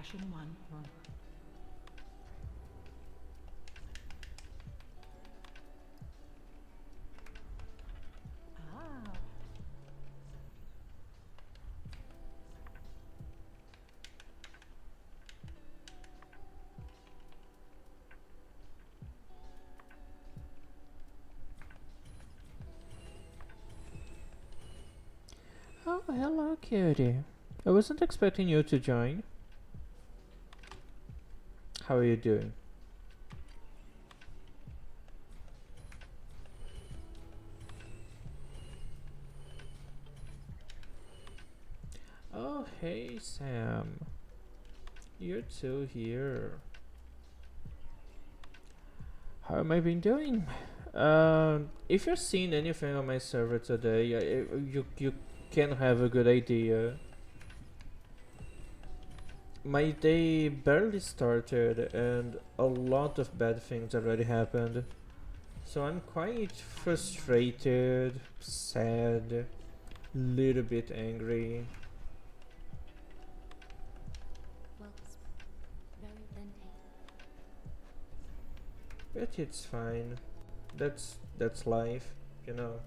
Passion 1 or... Ah. Oh, hello, cutie. I wasn't expecting you to join. How are you doing? Oh, hey, Sam. You're too here. How am I been doing? If you're seeing anything on my server today, you can have a good idea. My day barely started and a lot of bad things already happened. So I'm quite frustrated, sad, little bit angry. But it's fine. That's life, you know.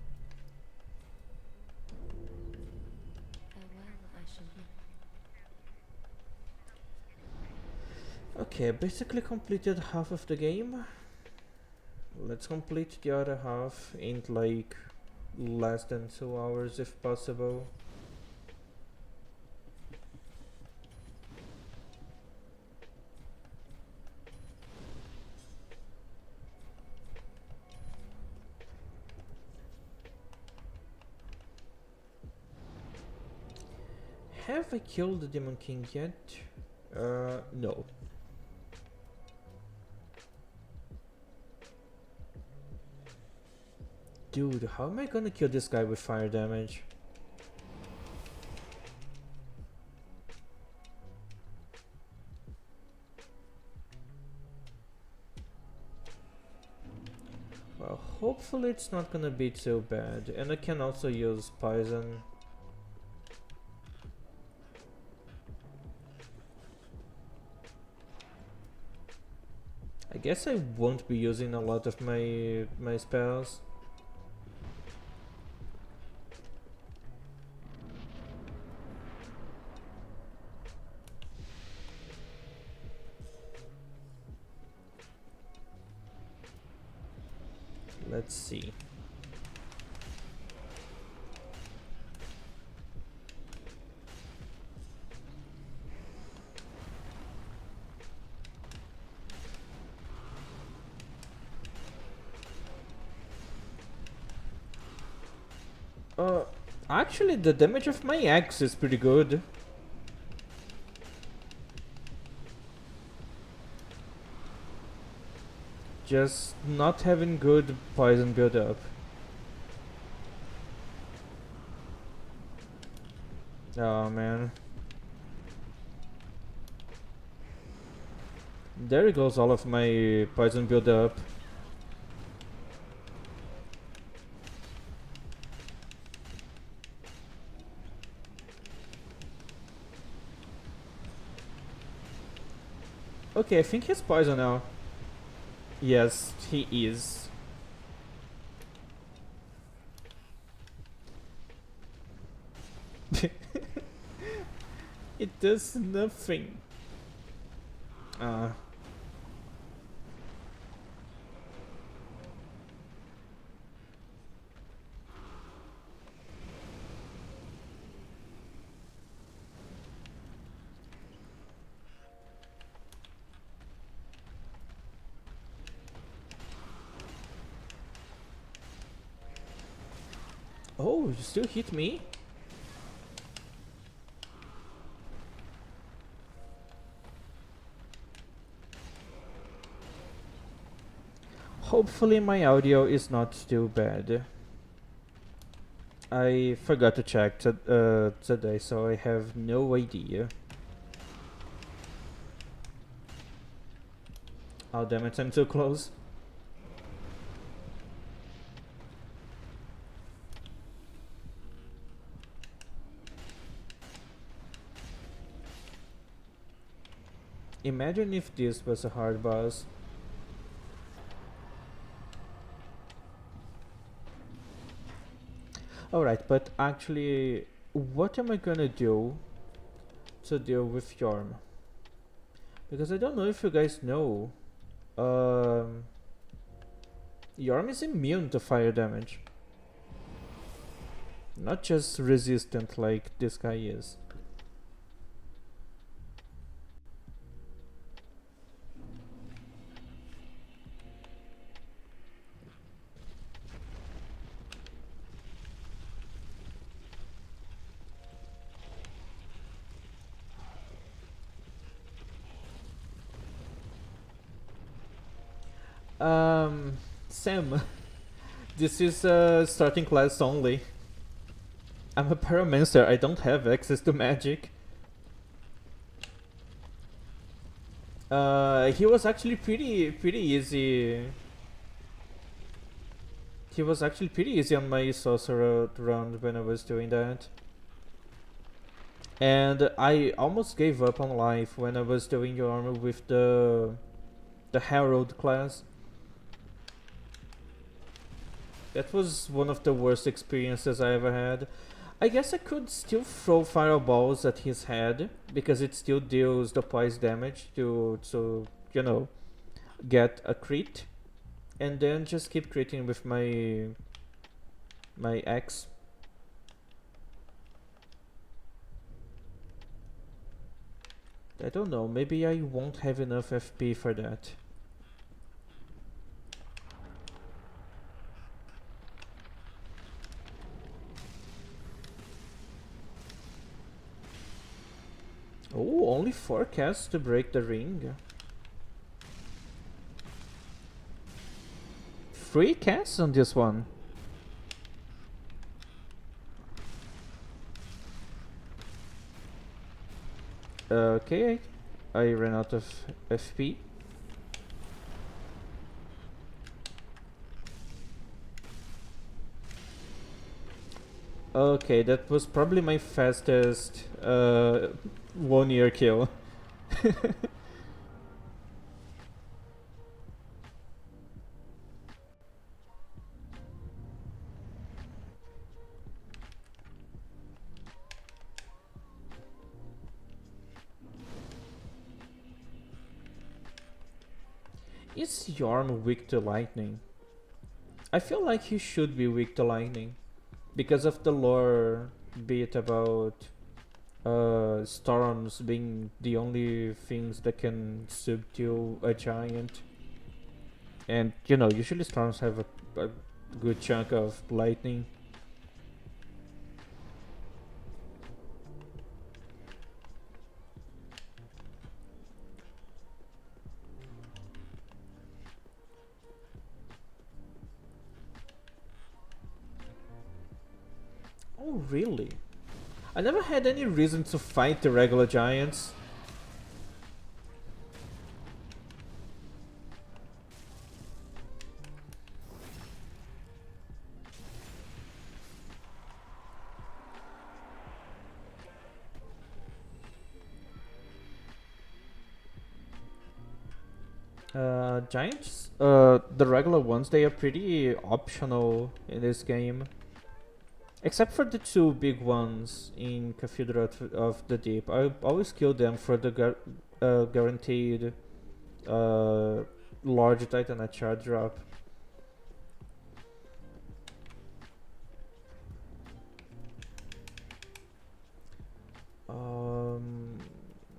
Okay, basically completed half of the game. Let's complete the other half in like less than 2 hours if possible. Have I killed the Demon King yet? No. Dude, how am I gonna kill this guy with fire damage? Well, hopefully it's not gonna be too bad. And I can also use poison. I guess I won't be using a lot of my spells. Let's see. Uh, Actually the damage of my axe is pretty good. Just not having good poison build up. Oh man. There goes all of my poison build up. Okay, I think he's poison now. Yes, he is. It does nothing. Uh, oh, you still hit me? Hopefully my audio is not too bad. I forgot to check today, so I have no idea. Oh damn it, I'm too close. Imagine if this was a hard boss. Alright, but actually, what am I gonna do to deal with Yorm? Because I don't know if you guys know. Um, Yorm is immune to fire damage. Not just resistant like this guy is. Sam, this is starting class only. I'm a pyromancer, I don't have access to magic. He was actually pretty easy. He was actually pretty easy on my sorcerer round when I was doing that. And I almost gave up on life when I was doing your armor with the Herald class. That was one of the worst experiences I ever had. I guess I could still throw fireballs at his head because it still deals the poise damage to you know, get a crit, and then just keep critting with my axe. I don't know, maybe I won't have enough FP for that. Oh, only 4 casts to break the ring. 3 casts on this one. Okay, I ran out of FP. Okay, that was probably my fastest 1-year kill. Is Yarm weak to lightning? I feel like he should be weak to lightning because of the lore bit about storms being the only things that can subdue a giant. And you know, usually storms have a good chunk of lightning. Oh, really? I never had any reason to fight the regular giants. Giants, the regular ones, they are pretty optional in this game. Except for the 2 big ones in Cathedral of the Deep. I always kill them for the guaranteed uh, large Titan HR drop.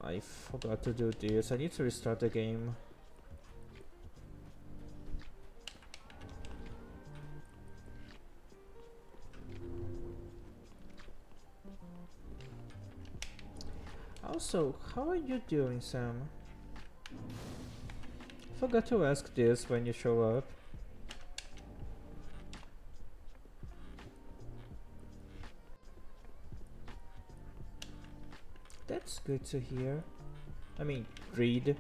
I forgot to do this. I need to restart the game. Also, how are you doing, Sam? Forgot to ask this when you show up. That's good to hear. I mean, read.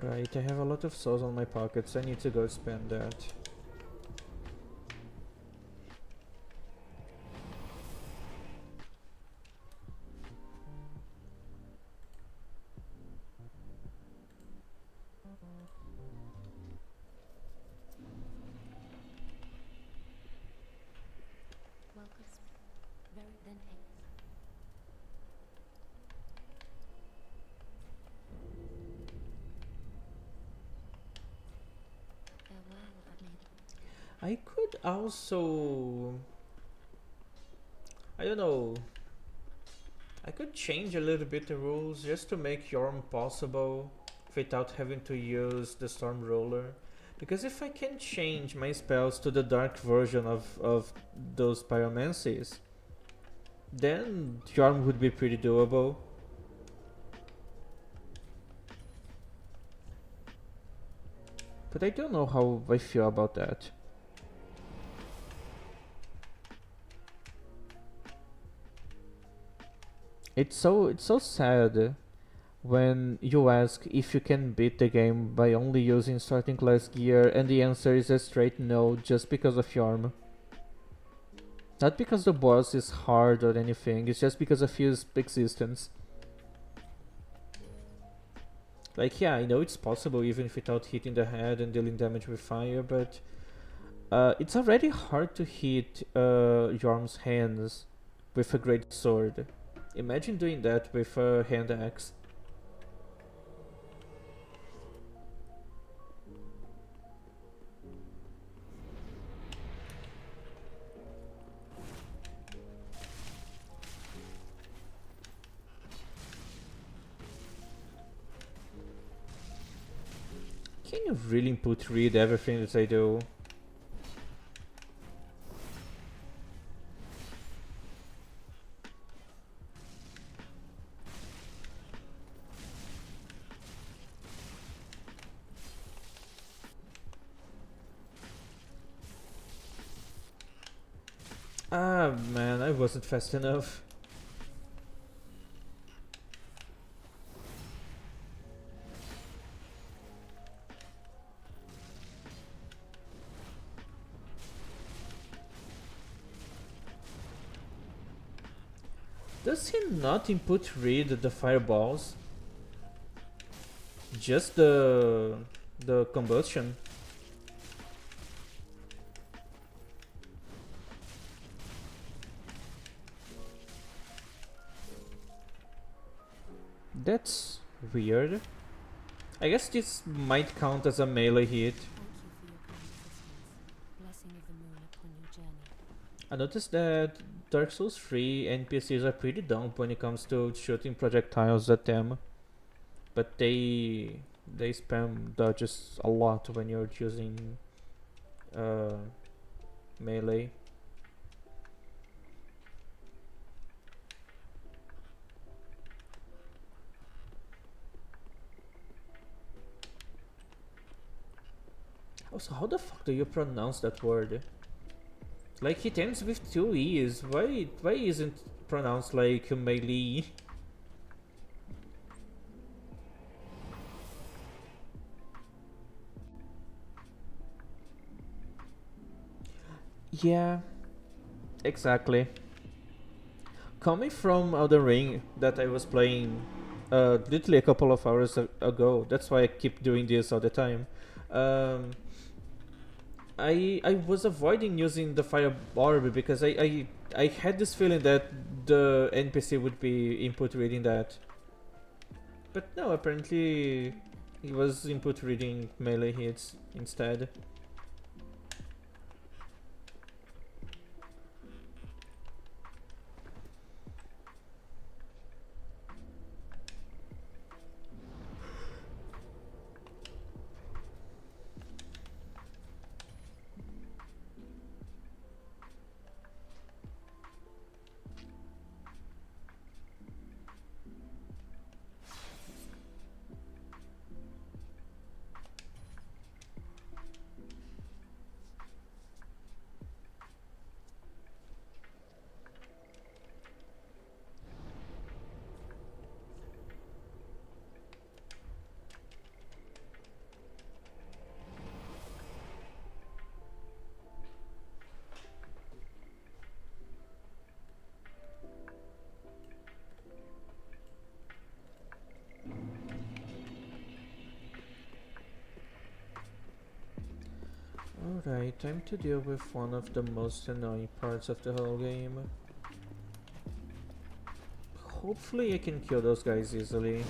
Right, I have a lot of souls on my pockets. I need to go spend that. I could also, I don't know, I could change a little bit the rules just to make Yorm possible without having to use the Storm Roller. Because if I can change my spells to the dark version of those pyromancies, then Yorm would be pretty doable. But I don't know how I feel about that. It's so sad when you ask if you can beat the game by only using starting class gear and the answer is a straight no just because of Yorm. Not because the boss is hard or anything, it's just because of his existence. Like, yeah, I know it's possible even without hitting the head and dealing damage with fire, but it's already hard to hit Yorm's hands with a great sword. Imagine doing that with a hand axe. Can you really input read everything that I do? Ah, man, I wasn't fast enough. Does he not input read the fireballs? Just the combustion? That's weird. I guess this might count as a melee hit. I noticed that Dark Souls 3 NPCs are pretty dumb when it comes to shooting projectiles at them, but they spam dodges a lot when you're using uh, melee. Also, how the fuck do you pronounce that word? Like, it ends with two E's. Why isn't pronounced like melee? Yeah, exactly. Coming from Elden Ring that I was playing literally a couple of hours ago, that's why I keep doing this all the time. Um, I was avoiding using the fire orb because I had this feeling that the NPC would be input reading that. But no, apparently he was input reading melee hits instead. Alright, time to deal with one of the most annoying parts of the whole game. Hopefully I can kill those guys easily.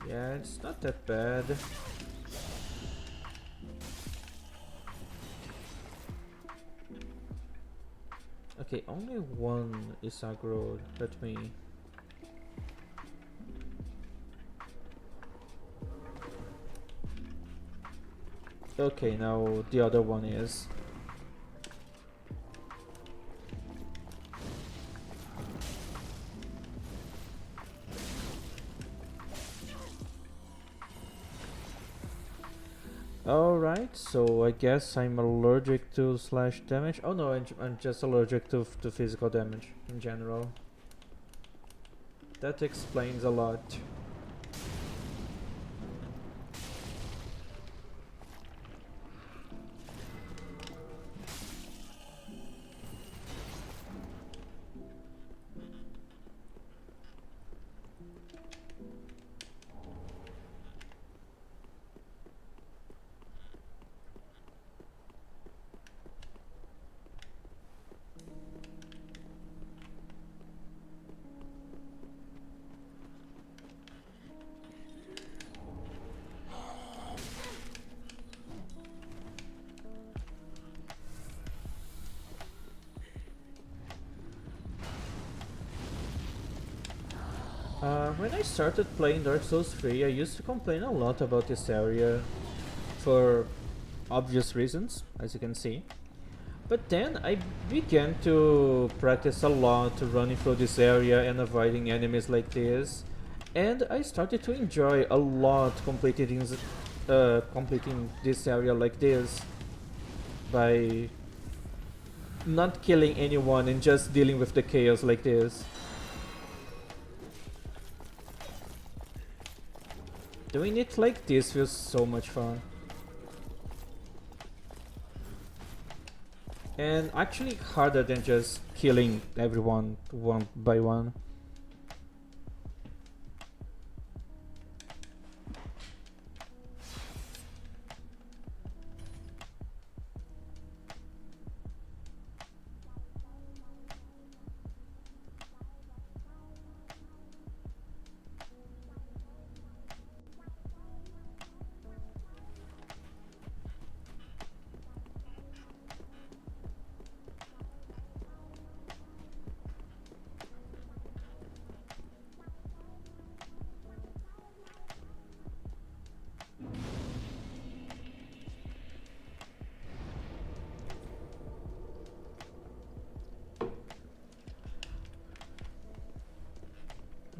Yeah, it's not that bad. Okay, only one is aggroed at me. Okay, now the other one is. Alright, so I guess I'm allergic to slash damage. Oh no, I'm just allergic to physical damage in general. That explains a lot. When I started playing Dark Souls 3, I used to complain a lot about this area for obvious reasons, as you can see. But then I began to practice a lot running through this area and avoiding enemies like this, and I started to enjoy a lot completing this area like this by not killing anyone and just dealing with the chaos like this. Doing it like this feels so much fun. And actually harder than just killing everyone one by one.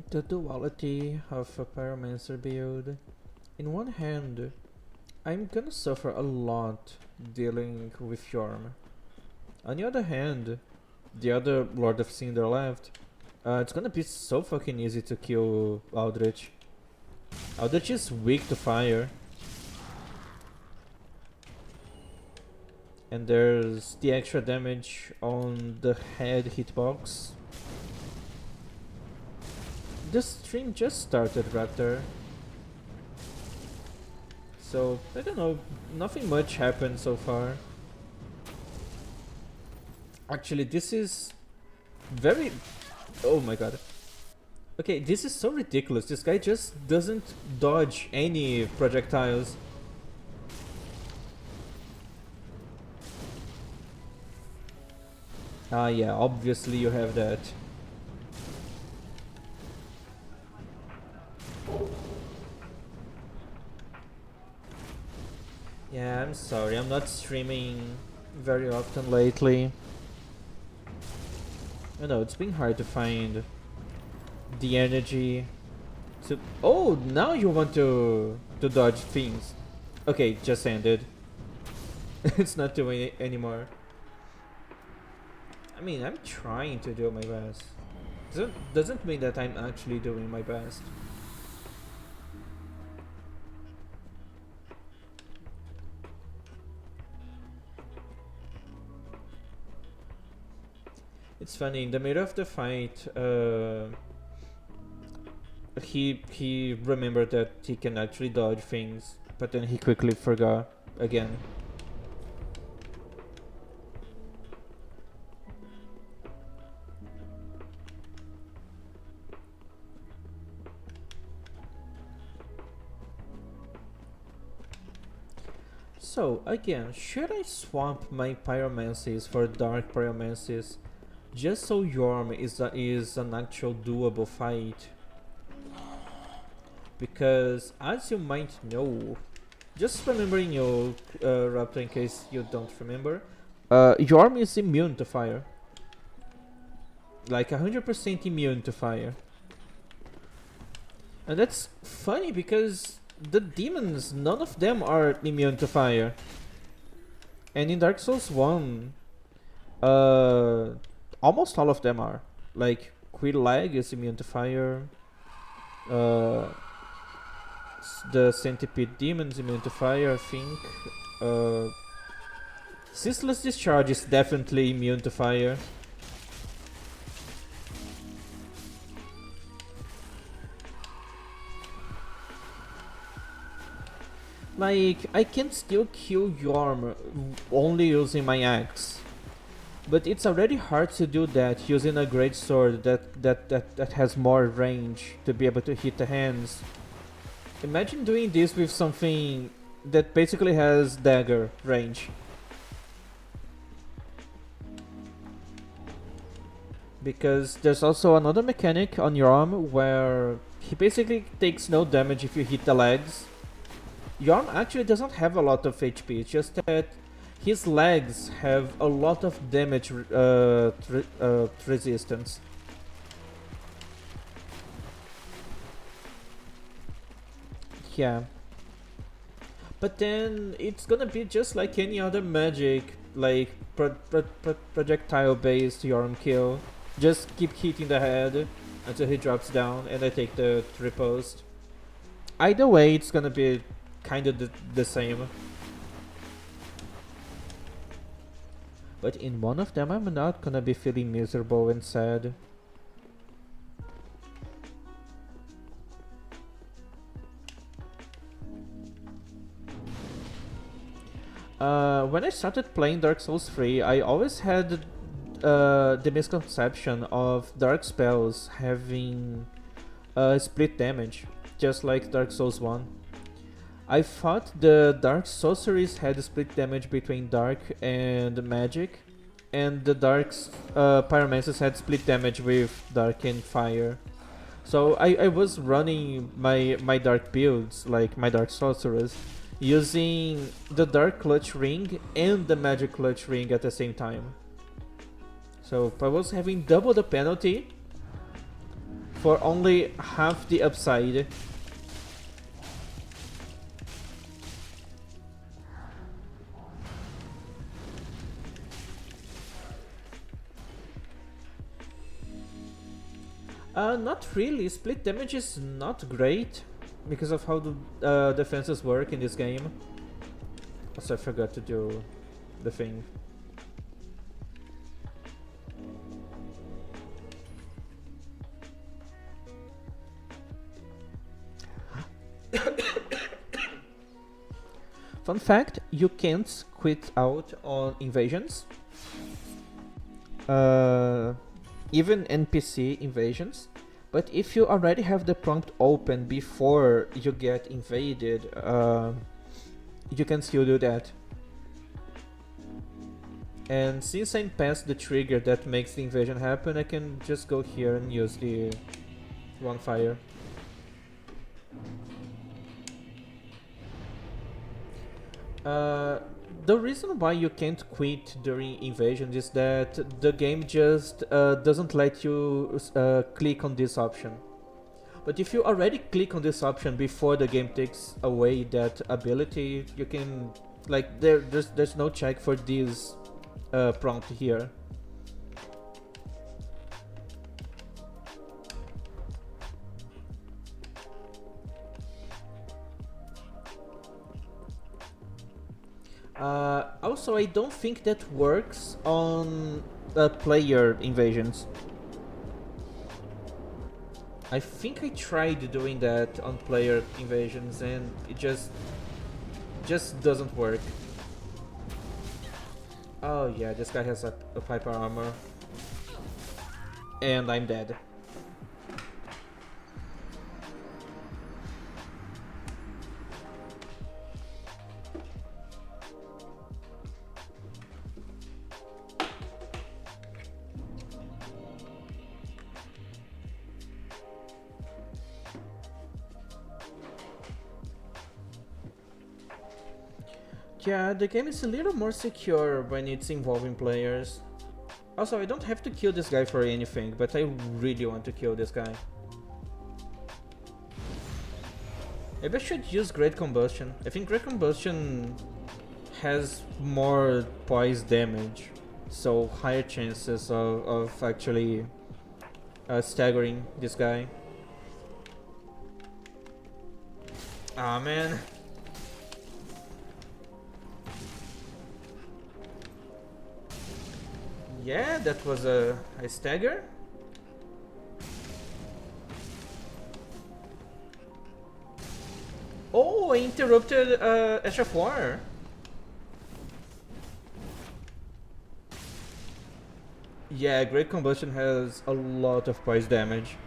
The duality of a pyromancer build. In one hand, I'm gonna suffer a lot dealing with Yorm. On the other hand, the other Lord of Cinder left, it's gonna be so fucking easy to kill Aldrich. Aldrich is weak to fire. And there's the extra damage on the head hitbox. The stream just started, Raptor. So, I don't know, nothing much happened so far. Actually, this is very... Oh my god. Okay, this is so ridiculous. This guy just doesn't dodge any projectiles. Ah yeah, obviously you have that. Yeah, I'm sorry, I'm not streaming very often lately. I know, it's been hard to find the energy to... Oh, now you want to dodge things. Okay, just ended. It's not doing it anymore. I mean, I'm trying to do my best. Doesn't mean that I'm actually doing my best. It's funny, in the middle of the fight, he remembered that he can actually dodge things, but then he quickly forgot again. So again, should I swap my pyromancies for dark pyromancies just so Yorm is an actual doable fight? Because as you might know, just remembering you, Raptor, in case you don't remember, Yorm is immune to fire. Like 100% immune to fire. And that's funny because the demons, none of them are immune to fire. And in Dark Souls 1, almost all of them are. Like, Quidlag is immune to fire. The Centipede Demon is immune to fire, I think. Ceaseless Discharge is definitely immune to fire. Like, I can still kill Yorm only using my axe. But it's already hard to do that using a great sword that has more range to be able to hit the hands. Imagine doing this with something that basically has dagger range. Because there's also another mechanic on Yorm where he basically takes no damage if you hit the legs. Yorm actually doesn't have a lot of HP, it's just that his legs have a lot of damage resistance. Yeah. But then it's gonna be just like any other magic, like projectile based Yorm kill. Just keep hitting the head until he drops down and I take the riposte. Either way, it's gonna be kind of the same. But in one of them, I'm not gonna be feeling miserable and sad. When I started playing Dark Souls 3, I always had the misconception of dark spells having split damage, just like Dark Souls 1. I thought the dark sorceries had split damage between dark and magic, and the dark pyromancers had split damage with dark and fire. So I was running my dark builds, like my dark sorcerers, using the dark clutch ring and the magic clutch ring at the same time. So I was having double the penalty for only half the upside. Not really. Split damage is not great because of how the defenses work in this game. Also, I forgot to do the thing. Fun fact, you can't quit out on invasions. Even NPC invasions. But if you already have the prompt open before you get invaded, you can still do that. And since I'm past the trigger that makes the invasion happen, I can just go here and use the one fire. The reason why you can't quit during invasion is that the game just doesn't let you click on this option. But if you already click on this option before the game takes away that ability, you can, like, there's no check for this prompt here. Also, I don't think that works on player invasions. I think I tried doing that on player invasions and it just doesn't work. Oh yeah, this guy has a hyper armor. And I'm dead. Yeah, the game is a little more secure when it's involving players. Also, I don't have to kill this guy for anything, but I really want to kill this guy. Maybe I should use Great Combustion. I think Great Combustion has more poise damage, so higher chances of actually staggering this guy. Ah, man. Yeah, that was a stagger. Oh, I interrupted Ash of War. Yeah, Great Combustion has a lot of poise damage.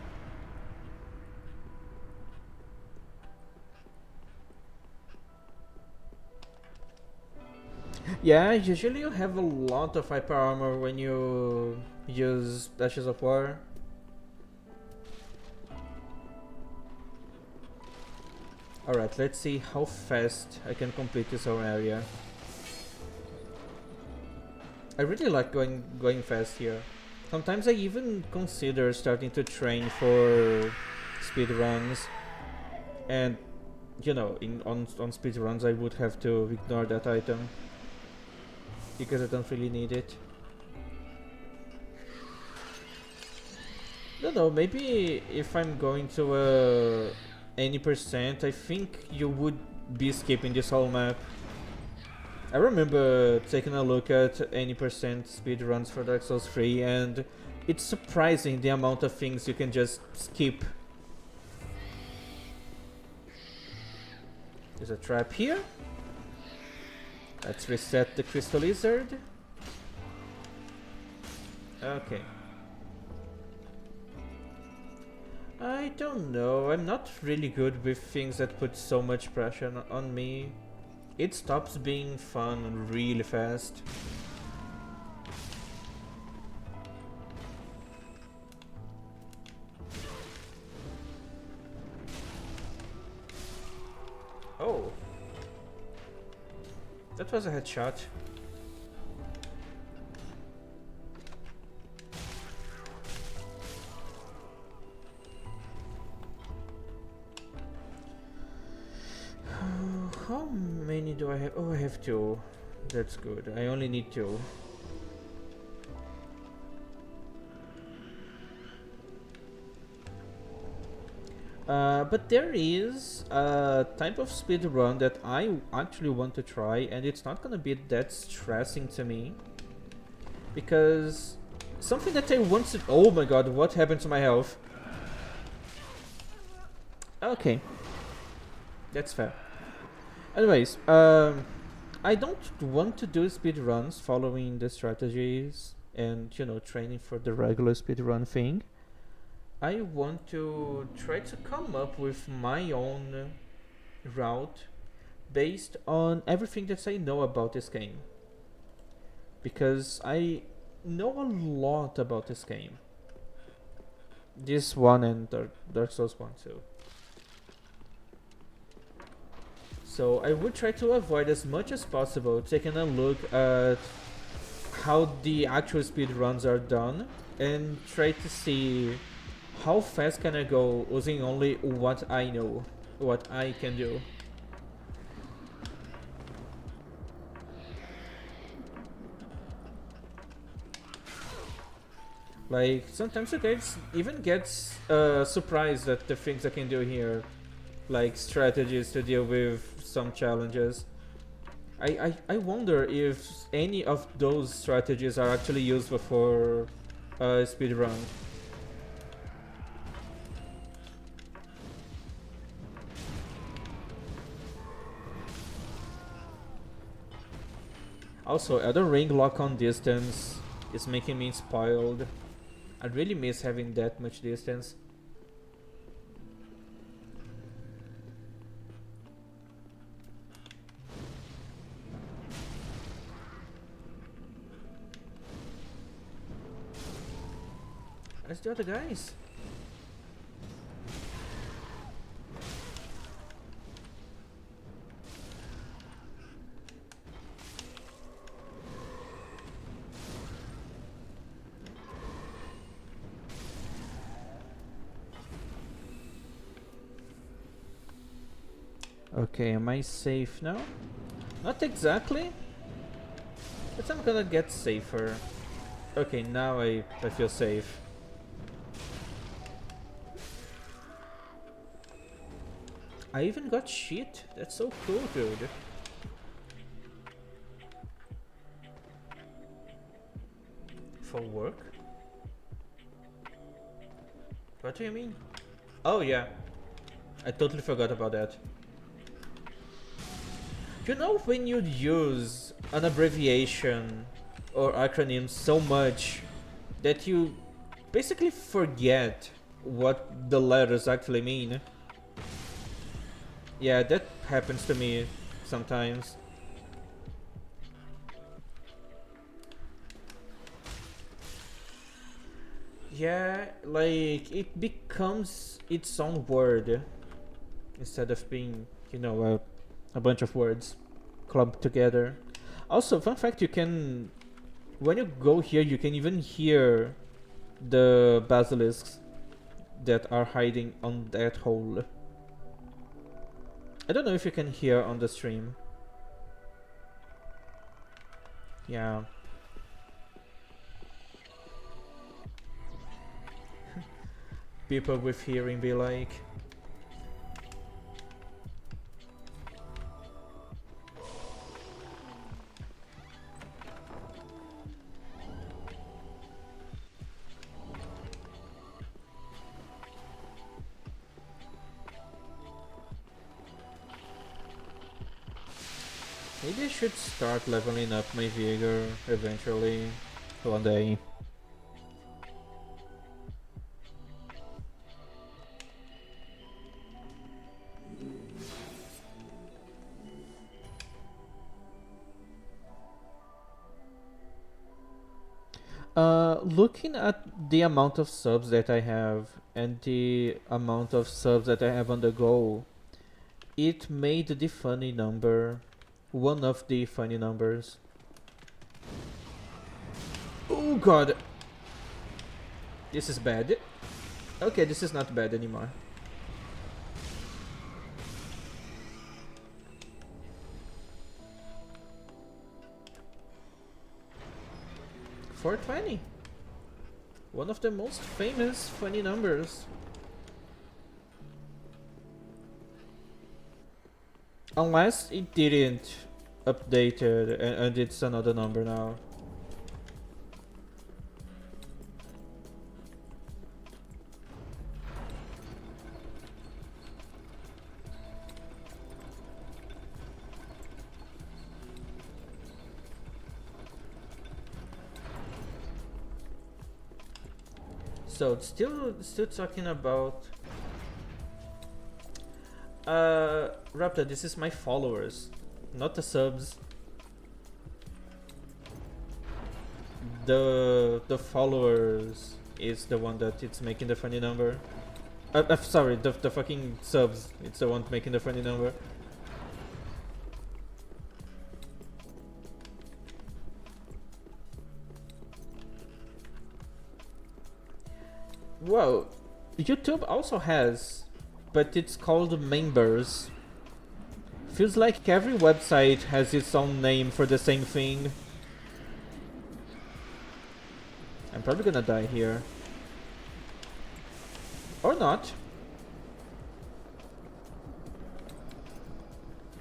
Yeah, usually you have a lot of hyper armor when you use Ashes of War. Alright, let's see how fast I can complete this whole area. I really like going fast here. Sometimes I even consider starting to train for speed runs. And you know, on speed runs I would have to ignore that item because I don't really need it. I don't know, maybe if I'm going to any percent, I think you would be skipping this whole map. I remember taking a look at any percent speedruns for Dark Souls 3 and it's surprising the amount of things you can just skip. There's a trap here. Let's reset the Crystal Lizard. Okay. I don't know, I'm not really good with things that put so much pressure on me. It stops being fun really fast. Oh. That was a headshot. How many do I have? Oh, I have 2. That's good. I only need 2. But there is a type of speed run that I actually want to try, and it's not gonna be that stressing to me. Because something that I want to... Oh my god, what happened to my health? Okay. That's fair. Anyways, I don't want to do speed runs following the strategies and, you know, training for the regular speed run thing. I want to try to come up with my own route based on everything that I know about this game. Because I know a lot about this game. This one and Dark Souls 1 too. So I would try to avoid as much as possible taking a look at how the actual speed runs are done and try to see how fast can I go using only what I know, what I can do. Like, sometimes you guys even get surprised at the things I can do here. Like strategies to deal with some challenges. I wonder if any of those strategies are actually useful for speedrun. Also, Elden Ring lock-on distance is making me spoiled. I really miss having that much distance. Where's the other guys? Okay, am I safe now? Not exactly, but I'm gonna get safer. Okay, now I feel safe. I even got shit? That's so cool, dude. For work? What do you mean? Oh yeah, I totally forgot about that. You know, when you use an abbreviation or acronym so much that you basically forget what the letters actually mean? Yeah, that happens to me sometimes. Yeah, like it becomes its own word instead of being, you know, a bunch of words clubbed together. Also, fun fact, you can, when you go here, you can even hear the basilisks that are hiding on that hole. I don't know if you can hear on the stream. Yeah. People with hearing be like... Maybe I should start leveling up my vigor eventually, one day. Looking at the amount of subs that I have and the amount of subs that I have on the go, it made the funny number one of the funny numbers. Oh god! This is bad. Okay, this is not bad anymore. $420. One of the most famous funny numbers. Unless it didn't update it and it's another number now. So still talking about Raptor, this is my followers, not the subs. The followers is the one that it's making the funny number. Sorry, the fucking subs, it's the one making the funny number. Well, YouTube also has, but it's called members. Feels like every website has its own name for the same thing. I'm probably gonna die here. Or not.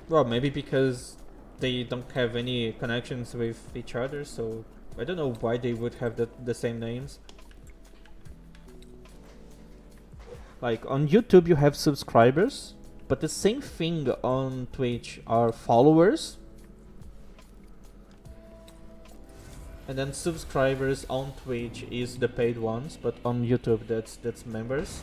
Well, maybe because they don't have any connections with each other, so I don't know why they would have the same names. Like on YouTube you have subscribers, but the same thing on Twitch are followers. And then subscribers on Twitch is the paid ones, but on YouTube that's members.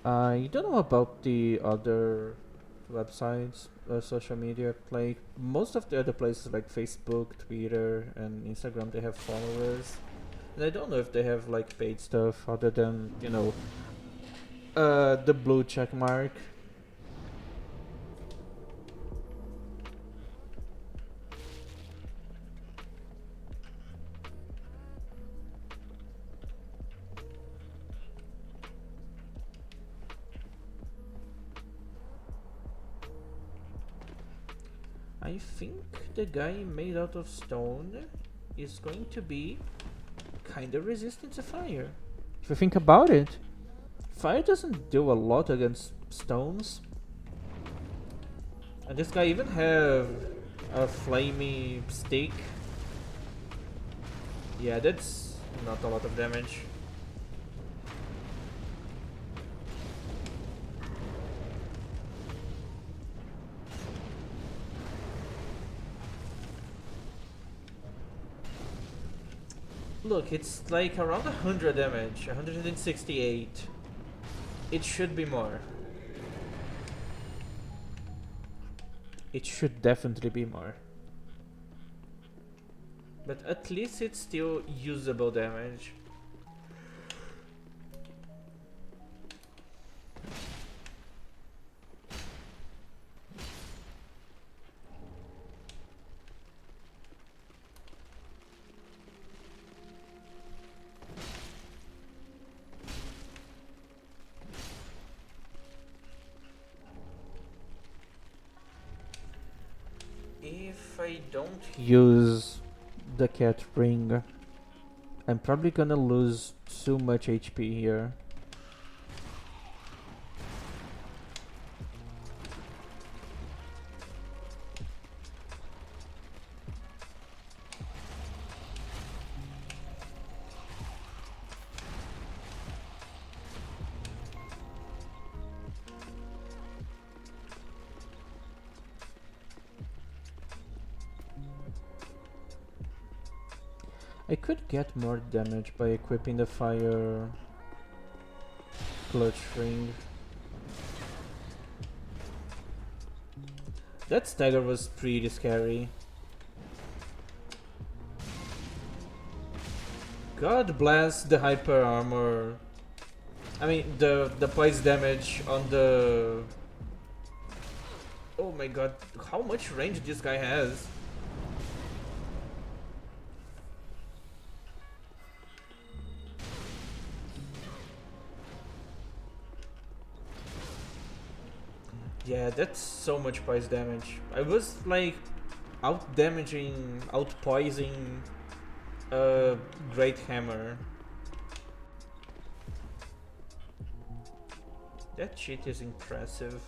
I don't know about the other websites, social media. Like most of the other places, like Facebook, Twitter, and Instagram, they have followers. And I don't know if they have like paid stuff other than the blue check mark. I think the guy made out of stone is going to be kinda resistant to fire. If you think about it, fire doesn't do a lot against stones. And this guy even have a flamey stick. Yeah, that's not a lot of damage. Look, it's like around 100 damage, 168. It should be more. It should definitely be more. But at least it's still usable damage. If I don't use the cat ring, I'm probably gonna lose too much HP here. I could get more damage by equipping the fire clutch ring. That stagger was pretty scary. God bless the hyper armor. I mean the poise damage on the... Oh my god, how much range this guy has? Yeah, that's so much poise damage. I was like out damaging, out poising a great hammer. That shit is impressive.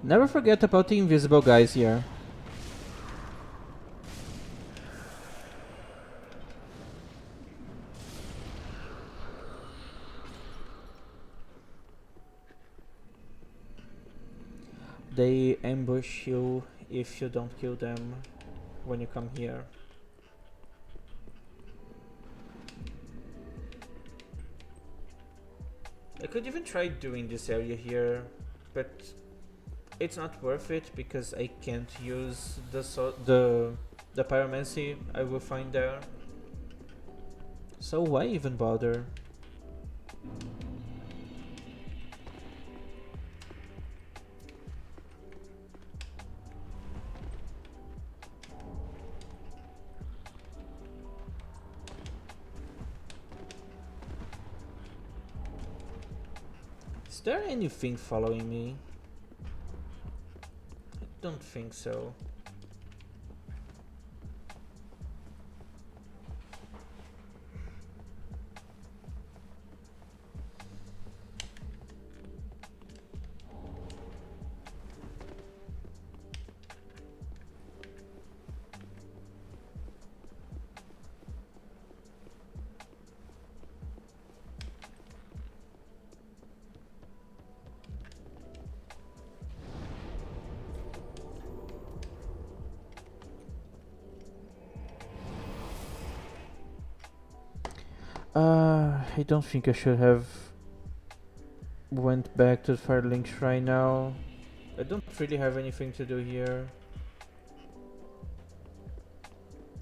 Never forget about the invisible guys here. They ambush you if you don't kill them when you come here. I could even try doing this area here, but it's not worth it because I can't use the pyromancy I will find there. So why even bother? Is there anything following me? don't think so. I don't think I should have went back to the Firelink Shrine now. I don't really have anything to do here.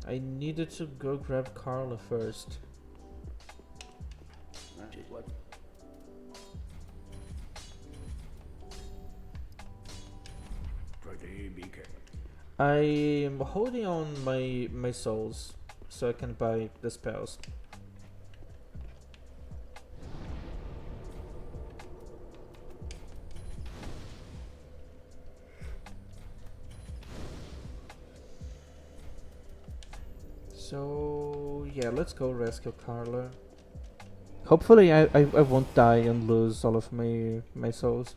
I needed to go grab Carla first. What? Pretty big. I am holding on my souls so I can buy the spells. So yeah, let's go rescue Carla. Hopefully I won't die and lose all of my souls.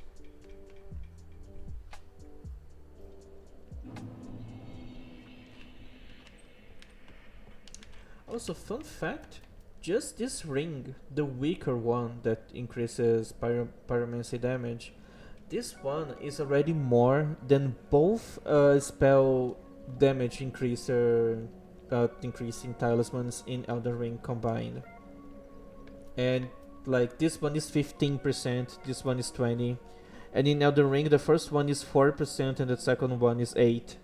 Also, fun fact, just this ring, the weaker one that increases pyromancy damage, this one is already more than both spell damage increasing talismans in Elden Ring combined. And like this one is 15%, this one is 20%. And in Elden Ring the first one is 4% and the second one is 8%.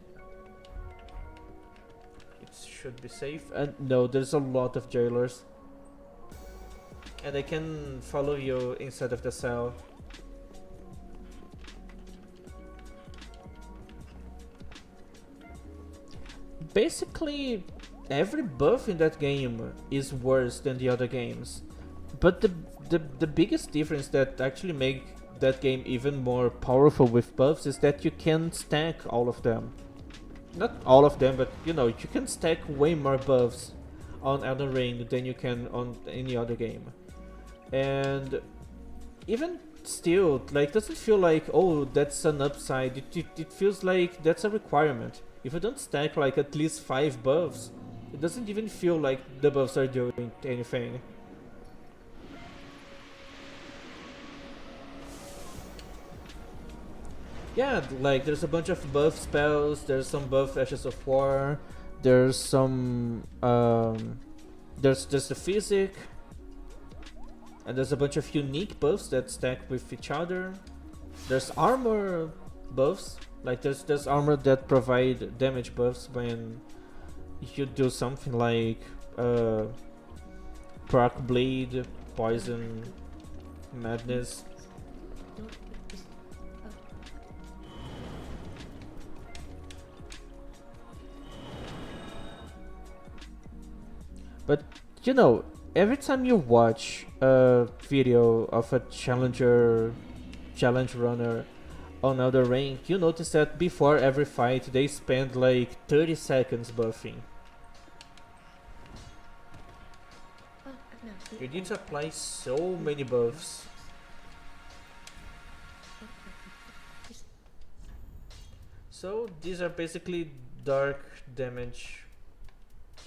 Should be safe. And no, there's a lot of jailers. And I can follow you inside of the cell. Basically, every buff in that game is worse than the other games. But the biggest difference that actually make that game even more powerful with buffs is that you can stack all of them. Not all of them, but you know, you can stack way more buffs on Elden Ring than you can on any other game. And even still, like, doesn't feel like, oh, that's an upside. It feels like that's a requirement. If you don't stack like at least 5 buffs, it doesn't even feel like the buffs are doing anything. Yeah, like there's a bunch of buff spells, there's some buff Ashes of War, there's some there's the physic, and there's a bunch of unique buffs that stack with each other. There's armor buffs, like there's armor that provide damage buffs when you do something like Proc Bleed, Poison, Madness. But you know, every time you watch a video of a challenge runner on Elden Ring, you notice that before every fight they spend like 30 seconds buffing. You need to apply so many buffs. So these are basically dark damage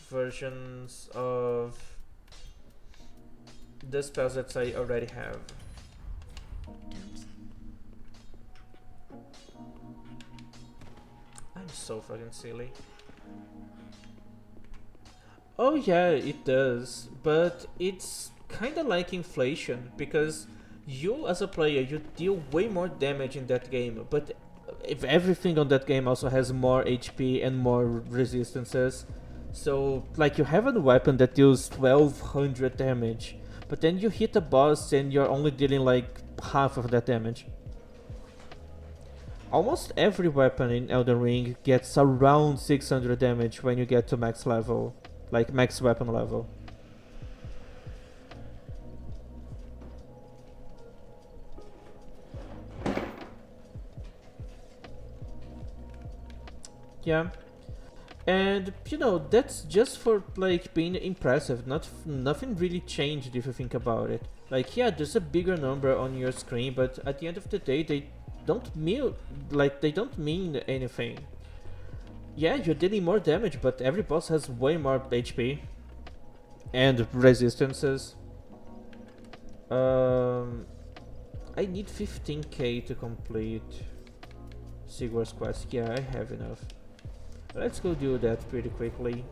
versions of the spells that I already have. I'm so fucking silly. Oh yeah, it does, but it's kinda like inflation, because you as a player, you deal way more damage in that game, but if everything on that game also has more HP and more resistances. So, like, you have a weapon that deals 1200 damage, but then you hit a boss and you're only dealing like half of that damage. Almost every weapon in Elden Ring gets around 600 damage when you get to max level, like max weapon level. Yeah. And you know, that's just for like being impressive. Nothing really changed if you think about it. Like, yeah, there's a bigger number on your screen, but at the end of the day, don't mean they don't mean anything. Yeah, you're dealing more damage, but every boss has way more HP and resistances. Um, I need 15k to complete Sigwar's quest. Yeah, I have enough. Let's go do that pretty quickly.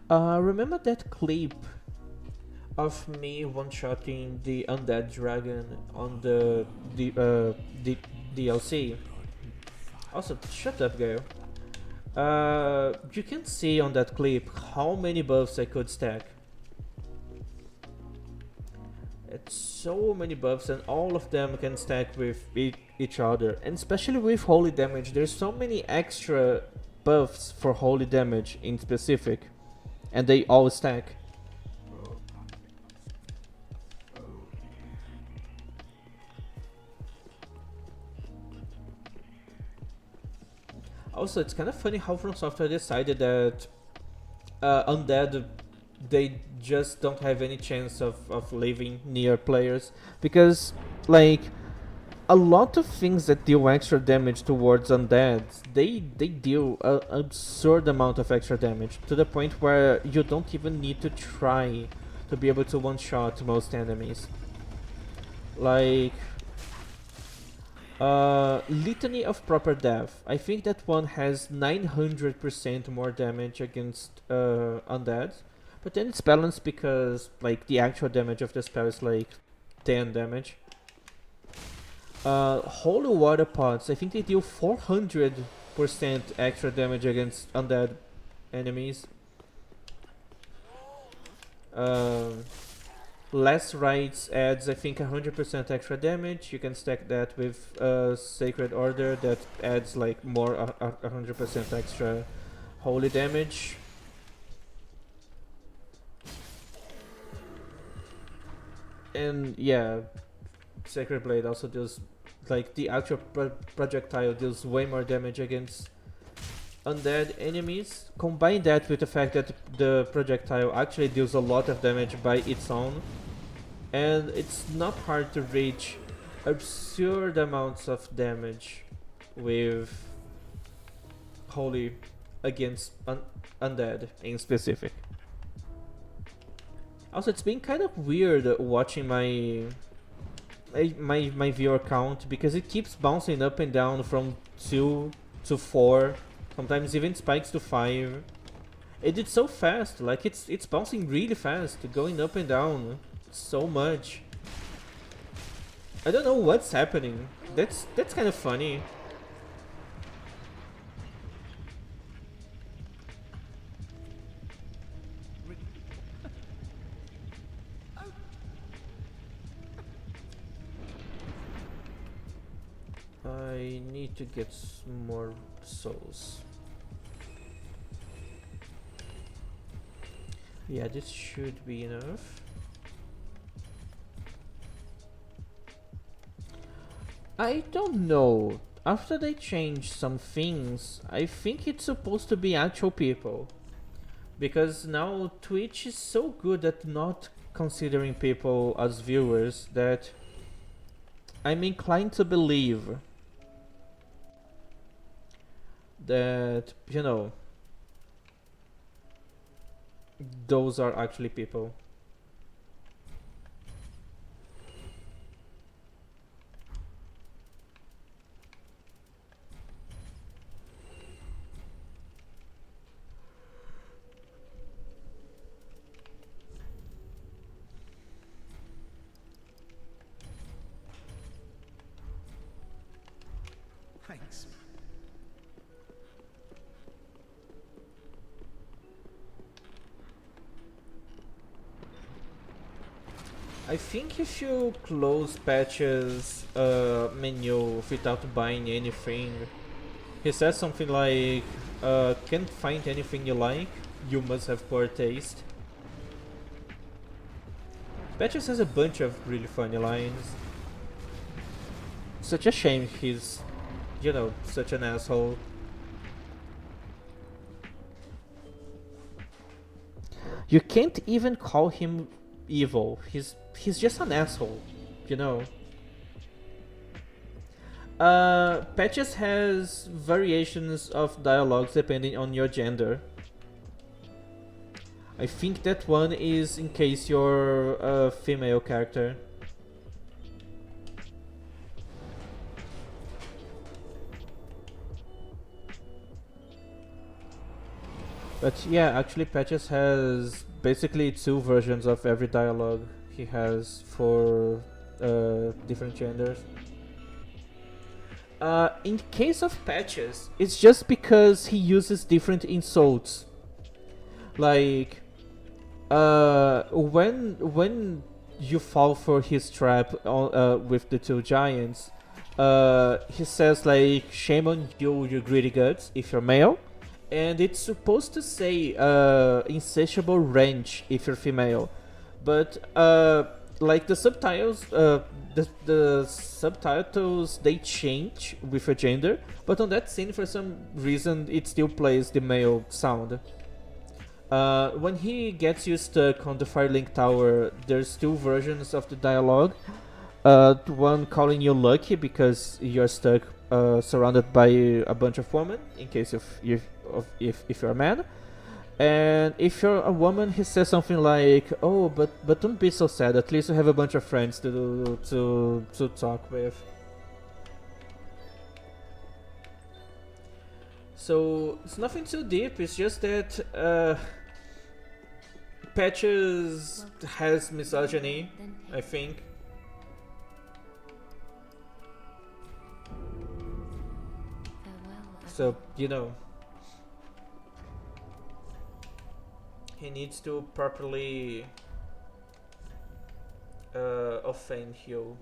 Remember that clip of me one-shotting the undead dragon on the DLC? Also, shut up, girl. You can see on that clip how many buffs I could stack. It's so many buffs, and all of them can stack with each other, and especially with holy damage. There's so many extra buffs for holy damage in specific, and they all stack. Also, it's kind of funny how From Software decided that undead, they just don't have any chance of living near players, because like a lot of things that deal extra damage towards undead, they deal an absurd amount of extra damage to the point where you don't even need to try to be able to one-shot most enemies. Like Litany of Proper Death. I think that one has 900% more damage against undead, but then it's balanced because like the actual damage of the spell is like 10 damage. Holy Water Pots, I think they deal 400% extra damage against undead enemies. Last Rites adds, I think, 100% extra damage. You can stack that with Sacred Order that adds like more 100% extra holy damage. And yeah, Sacred Blade also deals, like the actual projectile deals way more damage against undead enemies. Combine that with the fact that the projectile actually deals a lot of damage by its own, and it's not hard to reach absurd amounts of damage with holy against undead in specific. Also, it's been kind of weird watching my viewer count, because it keeps bouncing up and down from 2 to 4, sometimes even spikes to 5. It did so fast, like it's bouncing really fast, going up and down so much. I don't know what's happening. That's kind of funny. I need to get more souls. Yeah, this should be enough. I don't know. After they changed some things, I think it's supposed to be actual people. Because now Twitch is so good at not considering people as viewers that I'm inclined to believe that, you know, those are actually people. Thanks. I think if you close patches menu without buying anything, He says something like, can't find anything you like, you must have poor taste. Patches has a bunch of really funny lines. Such a shame he's, you know, such an asshole. You can't even call him evil. He's just an asshole, you know. Patches has variations of dialogues depending on your gender. I think that one is in case you're a female character. But yeah, actually Patches has basically two versions of every dialogue he has for different genders. In case of Patches, it's just because he uses different insults. Like, when you fall for his trap with the two giants, he says like, "Shame on you, you greedy guts," if you're male, and it's supposed to say "insatiable wrench" if you're female, but like the subtitles they change with your gender, but on that scene for some reason it still plays the male sound. When he gets you stuck on the Firelink Tower, there's two versions of the dialogue. One calling you lucky because you're stuck surrounded by a bunch of women, in case if you're a man. And if you're a woman, he says something like, "Oh, but don't be so sad. At least you have a bunch of friends to talk with." So it's nothing too deep. It's just that Patches has misogyny, I think. So, you know, he needs to properly offend you.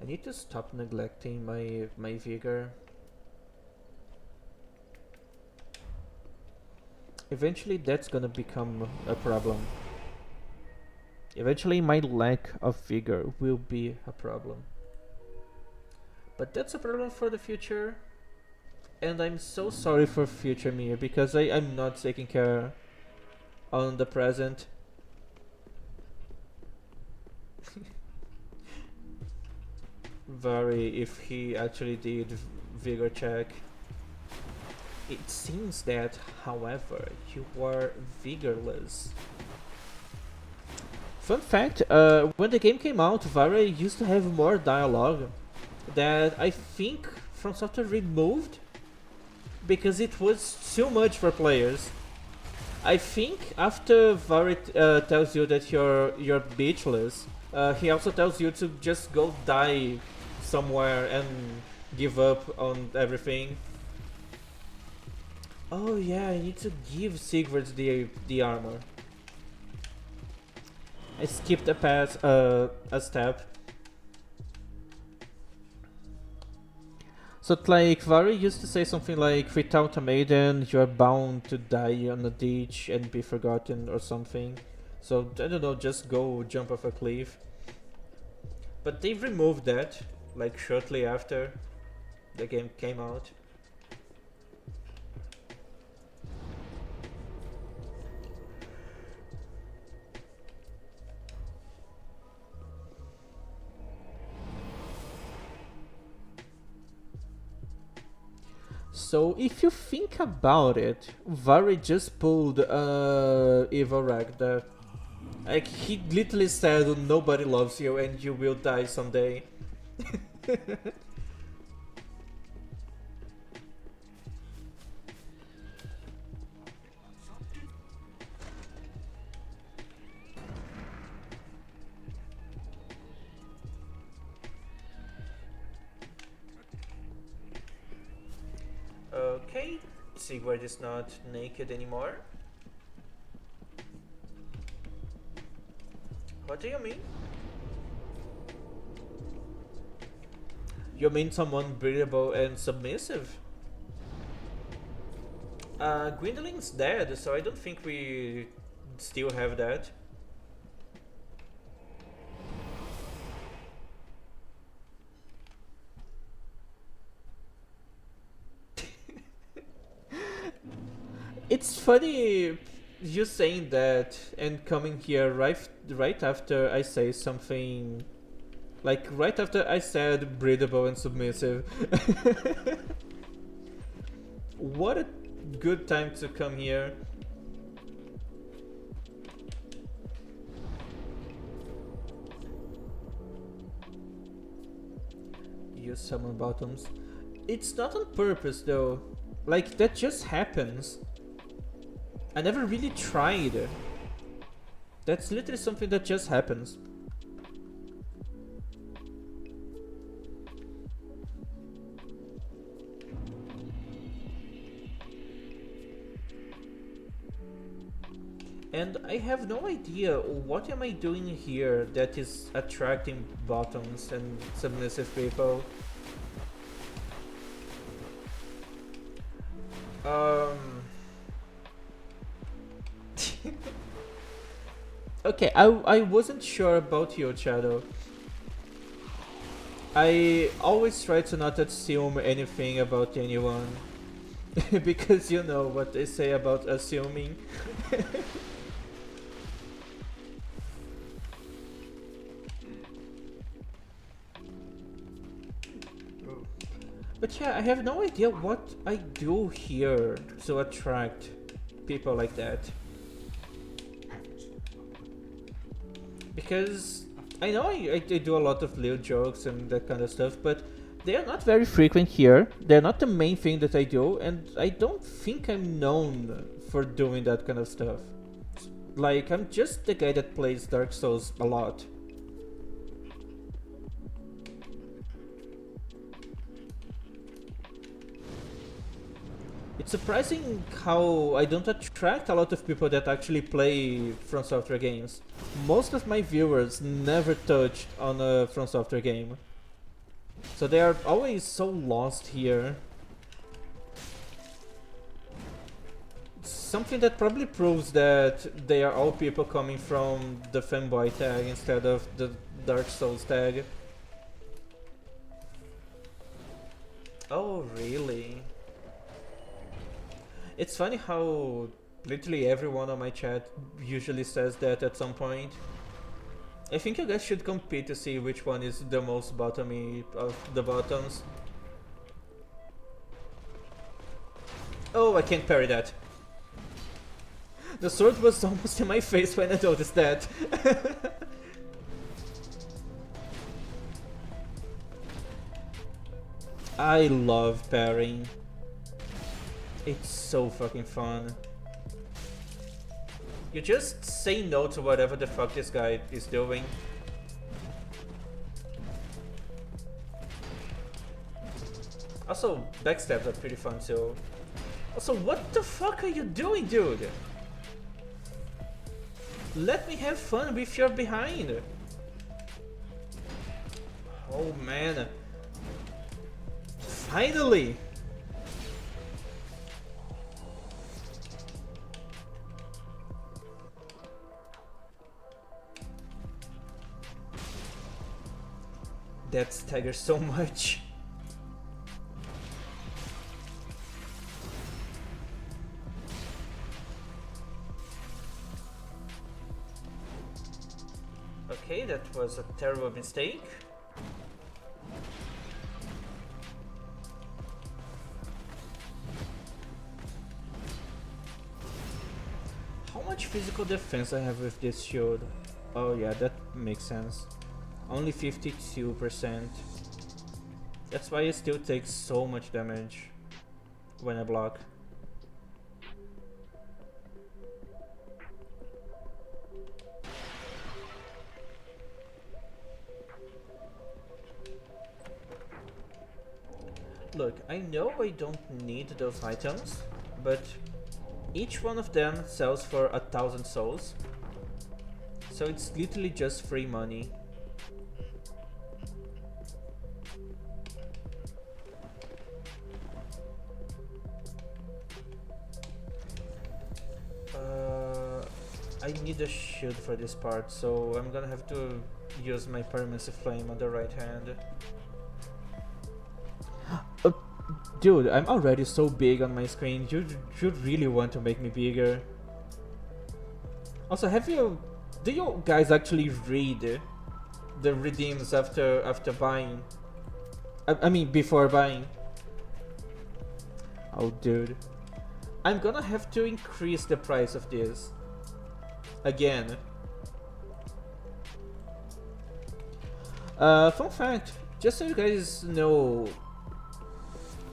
I need to stop neglecting my vigor. Eventually that's gonna become a problem. Eventually my lack of vigor will be a problem. But that's a problem for the future. And I'm so sorry for future me because I'm not taking care on the present. Vary if he actually did vigor check. It seems that, however, you are vigorless. Fun fact, when the game came out, Vare used to have more dialogue that I think From Software removed because it was too much for players. I think after Vare tells you that you're beachless, he also tells you to just go die somewhere and give up on everything. Oh yeah, I need to give Sigurd the armor. I skipped a step. So like Vari used to say something like, "Without a maiden, you are bound to die on a ditch and be forgotten," or something. So I don't know, just go jump off a cliff. But they removed that like shortly after the game came out. So if you think about it, Vari just pulled Evil Ragda. Like he literally said, "Nobody loves you and you will die someday." Okay, Sigurd is not naked anymore. What do you mean? You mean someone breathable and submissive? Gwendolyn's dead, so I don't think we still have that. It's funny you saying that and coming here right after I say something, like right after I said breathable and submissive. What a good time to come here. Use summon bottoms. It's not on purpose though. Like that just happens. I never really tried. That's literally something that just happens. And I have no idea what am I doing here that is attracting bottoms and submissive people. Okay, I wasn't sure about you, Shadow. I always try to not assume anything about anyone. Because you know what they say about assuming. But yeah, I have no idea what I do here to attract people like that. Because I know I do a lot of little jokes and that kind of stuff, but they are not very frequent here. They're not the main thing that I do, and I don't think I'm known for doing that kind of stuff. Like, I'm just the guy that plays Dark Souls a lot. It's surprising how I don't attract a lot of people that actually play From Software games. Most of my viewers never touched on a From Software game. So they are always so lost here. Something that probably proves that they are all people coming from the fanboy tag instead of the Dark Souls tag. Oh, really? It's funny how literally everyone on my chat usually says that at some point. I think you guys should compete to see which one is the most bottomy of the bottoms. Oh, I can't parry that. The sword was almost in my face when I noticed that. I love parrying. It's so fucking fun. You just say no to whatever the fuck this guy is doing. Also, backstabs are pretty fun too. Also, what the fuck are you doing, dude? Let me have fun with your behind. Oh man. Finally! That staggers so much. Okay, that was a terrible mistake. How much physical defense I have with this shield? Oh yeah, that makes sense. Only 52%. That's why it still takes so much damage when I block. Look, I know I don't need those items, but each one of them sells for 1,000 souls. So it's literally just free money. I need a shield for this part, so I'm gonna have to use my permanency flame on the right hand. Dude, I'm already so big on my screen. You really want to make me bigger? Also, do you guys actually read the redeems after buying? I mean, before buying. Oh, dude, I'm gonna have to increase the price of this again. Fun fact, just so you guys know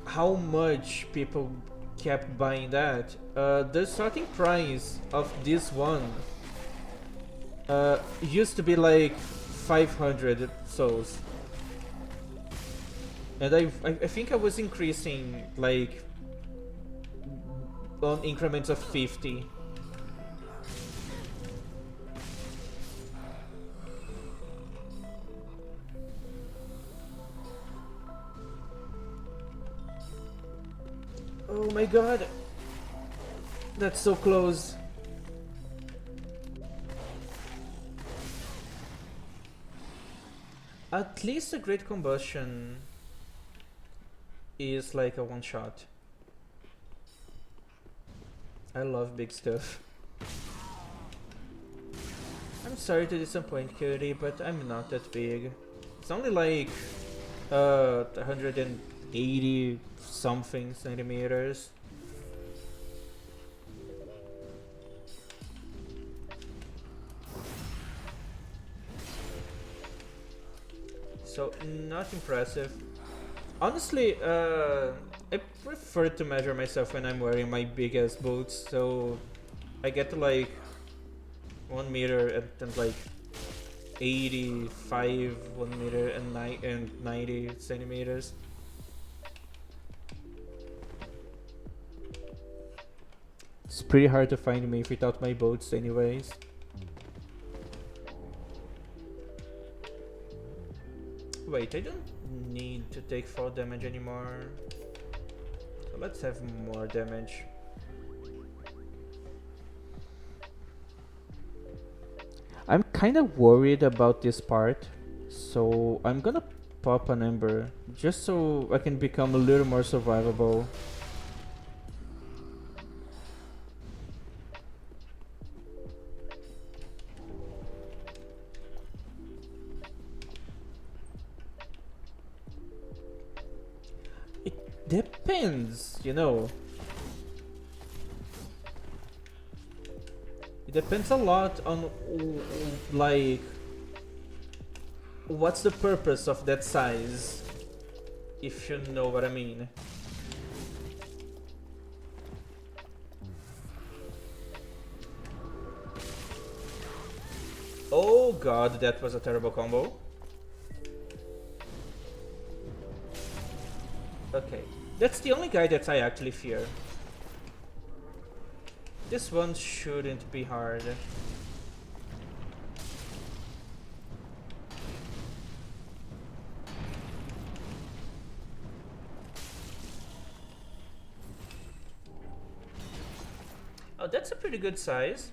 how much people kept buying that, the starting price of this one used to be like 500 souls, and I think I was increasing like on increments of 50. Oh my god, that's so close. At least a great combustion is like a one shot. I love big stuff. I'm sorry to disappoint, Cody, but I'm not that big. It's only like 180 something centimeters. So not impressive. Honestly, I prefer to measure myself when I'm wearing my big ass boots, so I get to like 1 meter and like 85, 1 meter and 90 centimeters. It's pretty hard to find me without my boots anyways. Wait, I don't need to take fall damage anymore. So let's have more damage. I'm kind of worried about this part, so I'm gonna pop an ember just so I can become a little more survivable. It depends, you know. It depends a lot on like what's the purpose of that size, if you know what I mean. Oh god, that was a terrible combo. Okay, that's the only guy that I actually fear. This one shouldn't be hard. Oh, that's a pretty good size.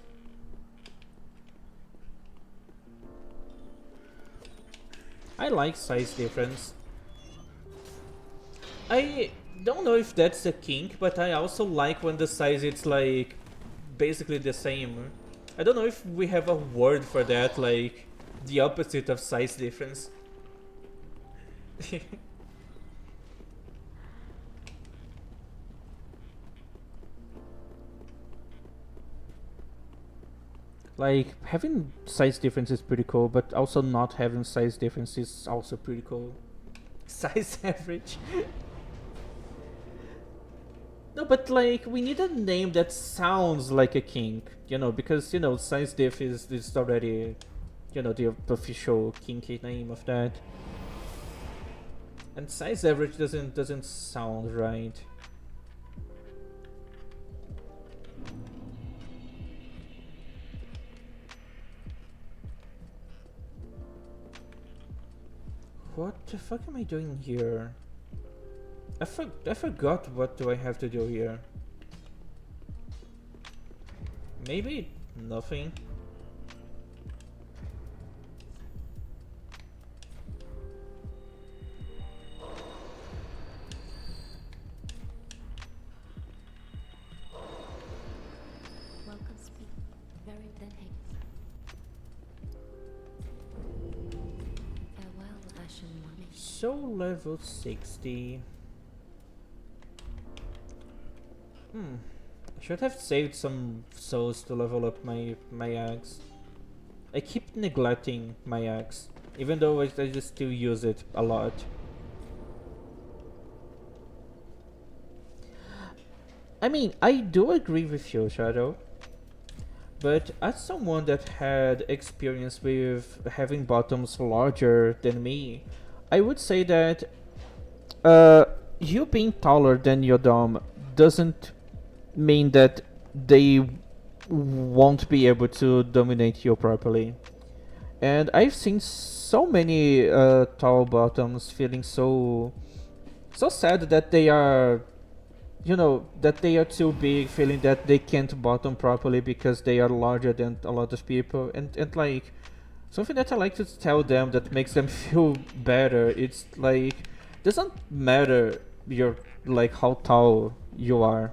I like size difference. I don't know if that's a kink, but I also like when the size it's like basically the same. I don't know if we have a word for that, like the opposite of size difference. Like, having size difference is pretty cool, but also not having size difference is also pretty cool. Size average. No, but like, we need a name that sounds like a kink, you know, because, you know, size diff is already, you know, the official kinky name of that. And size average doesn't sound right. What the fuck am I doing here? I forgot what do I have to do here. Maybe nothing. Welcome speak. Very then hate. Farewell, Ashen One. So level 60. I should have saved some souls to level up my axe. I keep neglecting my axe, even though I just still use it a lot. I mean, I do agree with you, Shadow. But as someone that had experience with having bottoms larger than me, I would say that you being taller than your dom doesn't mean that they won't be able to dominate you properly. And I've seen so many tall bottoms feeling so sad that they are, you know, that they are too big, feeling that they can't bottom properly because they are larger than a lot of people. And like, something that I like to tell them that makes them feel better, it's like, doesn't matter your, like, how tall you are.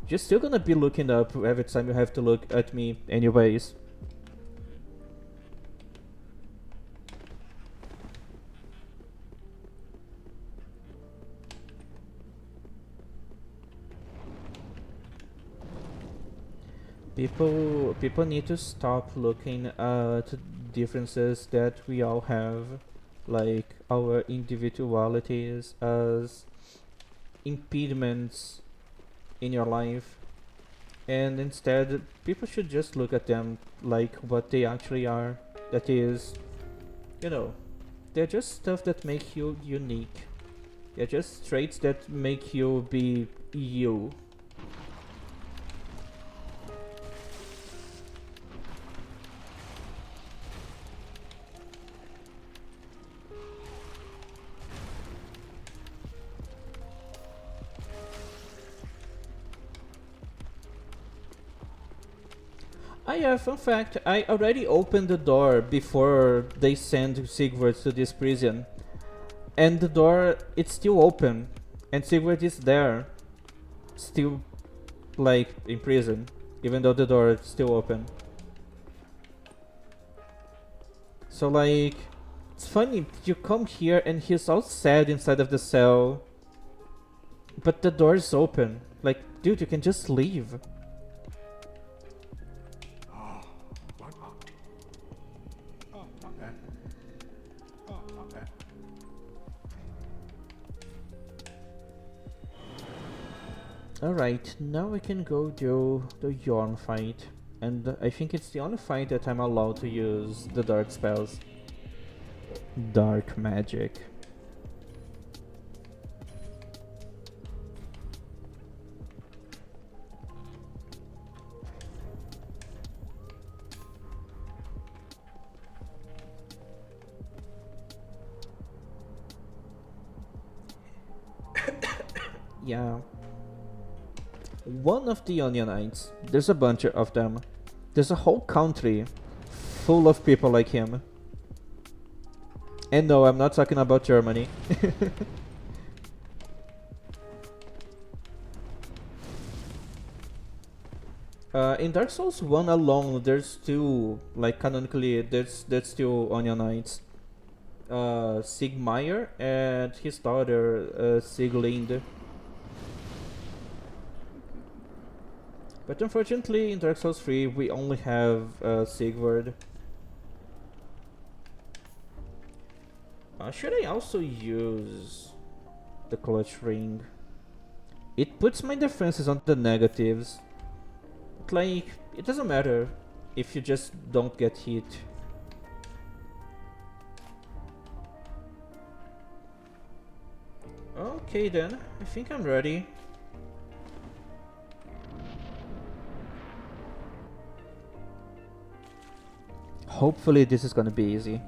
You're still gonna be looking up every time you have to look at me anyways. People need to stop looking at differences that we all have, like our individualities, as impediments in your life. And instead, people should just look at them like what they actually are. That is, you know, they're just stuff that make you unique. They're just traits that make you be you. Fun fact, I already opened the door before they send Sigurd to this prison. And the door, it's still open. And Sigurd is there. Still, like, in prison. Even though the door is still open. So, like, it's funny, you come here and he's all sad inside of the cell. But the door is open. Like, dude, you can just leave. Alright, now we can go do the Yorn fight. And I think it's the only fight that I'm allowed to use the dark spells. Dark magic. Yeah. One of the Onionites. There's a bunch of them. There's a whole country full of people like him. And no, I'm not talking about Germany. In Dark Souls 1 alone, there's two, like canonically, there's two Onionites. Sigmire and his daughter, Sieglind. But unfortunately, in Dark Souls 3, we only have Sigurd. Should I also use the Clutch Ring? It puts my defenses on the negatives. But, like, it doesn't matter if you just don't get hit. Okay then, I think I'm ready. Hopefully this is gonna be easy.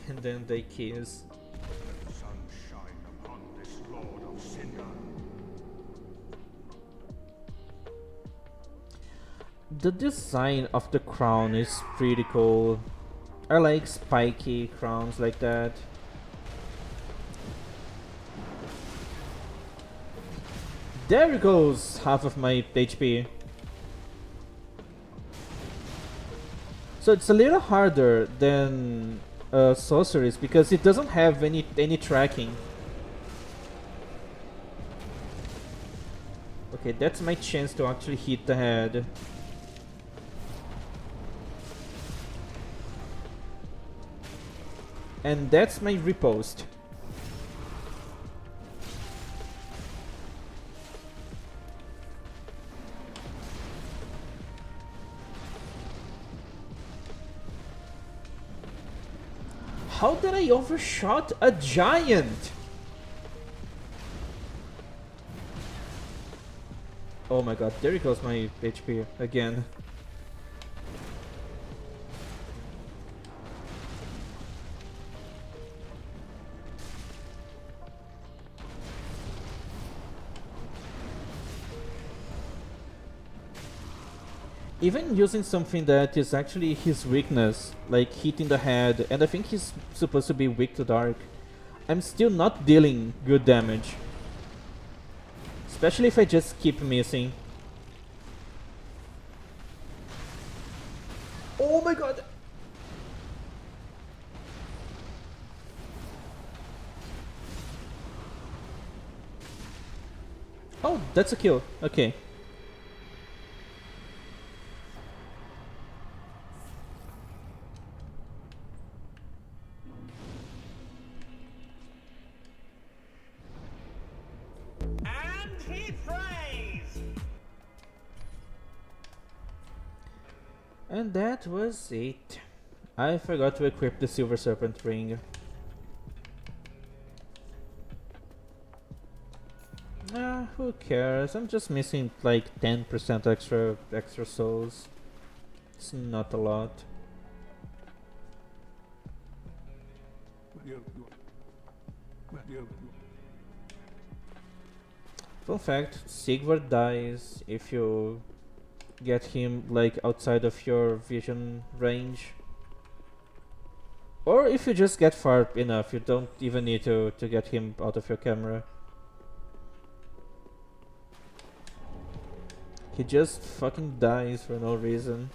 And then they kiss. Let the sun shine upon this Lord of Cinder. The design of the crown is pretty cool. I like spiky crowns like that. There goes half of my HP. So it's a little harder than sorceries because it doesn't have any tracking. Okay, that's my chance to actually hit the head. And that's my riposte. How did I overshot a giant? Oh my god, there goes my HP again. Even using something that is actually his weakness, like hitting the head, and I think he's supposed to be weak to dark, I'm still not dealing good damage. Especially if I just keep missing. Oh my god! Oh, that's a kill. Okay. And he prays! And that was it. I forgot to equip the Silver Serpent ring. Who cares? I'm just missing like 10% extra souls. It's not a lot. Fun fact, Sigvard dies if you get him like outside of your vision range. Or if you just get far enough, you don't even need to get him out of your camera. He just fucking dies for no reason.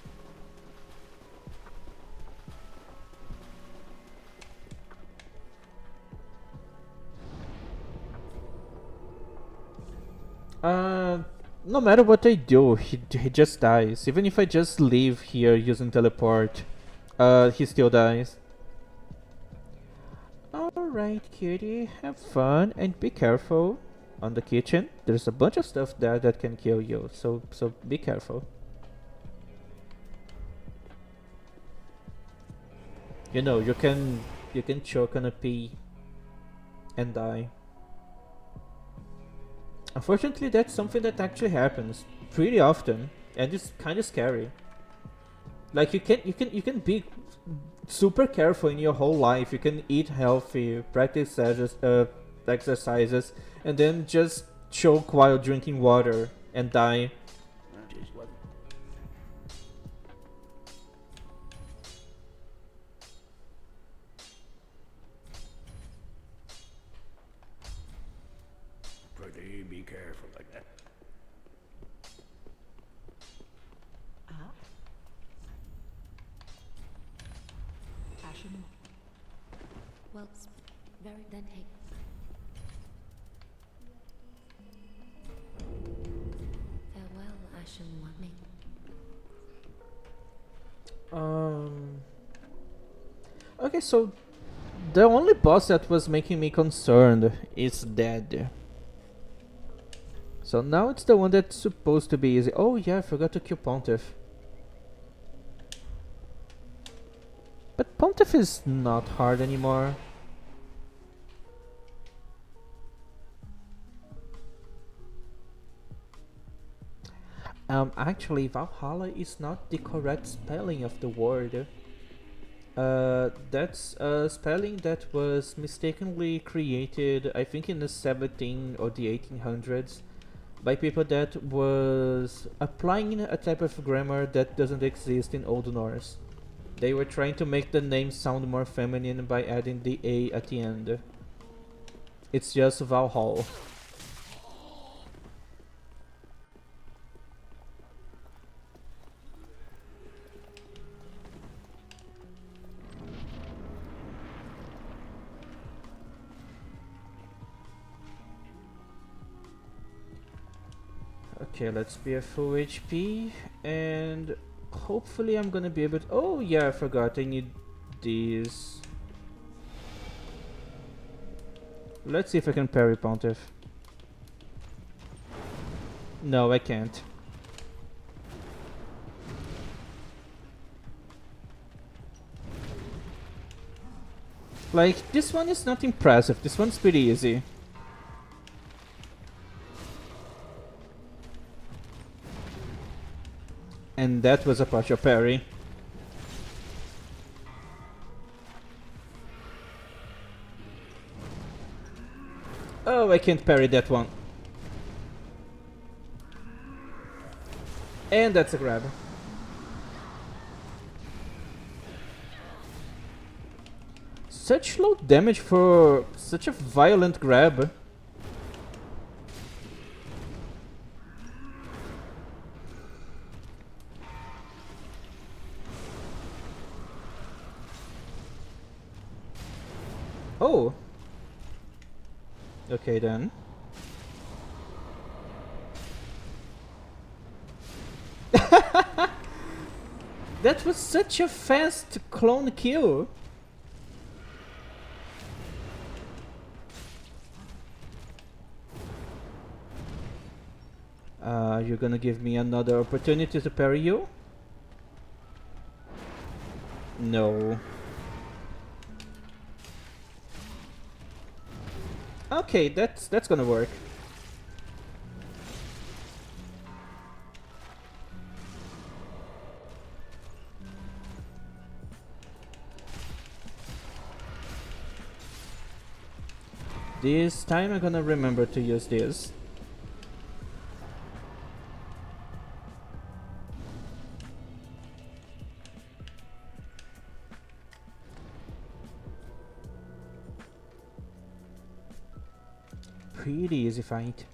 No matter what I do, he just dies. Even if I just leave here using teleport, he still dies. Alright, cutie, have fun and be careful. On the kitchen, there's a bunch of stuff there that can kill you, so be careful. You know, you can choke on a pea and die. Unfortunately, that's something that actually happens pretty often, and it's kind of scary. Like you can be super careful in your whole life. You can eat healthy, practice exercises, and then just choke while drinking water and die. Pretty be careful like that. Ashen. Well, very then hey. Farewell, Ashen Warming. Okay, so the only boss that was making me concerned is dead. So now it's the one that's supposed to be easy. Oh yeah, I forgot to kill Pontiff. But Pontiff is not hard anymore. Actually, Valhalla is not the correct spelling of the word. That's a spelling that was mistakenly created, I think in the 17 or the 1800s, by people that was applying a type of grammar that doesn't exist in Old Norse. They were trying to make the name sound more feminine by adding the A at the end. It's just Valhall. Okay, let's be a full HP, and hopefully I'm gonna be able to— oh yeah, I forgot, I need these. Let's see if I can parry Pontiff. No, I can't. Like, this one is not impressive, this one's pretty easy. And that was a partial parry. Oh, I can't parry that one. And that's a grab. Such low damage for such a violent grab. Oh. Okay then. That was such a fast clone kill. You're gonna give me another opportunity to parry you? No. Okay, that's gonna work. This time I'm gonna remember to use this. Pretty easy fight.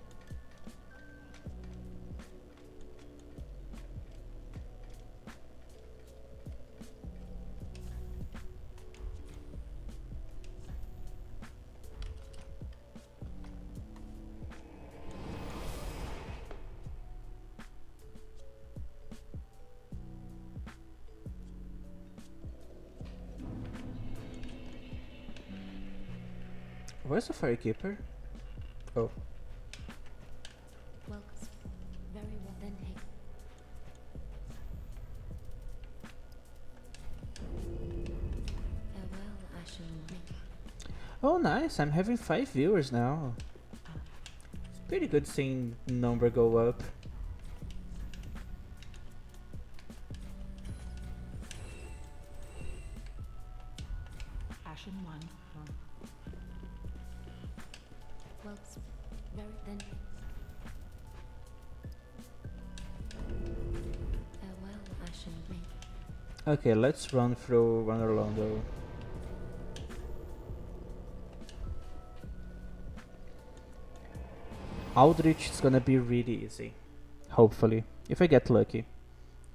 Where's the Firekeeper? Oh. Welcome. Very well. Then take. Farewell, Ashen Ring. Oh nice, I'm having 5 viewers now. It's pretty good seeing number go up. Ashen one. Welcome. Very then. Farewell, Ashen Ring. Okay, let's run through Runner Londo. Aldrich is gonna be really easy. Hopefully. If I get lucky.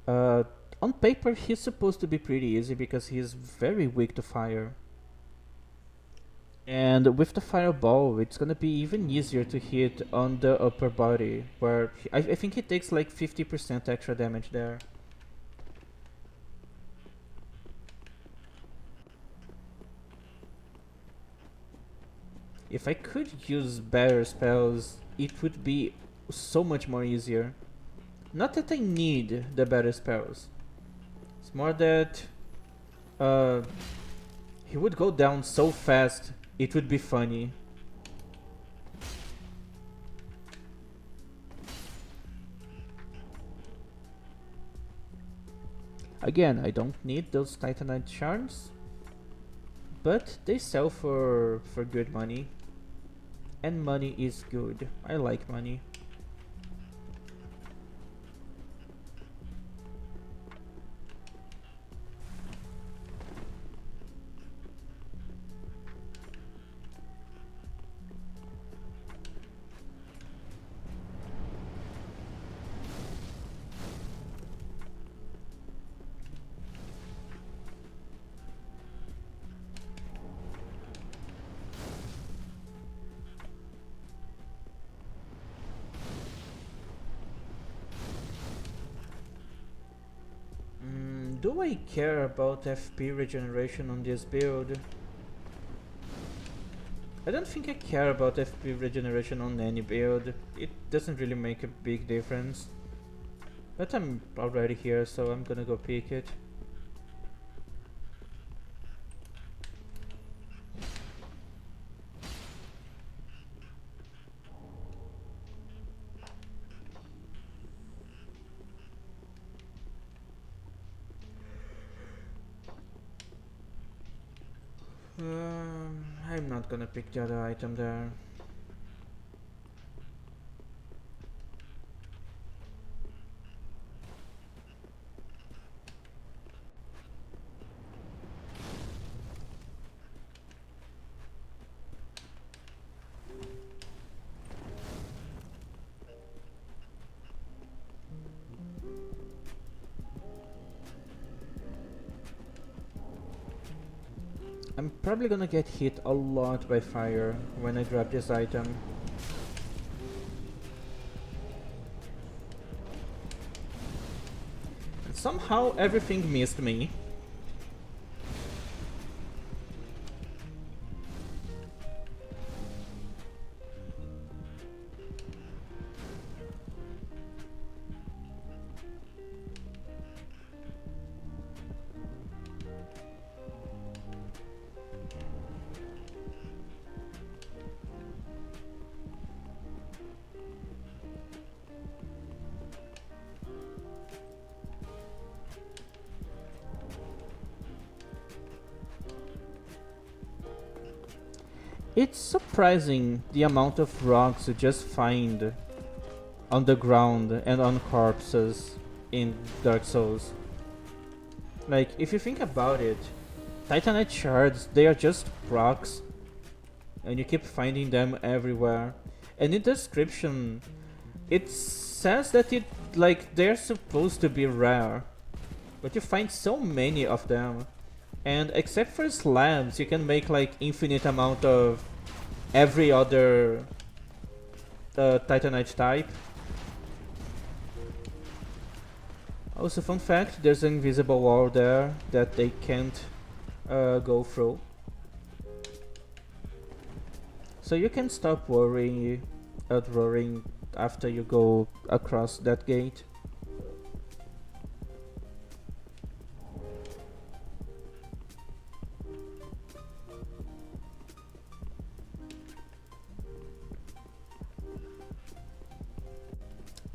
On paper he's supposed to be pretty easy because he's very weak to fire. And with the fireball it's gonna be even easier to hit on the upper body, where I think he takes like 50% extra damage there. If I could use better spells, it would be so much more easier. Not that I need the better spells. It's more that he would go down so fast, it would be funny. Again, I don't need those Titanite shards. but they sell for good money, and money is good. I like money. Do I care about FP regeneration on this build? I don't think I care about FP regeneration on any build. It doesn't really make a big difference. But I'm already here, so I'm gonna go pick it. I'm not gonna pick the other item there. I'm probably gonna get hit a lot by fire when I grab this item. And somehow everything missed me. It's surprising the amount of rocks you just find on the ground and on corpses in Dark Souls. Like, if you think about it, Titanite shards, they are just rocks, and you keep finding them everywhere. And in the description, it says that they're supposed to be rare, but you find so many of them. And except for slabs, you can make like infinite amount of every other Titanite type. Also, fun fact, there's an invisible wall there that they can't go through. So you can stop worrying after you go across that gate.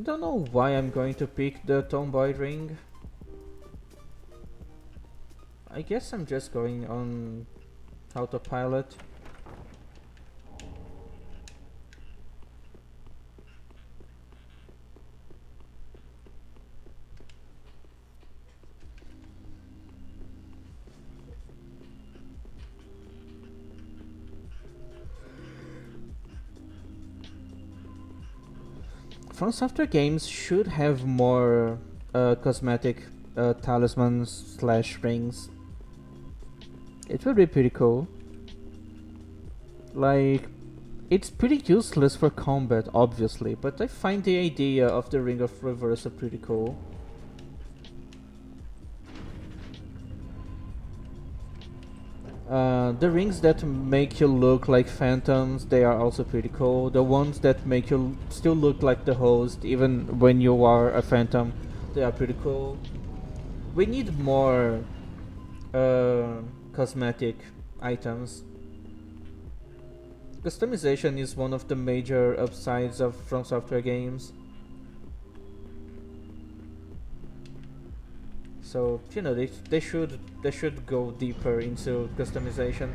Don't know why I'm going to pick the Tomboy ring. I guess I'm just going on autopilot. From Software games should have more cosmetic talismans slash rings. It would be pretty cool. Like, it's pretty useless for combat, obviously, but I find the idea of the Ring of Reversal pretty cool. The rings that make you look like phantoms, they are also pretty cool. The ones that make you still look like the host, even when you are a phantom, they are pretty cool. We need more cosmetic items. Customization is one of the major upsides of From Software games. So you know they should go deeper into customization.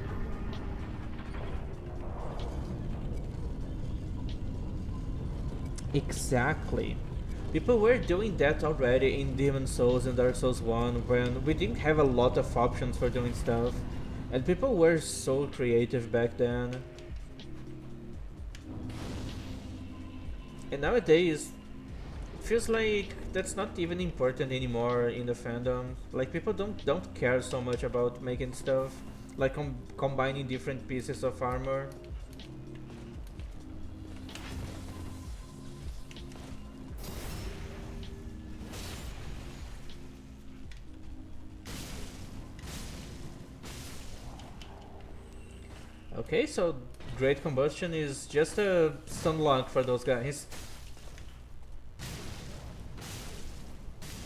Exactly. People were doing that already in Demon Souls and Dark Souls 1 when we didn't have a lot of options for doing stuff. And people were so creative back then. And nowadays, it feels like that's not even important anymore in the fandom. Like people don't care so much about making stuff, like combining different pieces of armor. Okay, so Great Combustion is just a stunlock for those guys.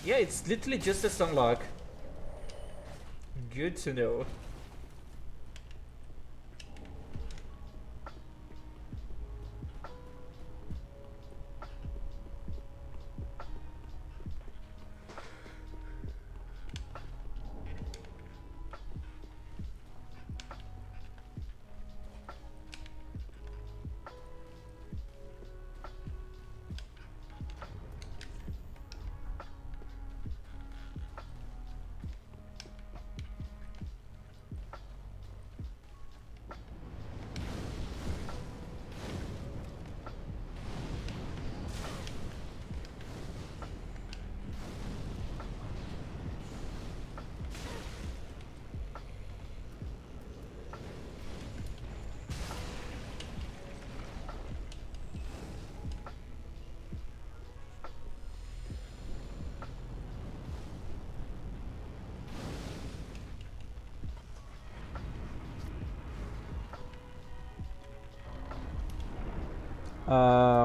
Yeah, it's literally just a stunlock. Good to know.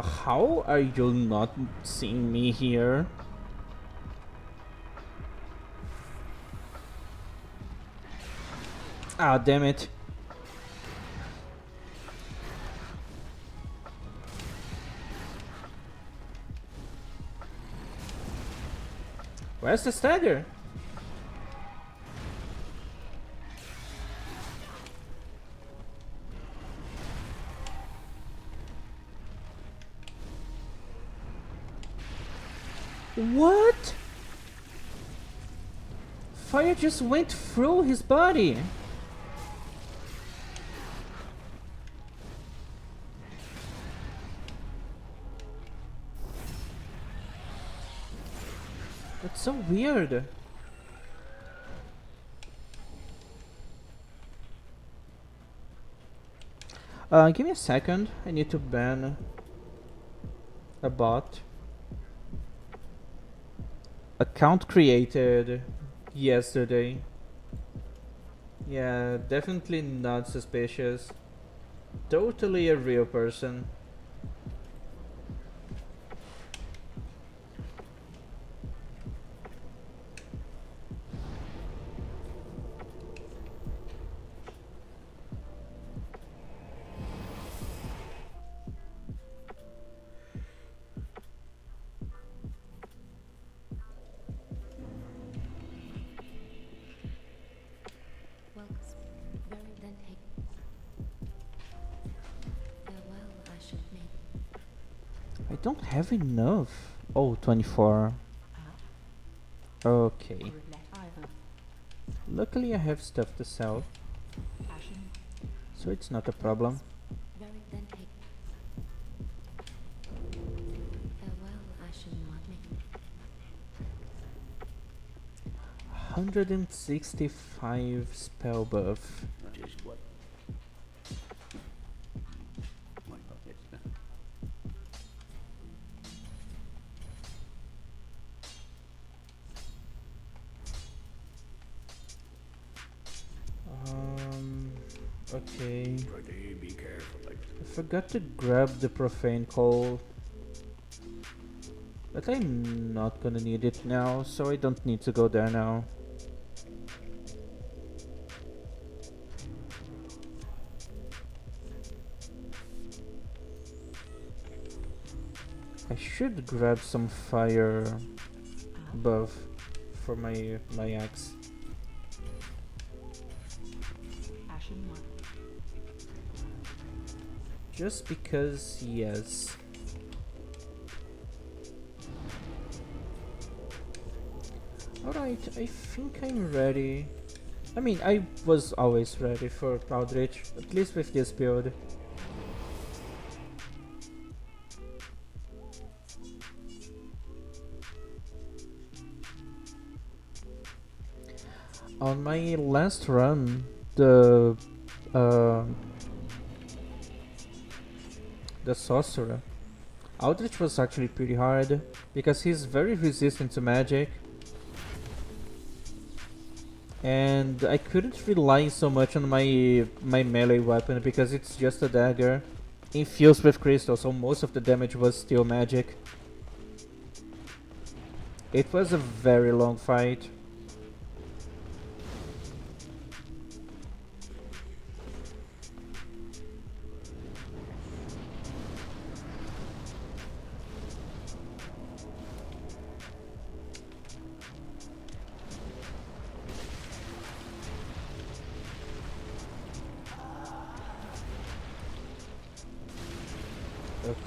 How are you not seeing me here? Ah, damn it. Where's the stagger? What? Fire just went through his body. That's so weird. Give me a second. I need to ban a bot. Account created yesterday. Yeah, definitely not suspicious. Totally a real person. Welcome. Very then take. Farewell, I should make. I don't have enough. Oh, 24. Okay. Luckily I have stuff to sell, so it's not a problem. Very then take. Farewell, I should not make. 165 spell buff. That is what my pockets. Okay. Pretty be careful. Like I forgot to grab the profane coal. But I'm not gonna need it now, so I don't need to go there now. I should grab some fire buff for my axe. Ashen one. Just because, yes. Alright, I think I'm ready. I mean, I was always ready for Outreach, at least with this build. On my last run, uh, the sorcerer, Outreach was actually pretty hard because he's very resistant to magic. And I couldn't rely so much on my melee weapon because it's just a dagger infused with crystal, so most of the damage was still magic. It was a very long fight.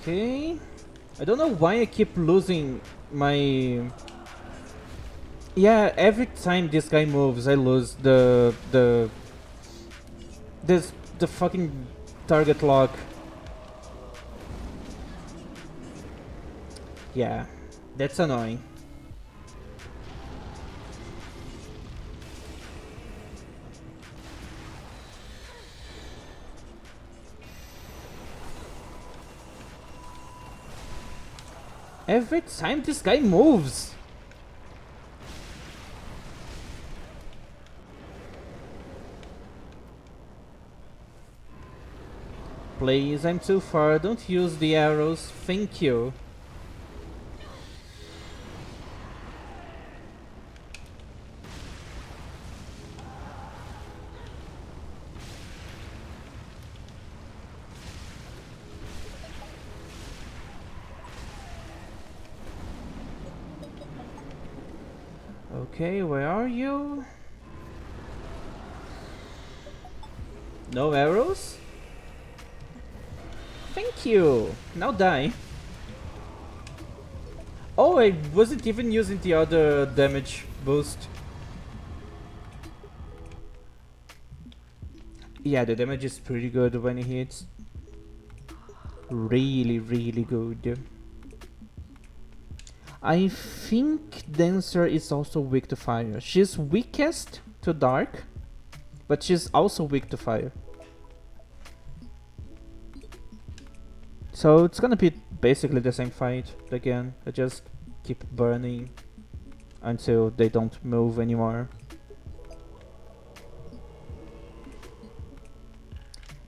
Okay. I don't know why I keep losing my... Yeah, every time this guy moves, I lose the fucking target lock. Yeah, that's annoying. Every time this guy moves. Please, I'm too far. Don't use the arrows. Thank you. Okay, where are you? No arrows? Thank you! Now die. Oh, I wasn't even using the other damage boost. Yeah, the damage is pretty good when he hits. Really, really good. I think Dancer is also weak to fire. She's weakest to dark, but she's also weak to fire. So it's gonna be basically the same fight again. I just keep burning until they don't move anymore.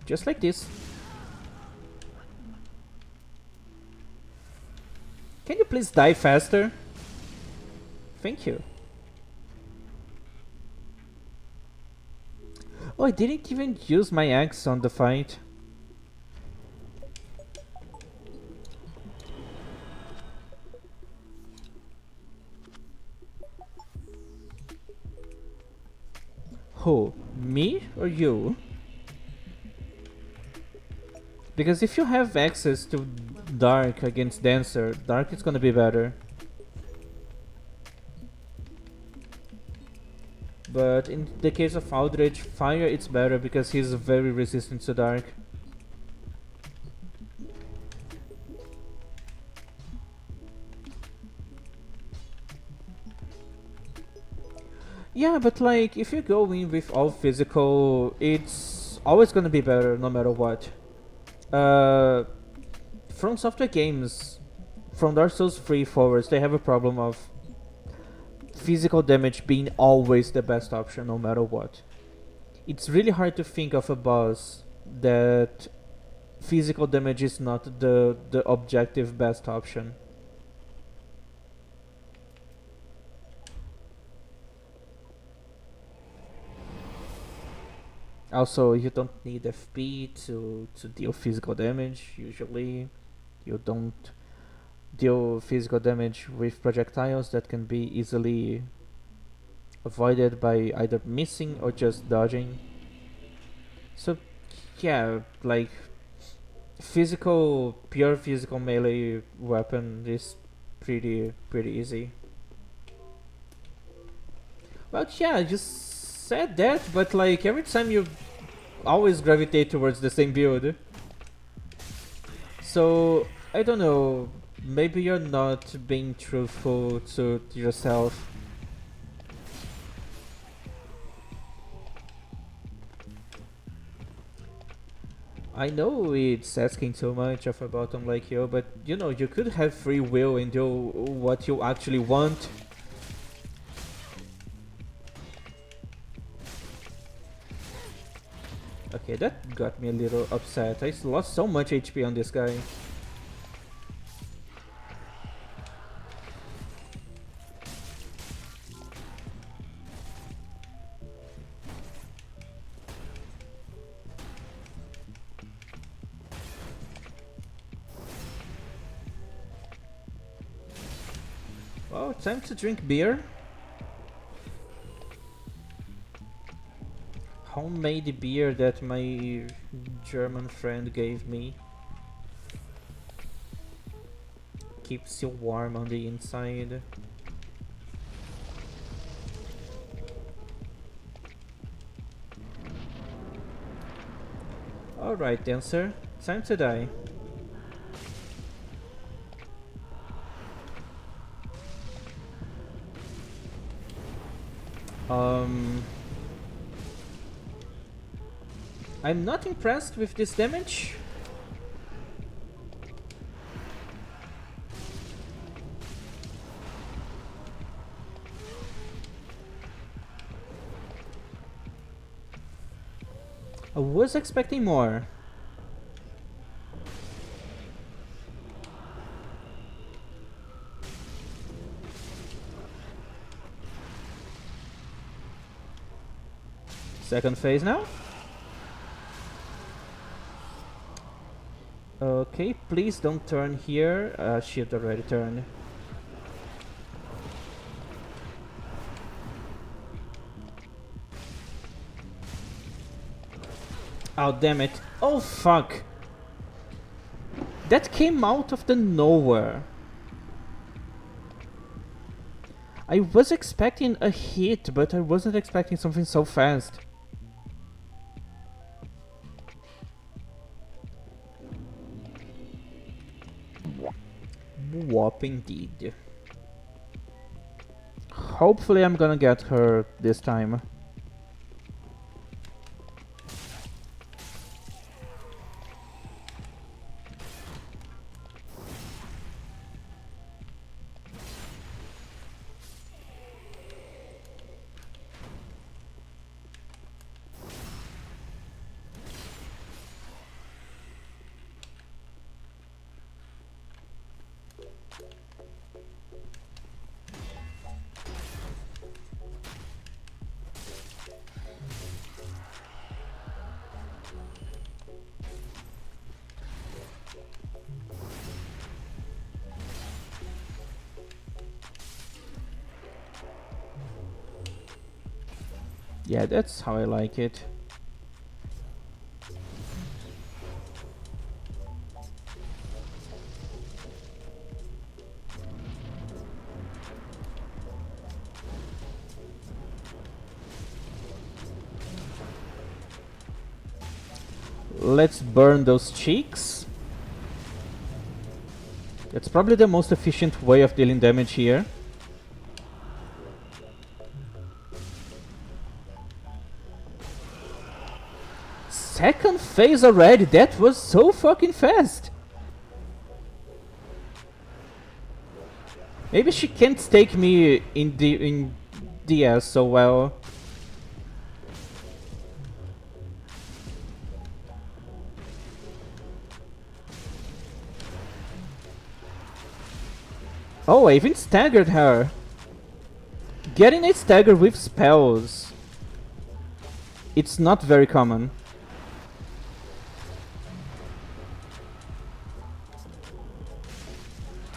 Just like this. Can you please die faster? Thank you. Oh, I didn't even use my axe on the fight. Who? Me or you? Because if you have access to Dark against Dancer, Dark is gonna be better. But in the case of Aldrich, Fire it's better because he's very resistant to Dark. Yeah, but like, if you go in with all physical, it's always gonna be better no matter what. From Software games, from Dark Souls 3 forwards, they have a problem of physical damage being always the best option no matter what. It's really hard to think of a boss that physical damage is not the objective best option. Also, you don't need FP to deal physical damage, usually. You don't deal physical damage with projectiles that can be easily avoided by either missing or just dodging. So yeah, like pure physical melee weapon is pretty easy. But yeah, I just said that, but like every time you always gravitate towards the same build. So I don't know, maybe you're not being truthful to yourself. I know it's asking too much of a bottom like you, but you know, you could have free will and do what you actually want. Okay, that got me a little upset. I lost so much HP on this guy. Well, time to drink beer. Homemade beer that my German friend gave me. Keeps you warm on the inside. Alright, dancer. Time to die. I'm not impressed with this damage. I was expecting more. Second phase now. Okay, please don't turn here. She had already turned. Oh, damn it. Oh, fuck. That came out of the nowhere. I was expecting a hit, but I wasn't expecting something so fast. Whop indeed. Hopefully I'm gonna get her this time. Yeah, that's how I like it. Let's burn those cheeks. That's probably the most efficient way of dealing damage here. Second phase already? That was so fucking fast! Maybe she can't take me in DS so well. Oh, I even staggered her. Getting a stagger with spells. It's not very common.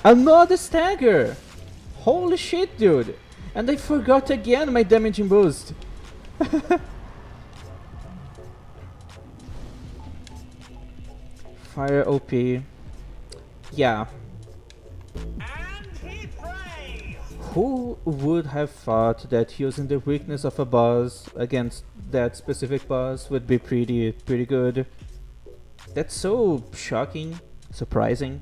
Another stagger! Holy shit, dude! And I forgot again my damaging boost. Fire OP. Yeah. Who would have thought that using the weakness of a boss against that specific boss would be pretty good? That's so shocking, surprising.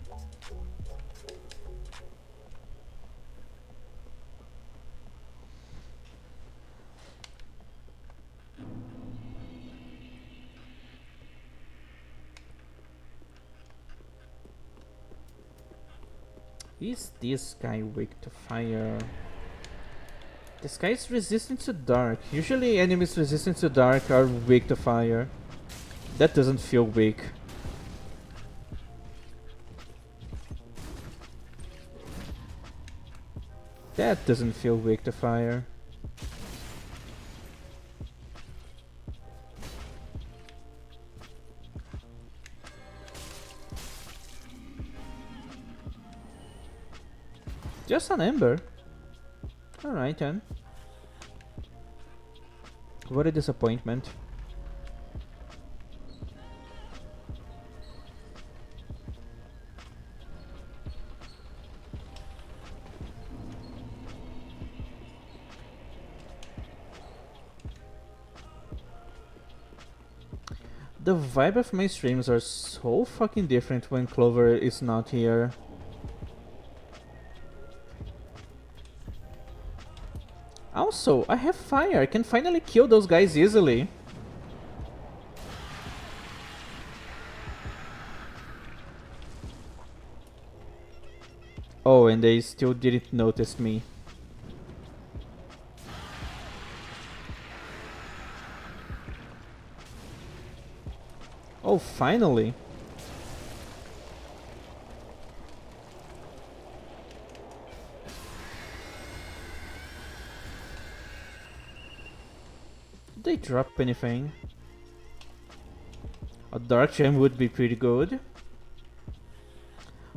Is this guy weak to fire? This guy is resistant to dark. Usually enemies resistant to dark are weak to fire. That doesn't feel weak. That doesn't feel weak to fire. Just an ember. Alright then. What a disappointment. The vibe of my streams are so fucking different when Clover is not here. Also, I have fire. I can finally kill those guys easily. Oh, and they still didn't notice me. Oh, finally. Did they drop anything? A dark gem would be pretty good.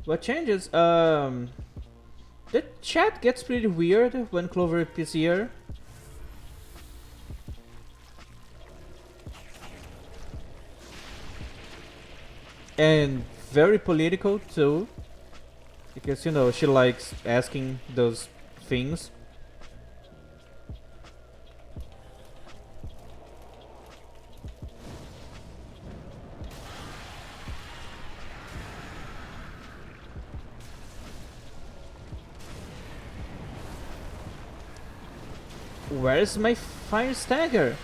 What changes? The chat gets pretty weird when Clover is here. And very political too. Because, you know, she likes asking those things. Where's my fire stagger?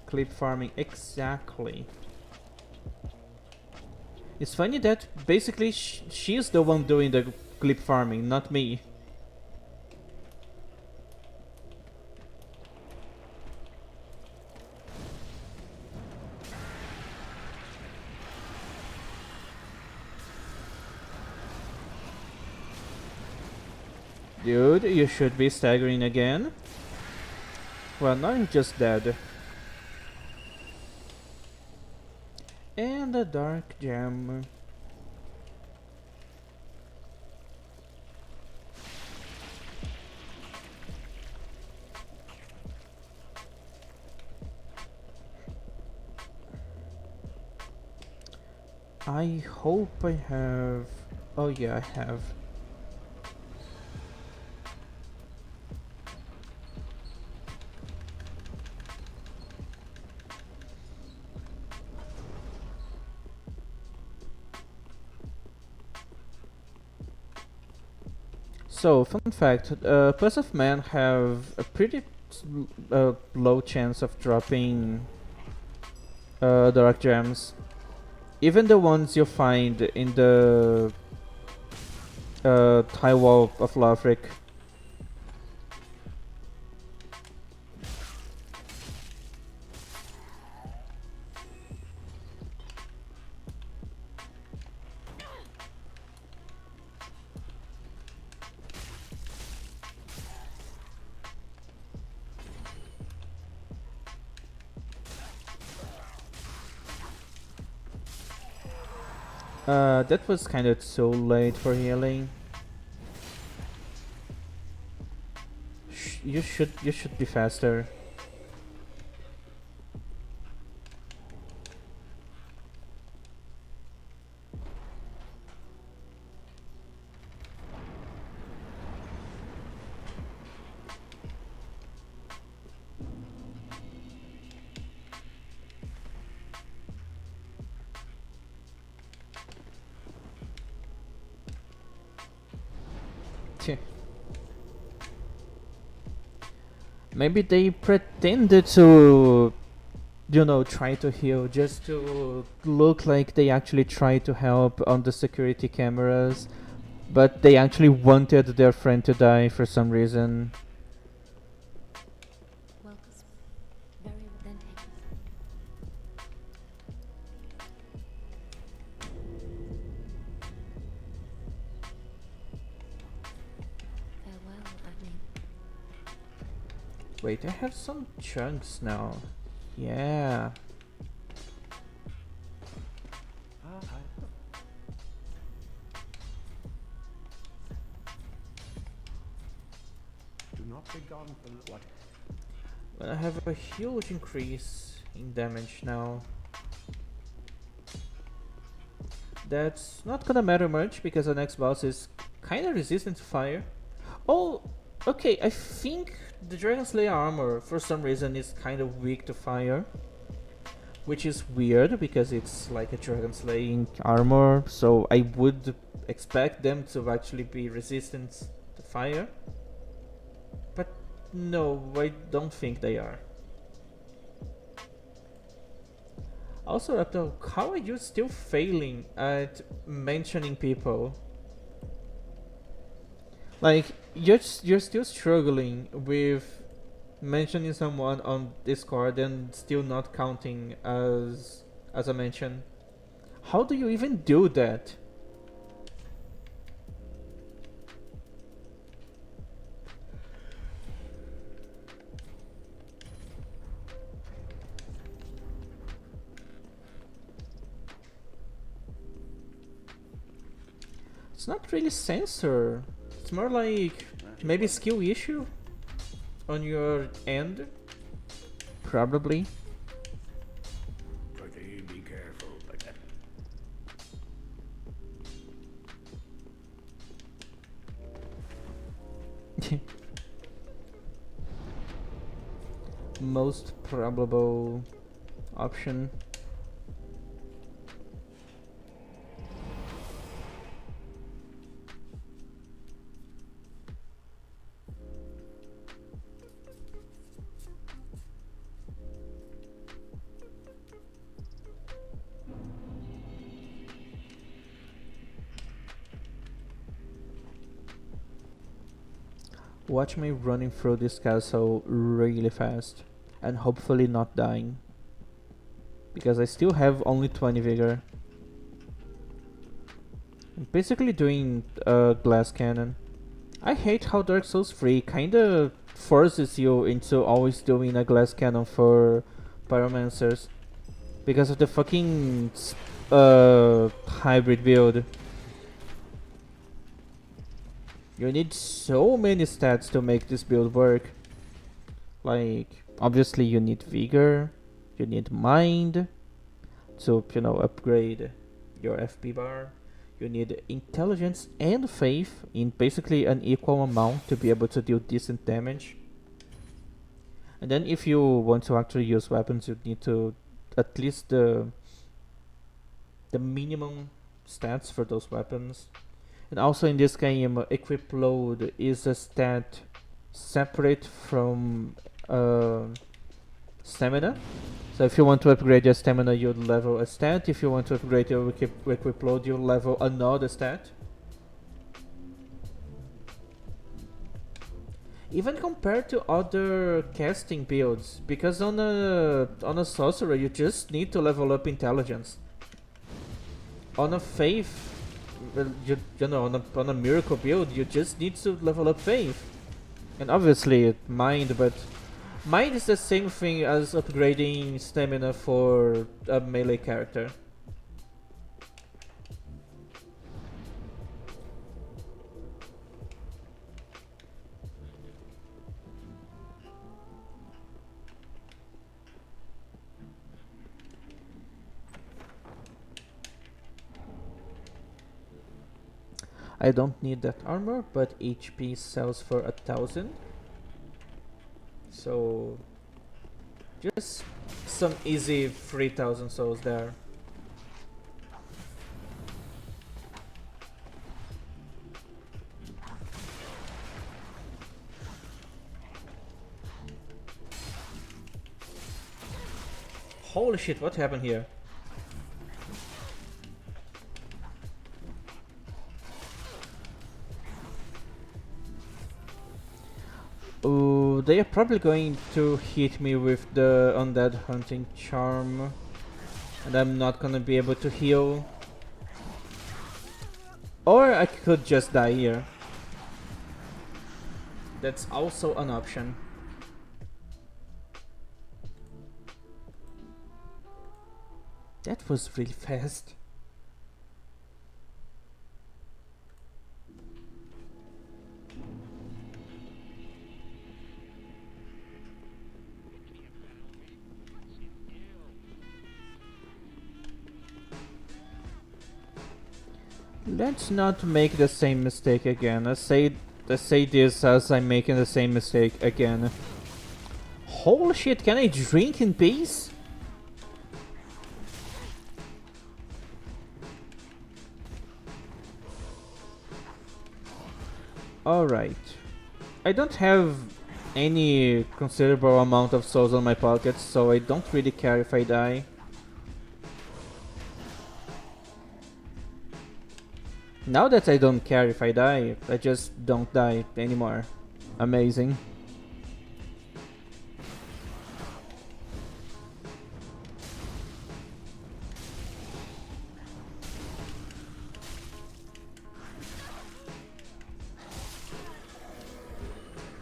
Clip farming, exactly. It's funny that basically she's the one doing the clip farming, not me. Dude, you should be staggering again. Well, now you're just dead. And a dark gem. I hope I have... Oh yeah, I have. So, fun fact, Plus of Man have a pretty low chance of dropping dark gems. Even the ones you find in the high wall of Lothric. That was kind of so late for healing. You should be faster. Tch. Maybe they pretended to, you know, try to heal just to look like they actually tried to help on the security cameras, but they actually wanted their friend to die for some reason. Welcome. Very then. Farewell, I mean. Wait, I have some chunks now. Yeah. Do not be gone for what? I have a huge increase in damage now. That's not gonna matter much because the next boss is kinda resistant to fire. Oh, okay, I think the Dragon Slayer armor for some reason is kind of weak to fire. Which is weird because it's like a Dragon Slaying armor, so I would expect them to actually be resistant to fire. But no, I don't think they are. Also, Raptor, how are you still failing at mentioning people? Like, you're still struggling with mentioning someone on Discord and still not counting as a mention. How do you even do that? It's not really sensor. It's more like maybe skill issue on your end. Probably. Pretty be careful, but Most probable option. Watch me running through this castle really fast and hopefully not dying. Because I still have only 20 vigor. I'm basically doing a glass cannon. I hate how Dark Souls 3 kinda forces you into always doing a glass cannon for pyromancers. Because of the fucking hybrid build. You need so many stats to make this build work. Like, obviously you need vigor, you need mind to, you know, upgrade your FP bar. You need intelligence and faith in basically an equal amount to be able to deal decent damage. And then if you want to actually use weapons, you need to at least the minimum stats for those weapons. And also in this game, equip load is a stat separate from stamina. So if you want to upgrade your stamina, you level a stat. If you want to upgrade your equip load, you level another stat. Even compared to other casting builds, because on a sorcerer you just need to level up intelligence. On a faith, well, you know, on a miracle build, you just need to level up faith, and obviously mind. But mind is the same thing as upgrading stamina for a melee character. I don't need that armor, but HP sells for 1,000. So just some easy 3,000 souls there. Holy shit, what happened here? Oh, they are probably going to hit me with the undead hunting charm, and I'm not gonna be able to heal. Or I could just die here. That's also an option. That was really fast. Let's not make the same mistake again. I say this as I'm making the same mistake again. Holy shit, can I drink in peace? Alright. I don't have any considerable amount of souls on my pockets, so I don't really care if I die. Now that I don't care if I die, I just don't die anymore. Amazing.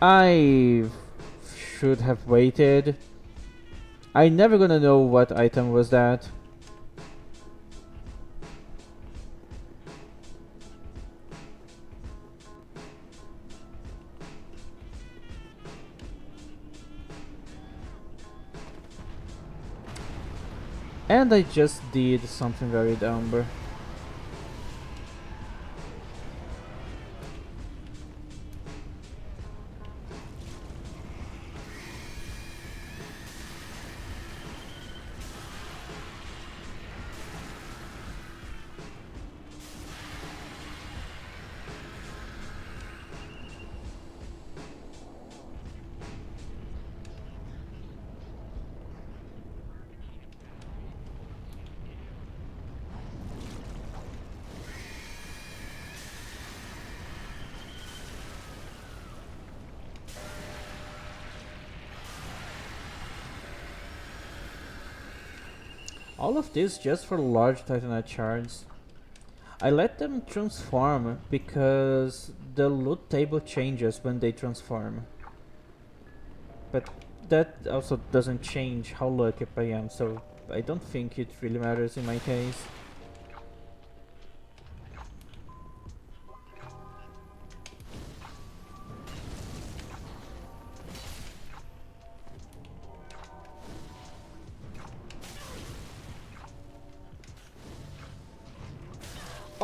I should have waited. I never gonna know what item was that. And I just did something very dumb. All of this just for large titanite shards. I let them transform because the loot table changes when they transform. But that also doesn't change how lucky I am, so I don't think it really matters in my case.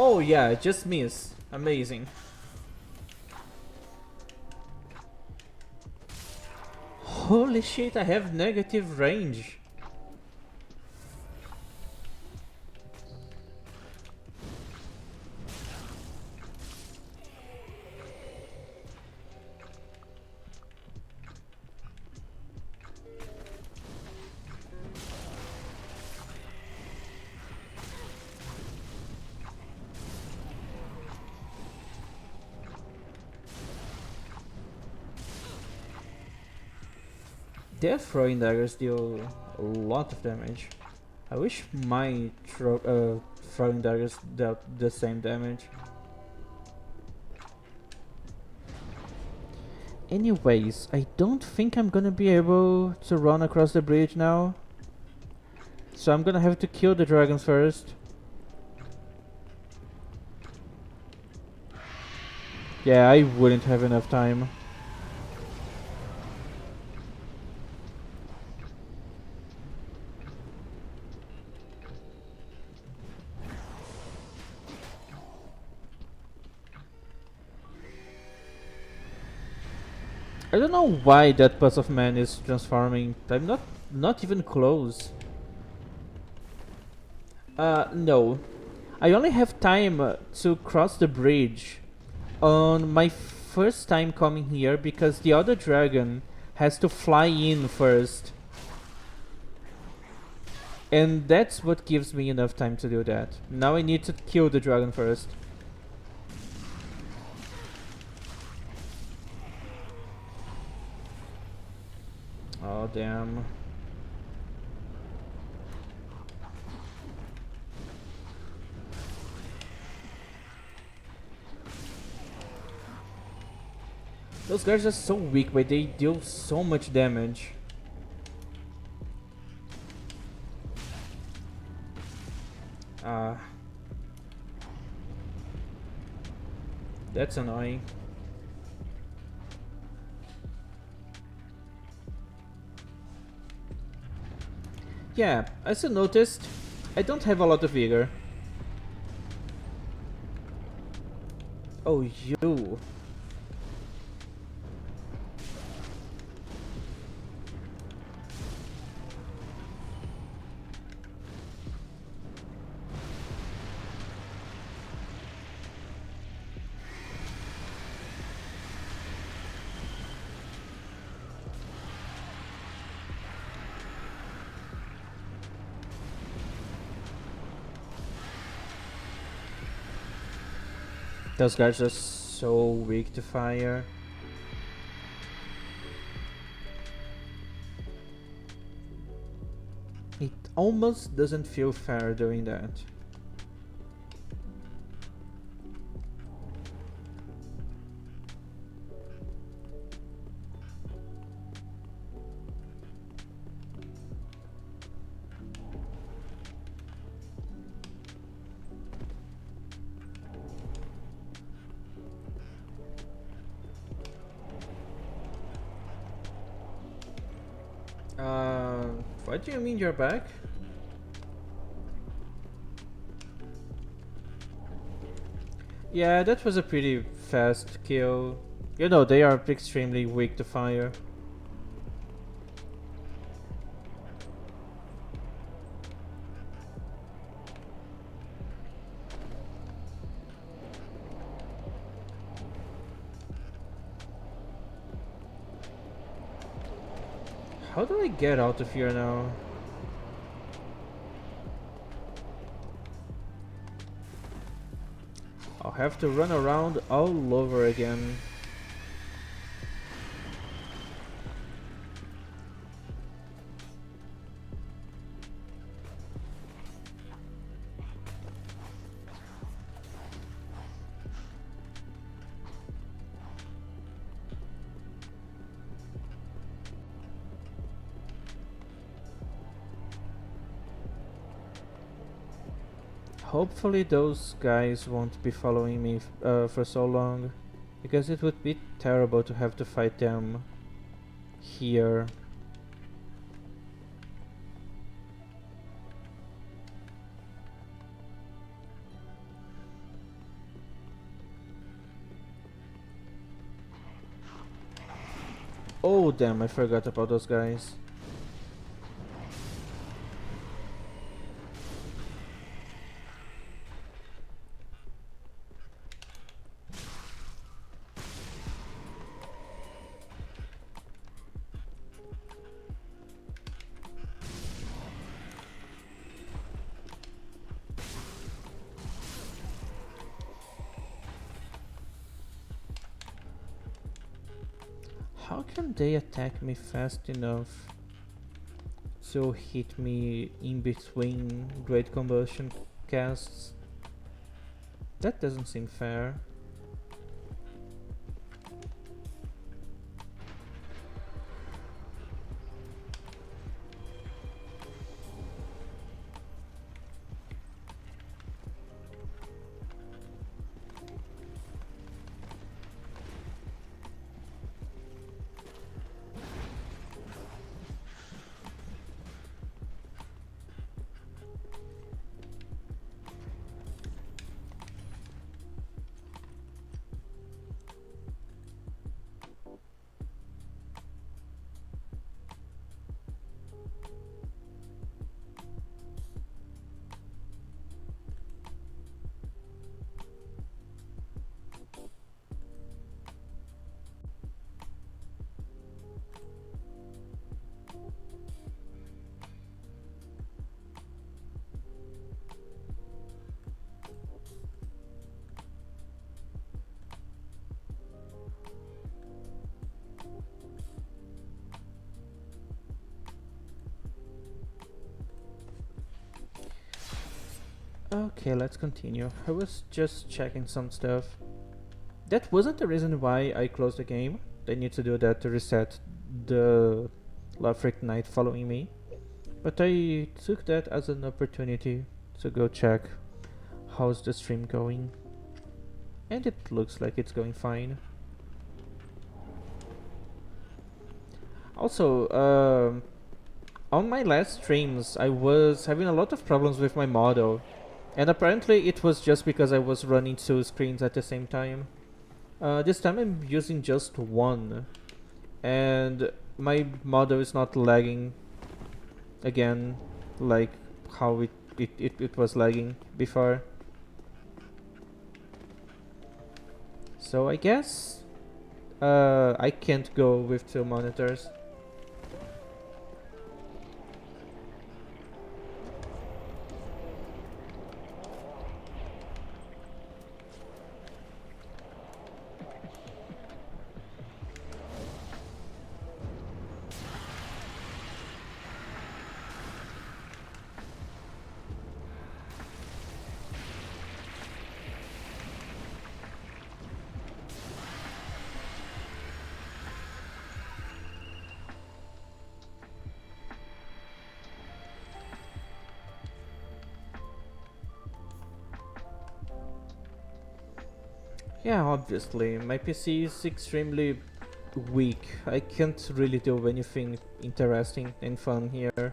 Oh yeah, just miss. Amazing. Holy shit, I have negative range. Their throwing daggers deal a lot of damage. I wish my throwing daggers dealt the same damage. Anyways, I don't think I'm gonna be able to run across the bridge now. So I'm gonna have to kill the dragons first. Yeah, I wouldn't have enough time. I don't know why that bus of man is transforming. I'm not even close. No. I only have time to cross the bridge on my first time coming here because the other dragon has to fly in first. And that's what gives me enough time to do that. Now I need to kill the dragon first. Oh damn. Those guys are so weak, but they deal so much damage. That's annoying. Yeah, as you noticed, I don't have a lot of vigor. Oh, you. Those guys are so weak to fire. It almost doesn't feel fair doing that. What do you mean you're back? Yeah, that was a pretty fast kill. You know, they are extremely weak to fire. How do I get out of here now? I'll have to run around all over again. Hopefully those guys won't be following me for so long, because it would be terrible to have to fight them here. Oh damn, I forgot about those guys. How can they attack me fast enough to hit me in between Great Combustion casts? That doesn't seem fair. Okay, let's continue. I was just checking some stuff. That wasn't the reason why I closed the game. I need to do that to reset the Love Freak Knight following me. But I took that as an opportunity to go check how's the stream going. And it looks like it's going fine. Also, on my last streams, I was having a lot of problems with my model. And apparently it was just because I was running two screens at the same time. This time I'm using just one. And my model is not lagging again like how it was lagging before. So I guess I can't go with two monitors. Yeah, obviously, my PC is extremely weak. I can't really do anything interesting and fun here.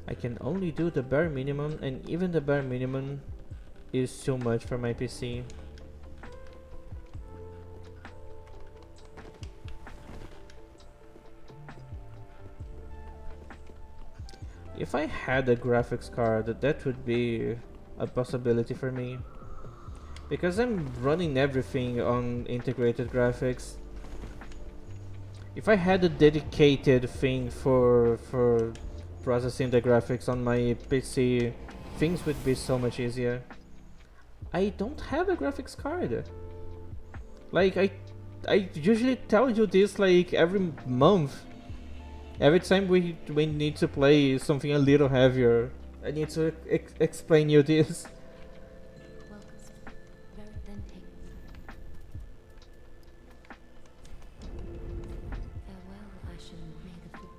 I can only do the bare minimum, and even the bare minimum is too much for my PC. If I had a graphics card, that would be a possibility for me. Because I'm running everything on integrated graphics. If I had a dedicated thing for processing the graphics on my PC, things would be so much easier. I don't have a graphics card. Like I usually tell you this like every month. Every time we need to play something a little heavier, I need to explain you this. Welcome. Very then take. Farewell, Ashen. May the food.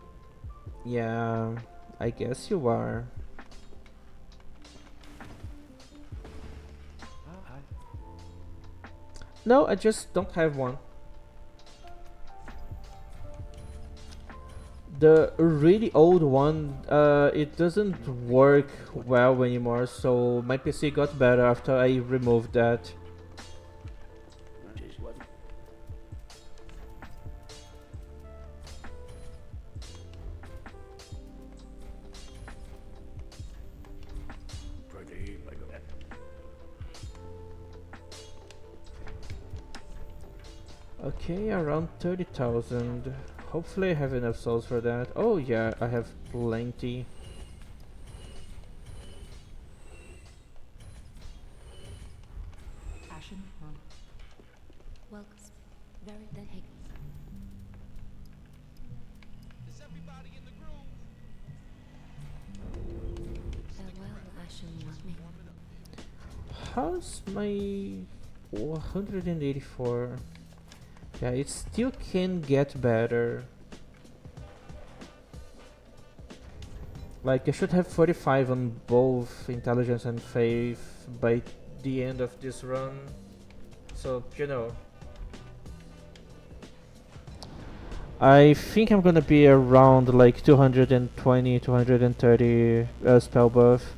Yeah, I guess you are. Hi. No, I just don't have one. The really old one, it doesn't work well anymore, so my PC got better after I removed that. Just what? Pretty like that. Okay, around 30,000. Hopefully I have enough souls for that. Oh yeah, I have plenty. Ashen One. Welcome. Very then take. Farewell, Ashen. May How's my 184? Yeah, it still can get better. Like, I should have 45 on both intelligence and faith by the end of this run. So, you know. I think I'm gonna be around like 220, 230 spell buff.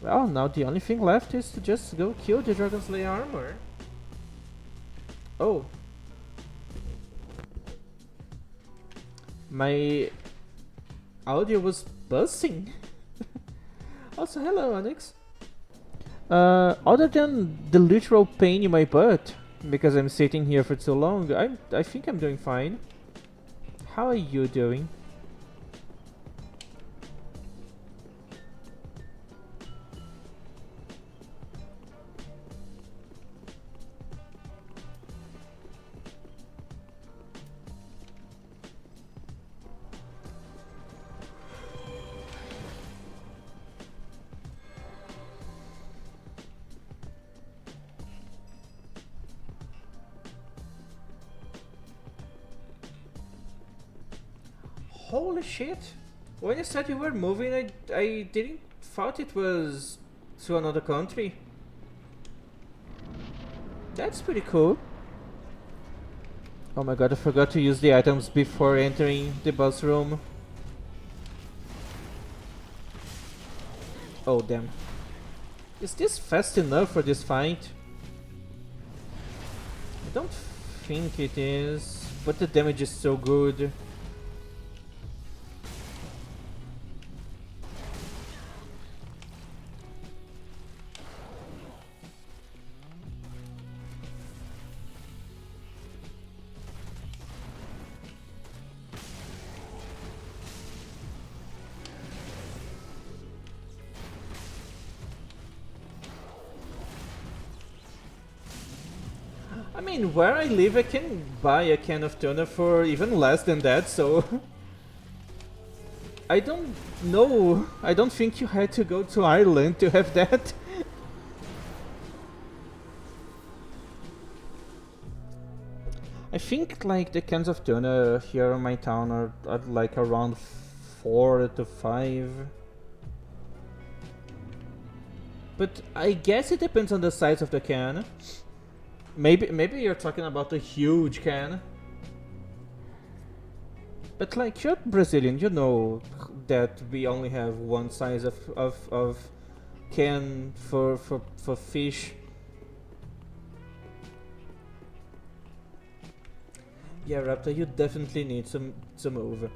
Well, now the only thing left is to just go kill the Dragon Slayer armor. Oh. My audio was buzzing. Also, hello, Onyx. Other than the literal pain in my butt, because I'm sitting here for too long, I think I'm doing fine. How are you doing? Holy shit! When you said you were moving, I didn't thought it was to another country. That's pretty cool. Oh my god, I forgot to use the items before entering the boss room. Oh damn. Is this fast enough for this fight? I don't think it is, but the damage is so good. I mean, where I live, I can buy a can of tuna for even less than that, so... I don't know. I don't think you had to go to Ireland to have that. I think like the cans of tuna here in my town are like around 4 to 5. But I guess it depends on the size of the can. Maybe you're talking about a huge can. But like, you're Brazilian, you know that we only have one size of can for fish. Yeah, Raptor, you definitely need to move.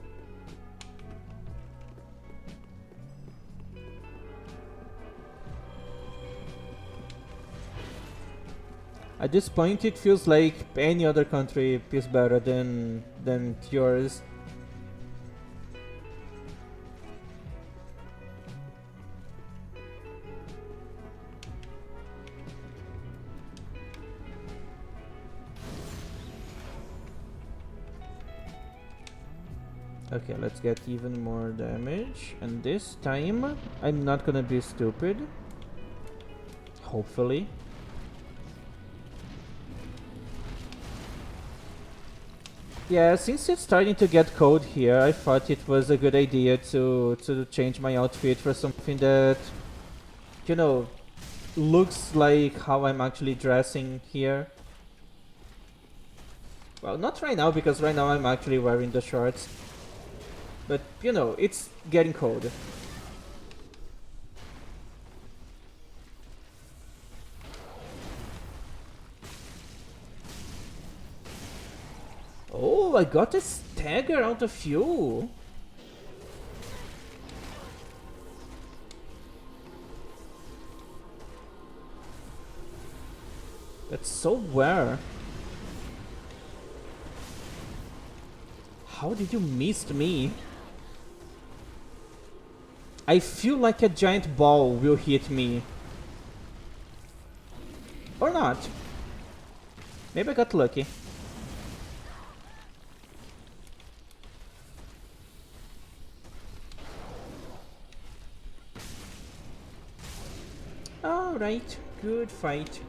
At this point, it feels like any other country is better than yours. Okay, let's get even more damage. And this time, I'm not gonna be stupid. Hopefully. Yeah, since it's starting to get cold here, I thought it was a good idea to change my outfit for something that, you know, looks like how I'm actually dressing here. Well, not right now, because right now I'm actually wearing the shorts. But, you know, it's getting cold. Oh, I got a stagger out of you. That's so rare. How did you miss me? I feel like a giant ball will hit me. Or not. Maybe I got lucky. Alright, good fight.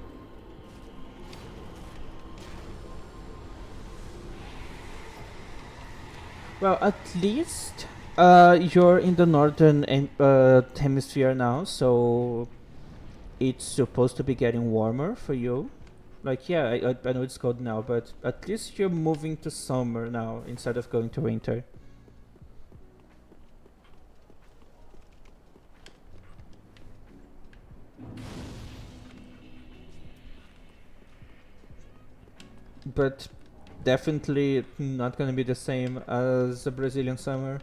Well, at least you're in the northern hemisphere now, so it's supposed to be getting warmer for you. Like, yeah, I know it's cold now, but at least you're moving to summer now instead of going to winter. But definitely not gonna be the same as the Brazilian summer.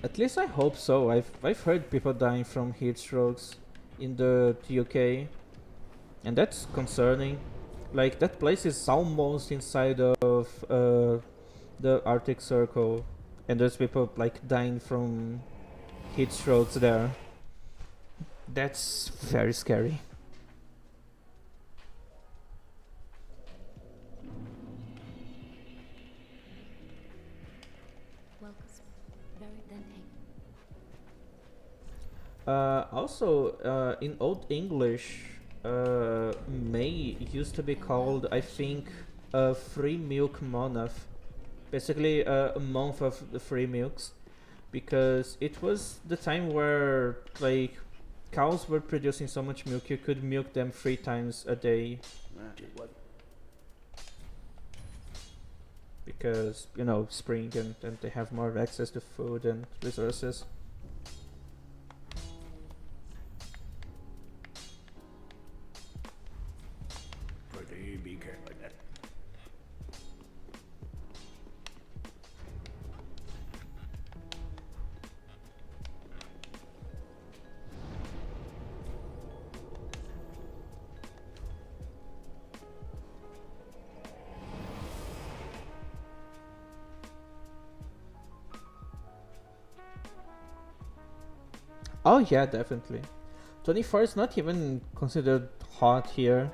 At least I hope so. I've heard people dying from heat strokes in the UK, and that's concerning. Like, that place is almost inside of the Arctic Circle, and there's people like dying from heat strokes there. That's very scary. Welcome. Very denting. Also, in Old English, May used to be called, I think, a free milk month. Basically, a month of the free milks, because it was the time where like cows were producing so much milk you could milk them 3 times a day, What? because you know spring and they have more access to food and resources. Pretty be careful. Oh yeah, definitely. 24 is not even considered hot here.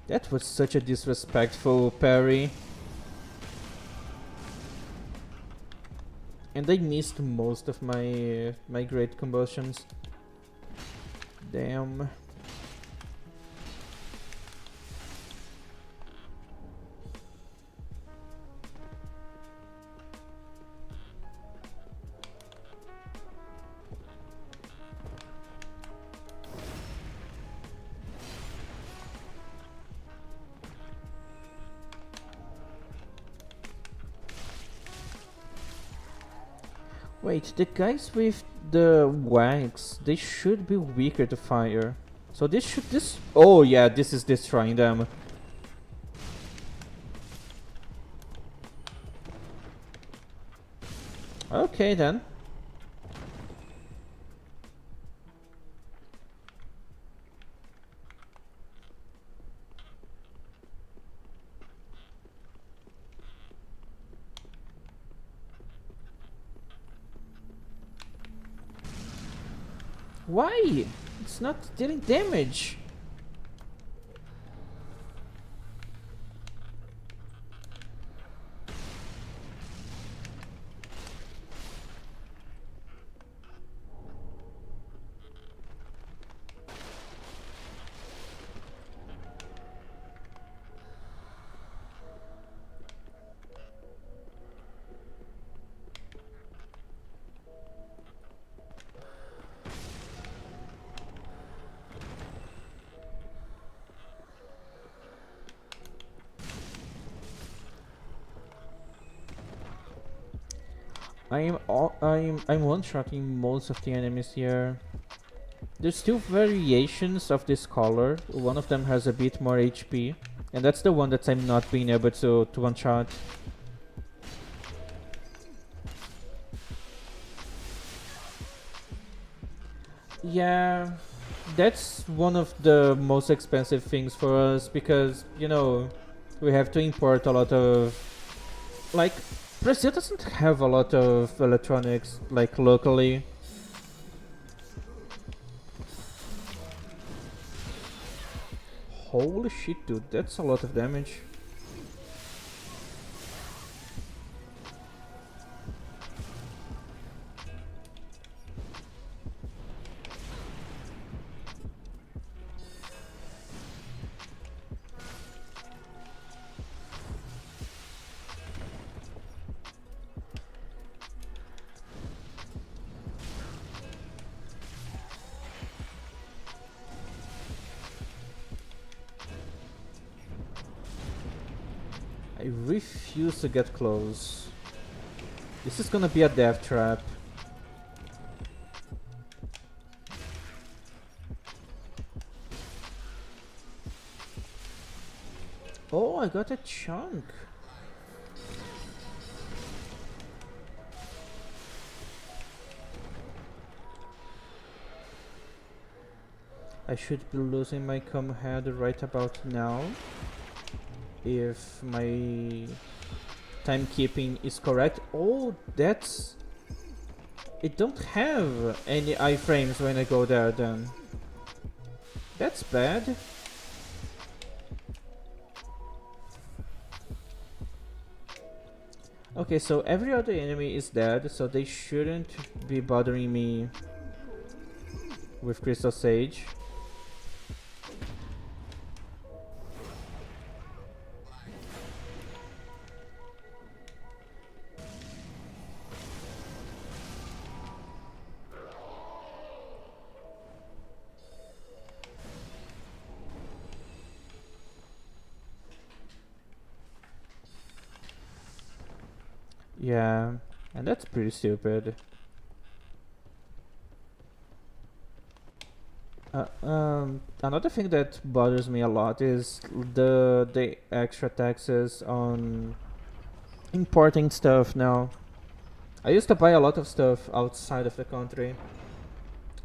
That was such a disrespectful parry. And I missed most of my great combustions. Damn. Wait, the guys with the wags, they should be weaker to fire. So this oh yeah, this is destroying them. Okay then. Why? It's not dealing damage. I'm one-shotting most of the enemies here. There's two variations of this color. One of them has a bit more HP, and that's the one that I'm not being able to one-shot. Yeah, that's one of the most expensive things for us because, you know, we have to import a lot of, like, Brazil doesn't have a lot of electronics, like, locally. Holy shit, dude, that's a lot of damage. I refuse to get close. This is gonna be a death trap. Oh, I got a chunk. I should be losing my com head right about now, if my timekeeping is correct. Oh, that's... It don't have any iframes when I go there then. That's bad. Okay, so every other enemy is dead, so they shouldn't be bothering me with Crystal Sage. Yeah, and that's pretty stupid. Another thing that bothers me a lot is the extra taxes on importing stuff now. I used to buy a lot of stuff outside of the country,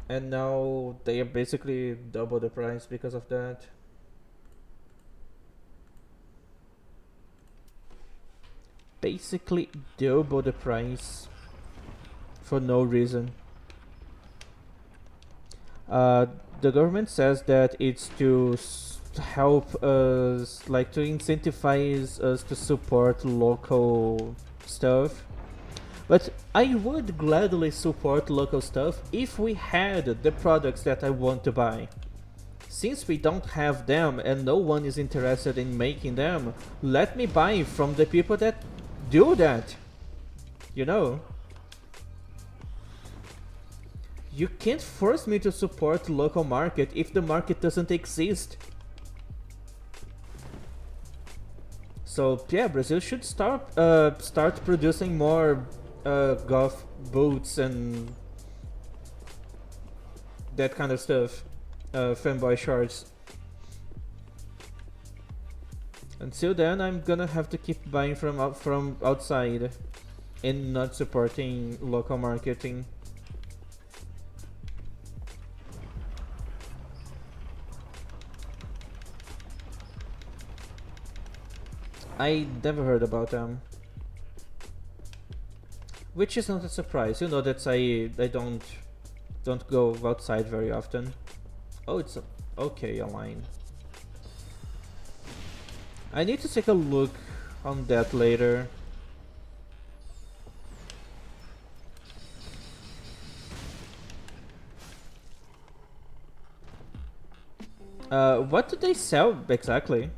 and now they are basically double the price because of that. Basically double the price for no reason. Uh, the government says that it's to help us, like to incentivize us to support local stuff. But I would gladly support local stuff if we had the products that I want to buy. Since we don't have them and no one is interested in making them, let me buy from the people that do that. You know? You can't force me to support local market if the market doesn't exist. So yeah, Brazil should start producing more golf boots and that kind of stuff, fanboy shorts. Until then, I'm gonna have to keep buying from outside and not supporting local marketing. I never heard about them, which is not a surprise. You know that I don't go outside very often. Oh, it's okay, a line. I need to take a look on that later. What do they sell exactly?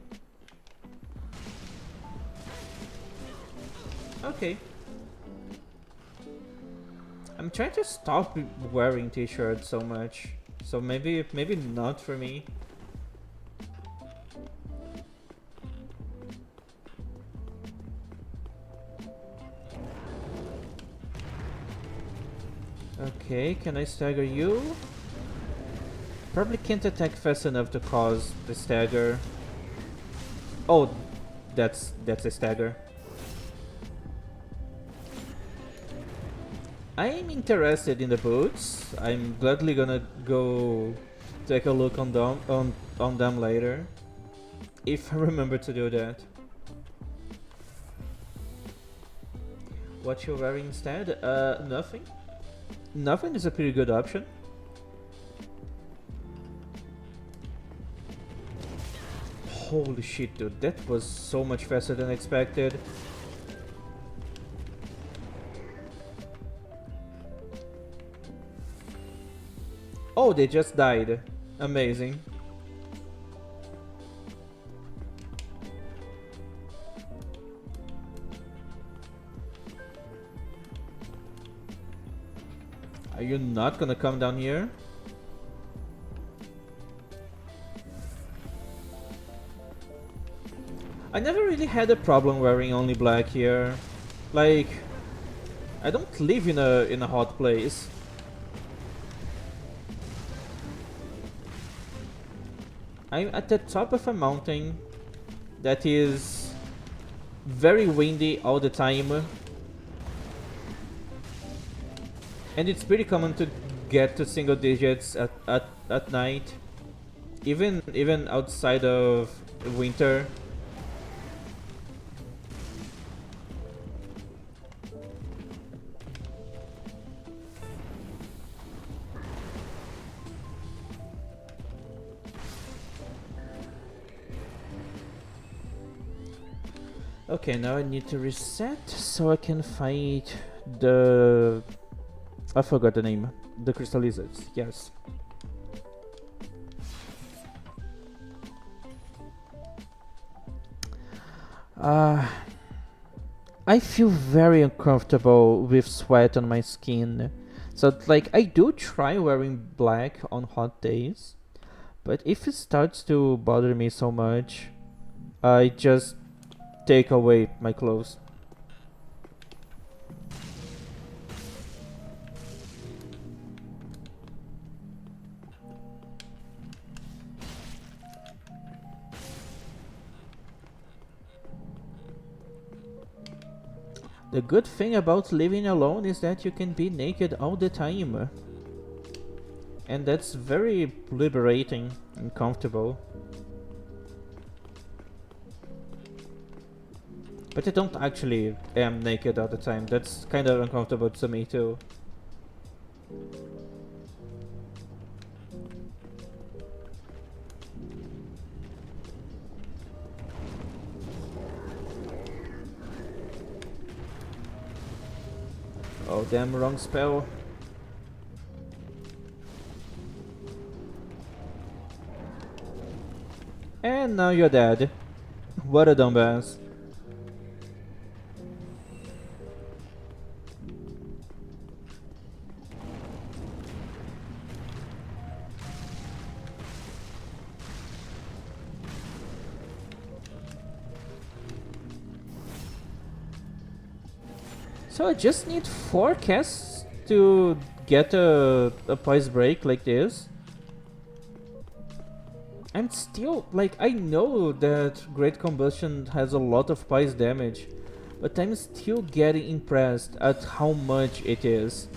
Okay. I'm trying to stop wearing t-shirts so much. So maybe not for me. Okay, can I stagger you? Probably can't attack fast enough to cause the stagger. Oh, that's a stagger. I'm interested in the boots. I'm gladly gonna go take a look on them later, if I remember to do that. What you're wearing instead? Nothing. Nothing is a pretty good option. Holy shit, dude, that was so much faster than expected. Oh, they just died. Amazing. Are you not gonna come down here? I never really had a problem wearing only black here. Like, I don't live in a hot place. I'm at the top of a mountain that is very windy all the time. And it's pretty common to get to single digits at night. Even outside of winter. Okay, now I need to reset so I can fight the... I forgot the name. The crystal lizards, yes. Uh, I feel very uncomfortable with sweat on my skin. So, like, I do try wearing black on hot days, but if it starts to bother me so much, I just take away my clothes. The good thing about living alone is that you can be naked all the time. And that's very liberating and comfortable. But I don't actually am naked all the time. That's kind of uncomfortable to me too. Oh damn, wrong spell. And now you're dead. What a dumbass. So I just need 4 casts to get a poise break like this. I'm still, like, I know that Great Combustion has a lot of poise damage, but I'm still getting impressed at how much it is.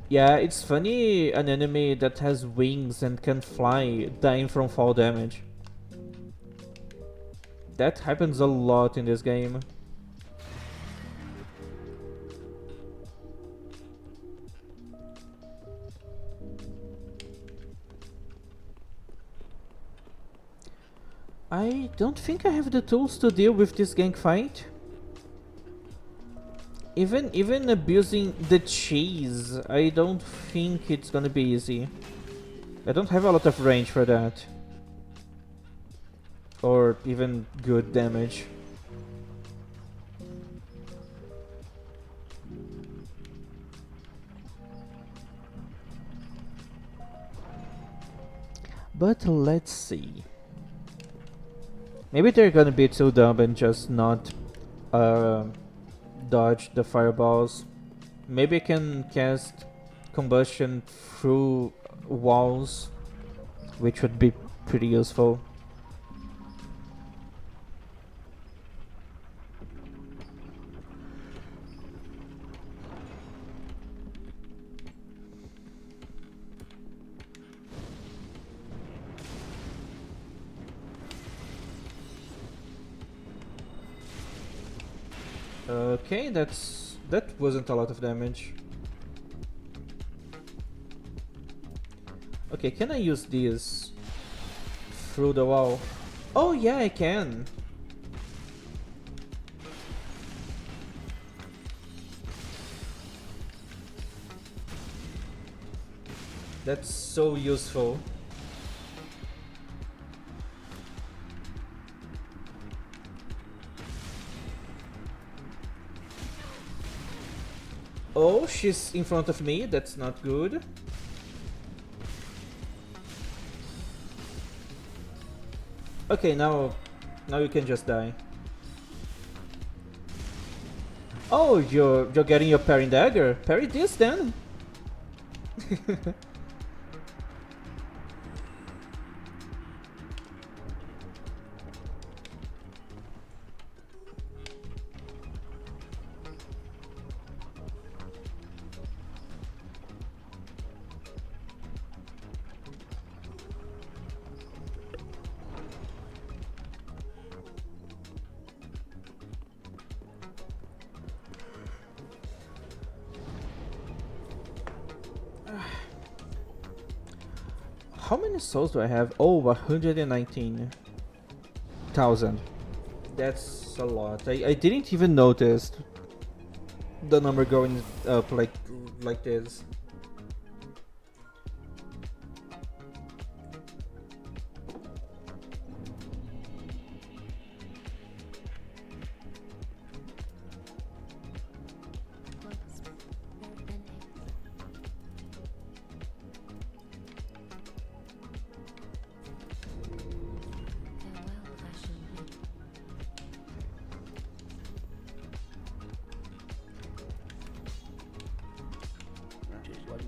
Yeah, it's funny an enemy that has wings and can fly dying from fall damage. That happens a lot in this game. I don't think I have the tools to deal with this gank fight. Even abusing the cheese, I don't think it's gonna be easy. I don't have a lot of range for that. Or even good damage. But let's see. Maybe they're gonna be too dumb and just not dodge the fireballs. Maybe I can cast combustion through walls, which would be pretty useful. Okay, that wasn't a lot of damage. Okay, can I use these through the wall? Oh yeah, I can. That's so useful. Oh, she's in front of me. That's not good. Okay, now you can just die. Oh, you're getting your parry dagger. Parry this then. How many souls do I have? Oh, 119,000. That's a lot. I didn't even notice the number going up like this. Looks very tempting. Farewell, Ashen One. That is one.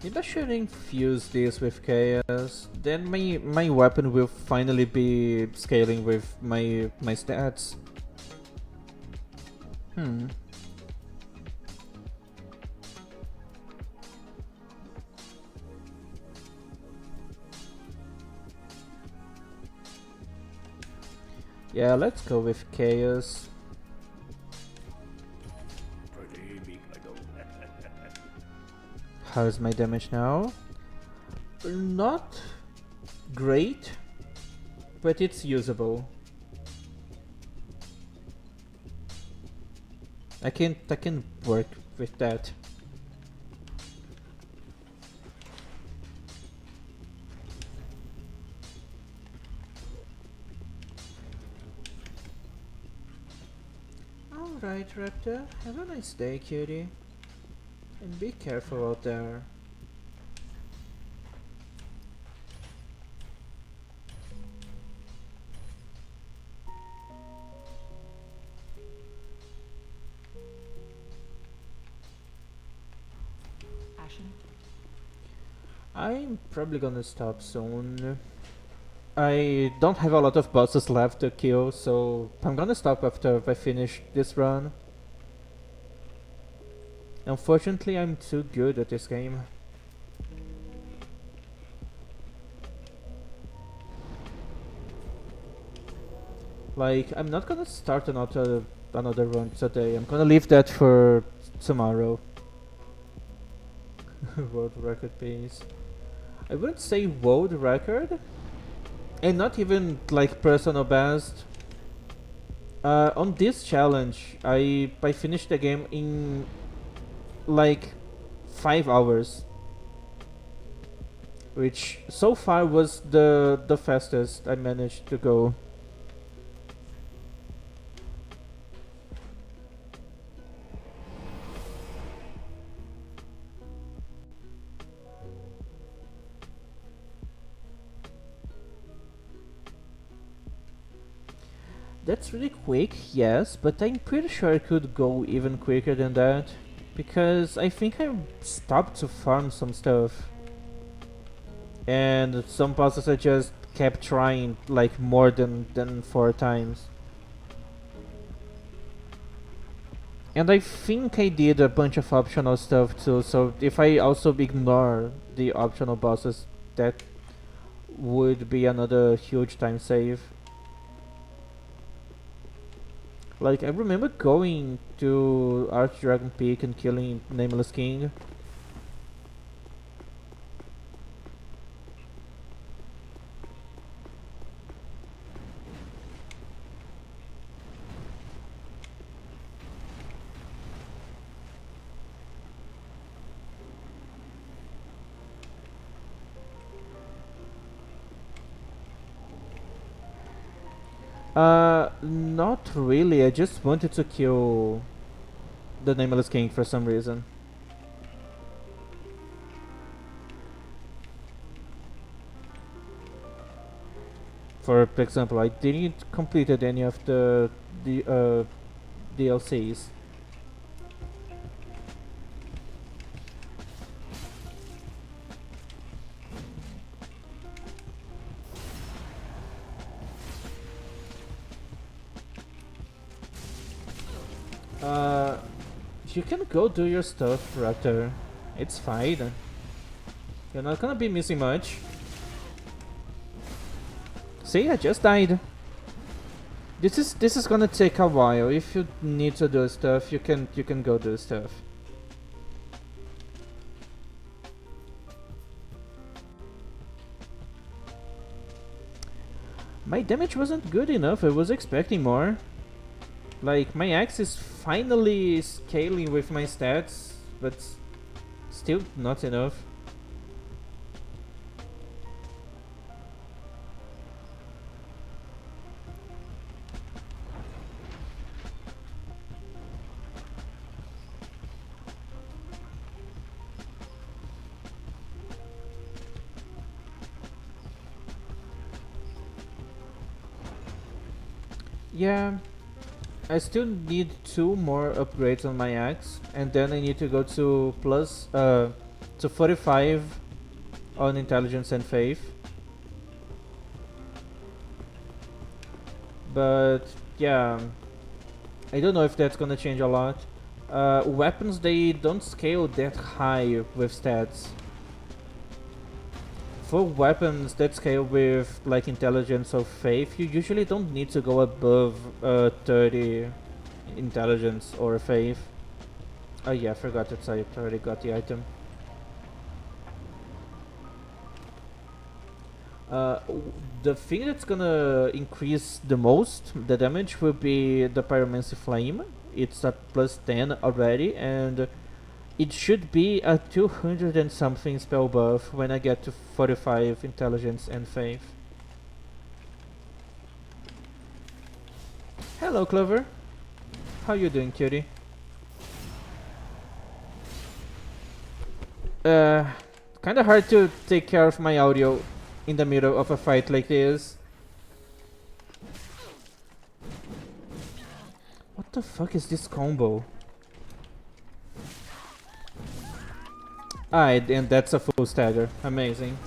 Maybe I should infuse this with chaos. Then my weapon will finally be scaling with my stats. Yeah, let's go with chaos. Pretty big, I go. How's my damage now? Not great, but it's usable. I can work with that. Alright, Raptor. Have a nice day, cutie. And be careful out there. Ashen. I'm probably gonna stop soon. I don't have a lot of bosses left to kill, so I'm gonna stop after I finish this run. Unfortunately, I'm too good at this game. Like, I'm not gonna start another run today. I'm gonna leave that for tomorrow. World record pace. I wouldn't say world record, and not even like personal best. On this challenge, I finished the game in like 5 hours, which so far was the fastest I managed to go. That's really quick, yes, but I'm pretty sure I could go even quicker than that, because I think I stopped to farm some stuff. And some bosses I just kept trying like more than 4 times. And I think I did a bunch of optional stuff too, so if I also ignore the optional bosses, that would be another huge time save. Like, I remember going to Archdragon Peak and killing Nameless King. Not really. I just wanted to kill the Nameless King for some reason. For example, I didn't completed any of the DLCs. You can go do your stuff, Raptor. It's fine. You're not gonna be missing much. See, I just died. This is gonna take a while. If you need to do stuff, you can go do stuff. My damage wasn't good enough. I was expecting more. Like, my axe is finally scaling with my stats, but still not enough. Yeah, I still need 2 more upgrades on my axe, and then I need to go to to 45 on intelligence and faith. But yeah, I don't know if that's gonna change a lot. Weapons, they don't scale that high with stats. For weapons that scale with like intelligence or faith, you usually don't need to go above 30 intelligence or faith. Oh yeah, I forgot that I already got the item. The thing that's gonna increase the most the damage will be the Pyromancy Flame. It's at plus 10 already, and it should be a 200 and something spell buff when I get to 45 intelligence and faith. Hello, Clover. How you doing, cutie? Kinda hard to take care of my audio in the middle of a fight like this. What the fuck is this combo? And that's a full stagger. Amazing.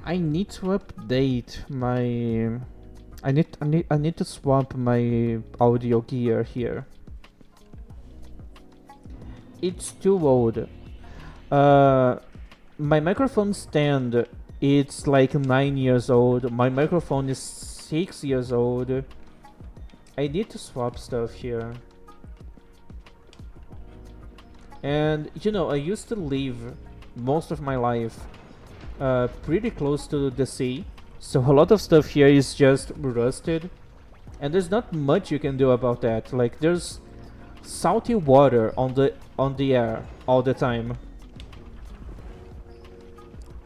I need to update my... I need to swap my audio gear here. It's too old. My microphone stand, it's like 9 years old. My microphone is 6 years old. I need to swap stuff here. And you know, I used to live most of my life pretty close to the sea, so a lot of stuff here is just rusted, and there's not much you can do about that. Like, there's salty water on the air all the time,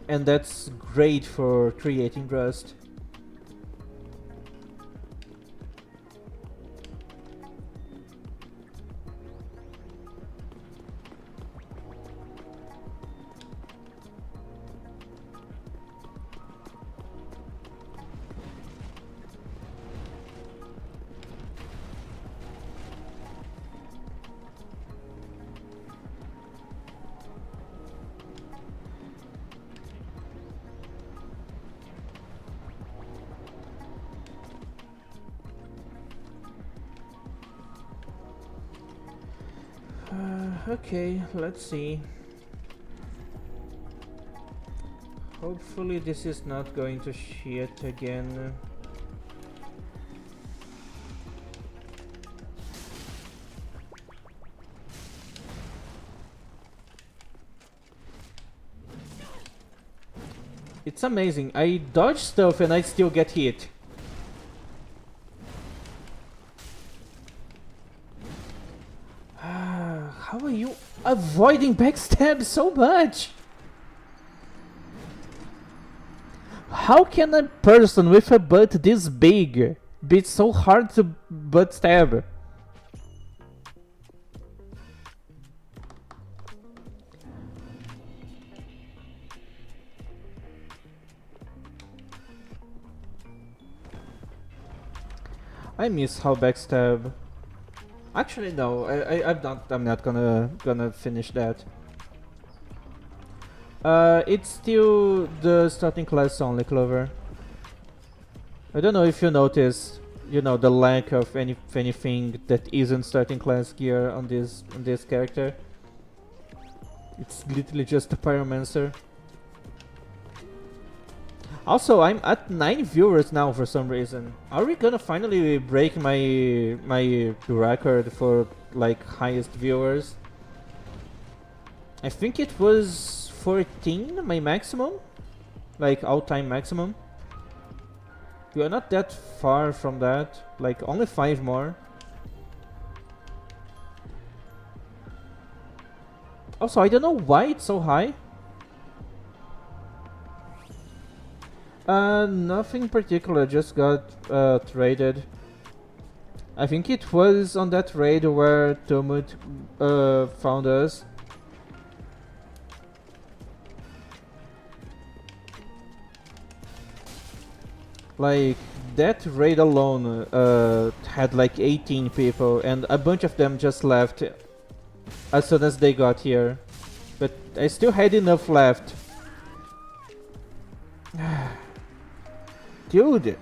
and that's great for creating rust. Okay, let's see. Hopefully this is not going to shit again. It's amazing. I dodge stuff and I still get hit. How are you avoiding backstab so much? How can a person with a butt this big be so hard to butt stab? I miss how backstab. Actually, no. I'm not gonna finish that. It's still the starting class only, Clover. I don't know if you noticed, you know, the lack of anything that isn't starting class gear on this character. It's literally just a pyromancer. Also, I'm at 9 viewers now for some reason. Are we gonna finally break my record for like highest viewers? I think it was 14, my maximum, like all-time maximum. We are not that far from that, like only 5 more. Also, I don't know why it's so high. Nothing particular, just got traded. I think it was on that raid where Tumut found us. Like, that raid alone had like 18 people, and a bunch of them just left as soon as they got here. But I still had enough left. Dude,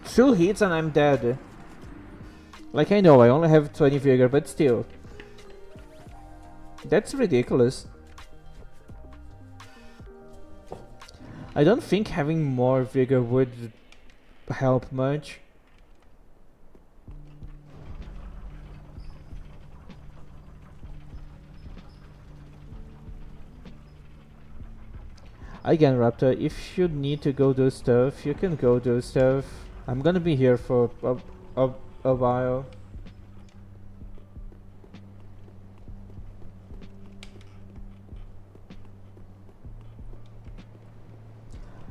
2 hits and I'm dead. Like, I know I only have 20 vigor, but still. That's ridiculous. I don't think having more vigor would help much. Again, Raptor, if you need to go do stuff, you can go do stuff. I'm gonna be here for a while.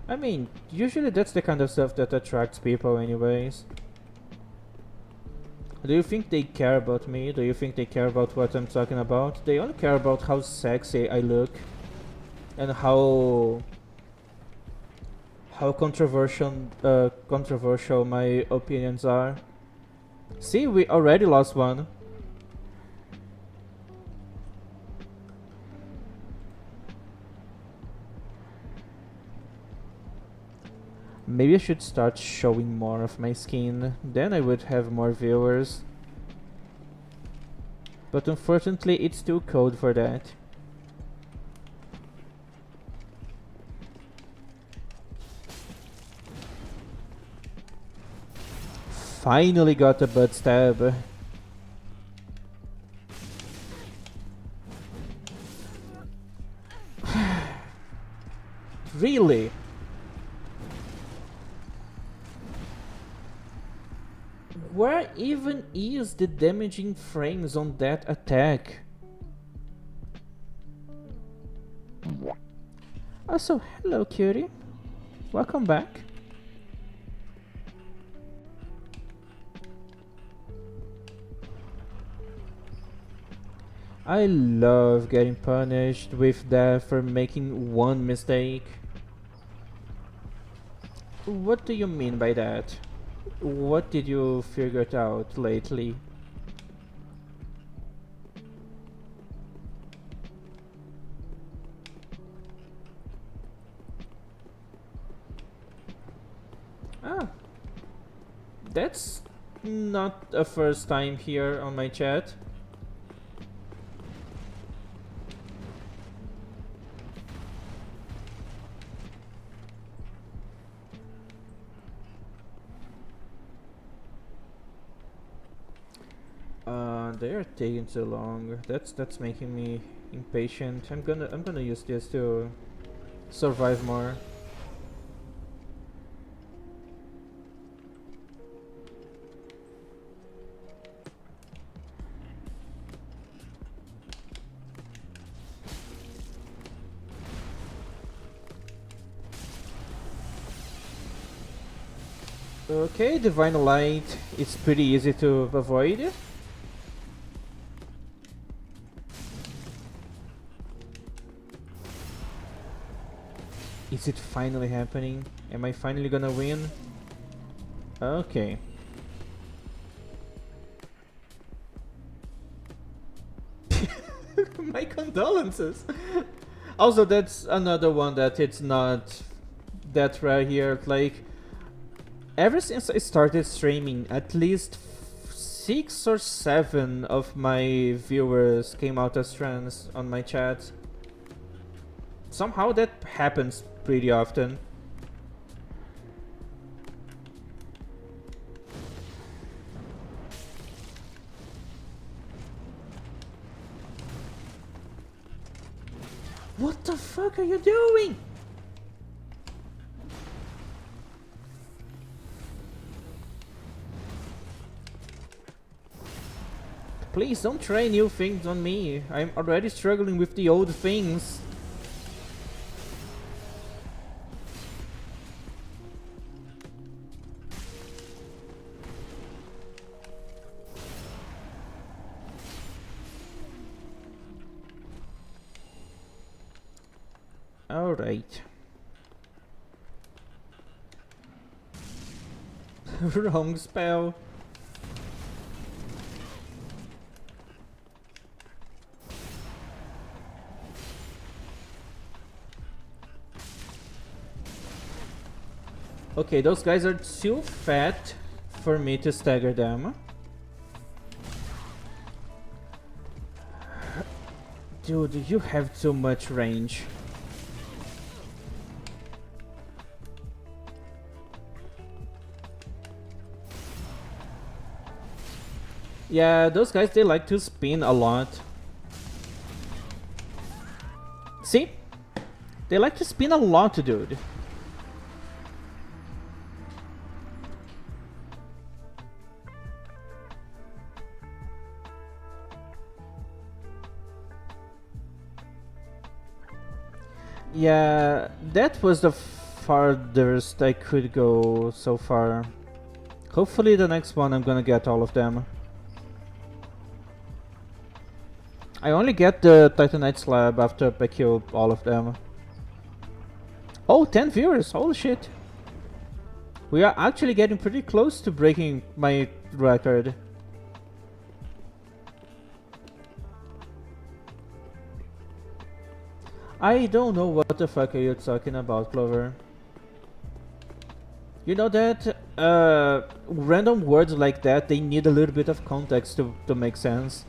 I mean, usually that's the kind of stuff that attracts people anyways. Do you think they care about me? Do you think they care about what I'm talking about? They only care about how sexy I look and how controversial my opinions are. See, we already lost one. Maybe I should start showing more of my skin, then I would have more viewers. But unfortunately, it's too cold for that. Finally got a butt stab. Really? Where even is the damaging frames on that attack? Also, hello cutie. Welcome back. I love getting punished with death for making one mistake. What do you mean by that? What did you figure out lately? Ah, that's not a first time here on my chat. They are taking too long. That's making me impatient. I'm gonna use this to survive more. Okay, Divine Light is pretty easy to avoid. Is it finally happening? Am I finally gonna win? Okay. My condolences! Also, that's another one that it's not that rare here. Like, ever since I started streaming, at least 6 or 7 of my viewers came out as trans on my chat. Somehow that happens pretty often. What the fuck are you doing? Please don't try new things on me. I'm already struggling with the old things. Alright. Wrong spell. Okay, those guys are too fat for me to stagger them. Dude, you have too much range. Yeah, those guys, they like to spin a lot. See? They like to spin a lot, dude. Yeah, that was the farthest I could go so far. Hopefully the next one I'm gonna get all of them. I only get the Titanite slab after I kill all of them. Oh, 10 viewers, holy shit. We are actually getting pretty close to breaking my record. I don't know what the fuck are you talking about, Clover. You know that random words like that, they need a little bit of context to make sense.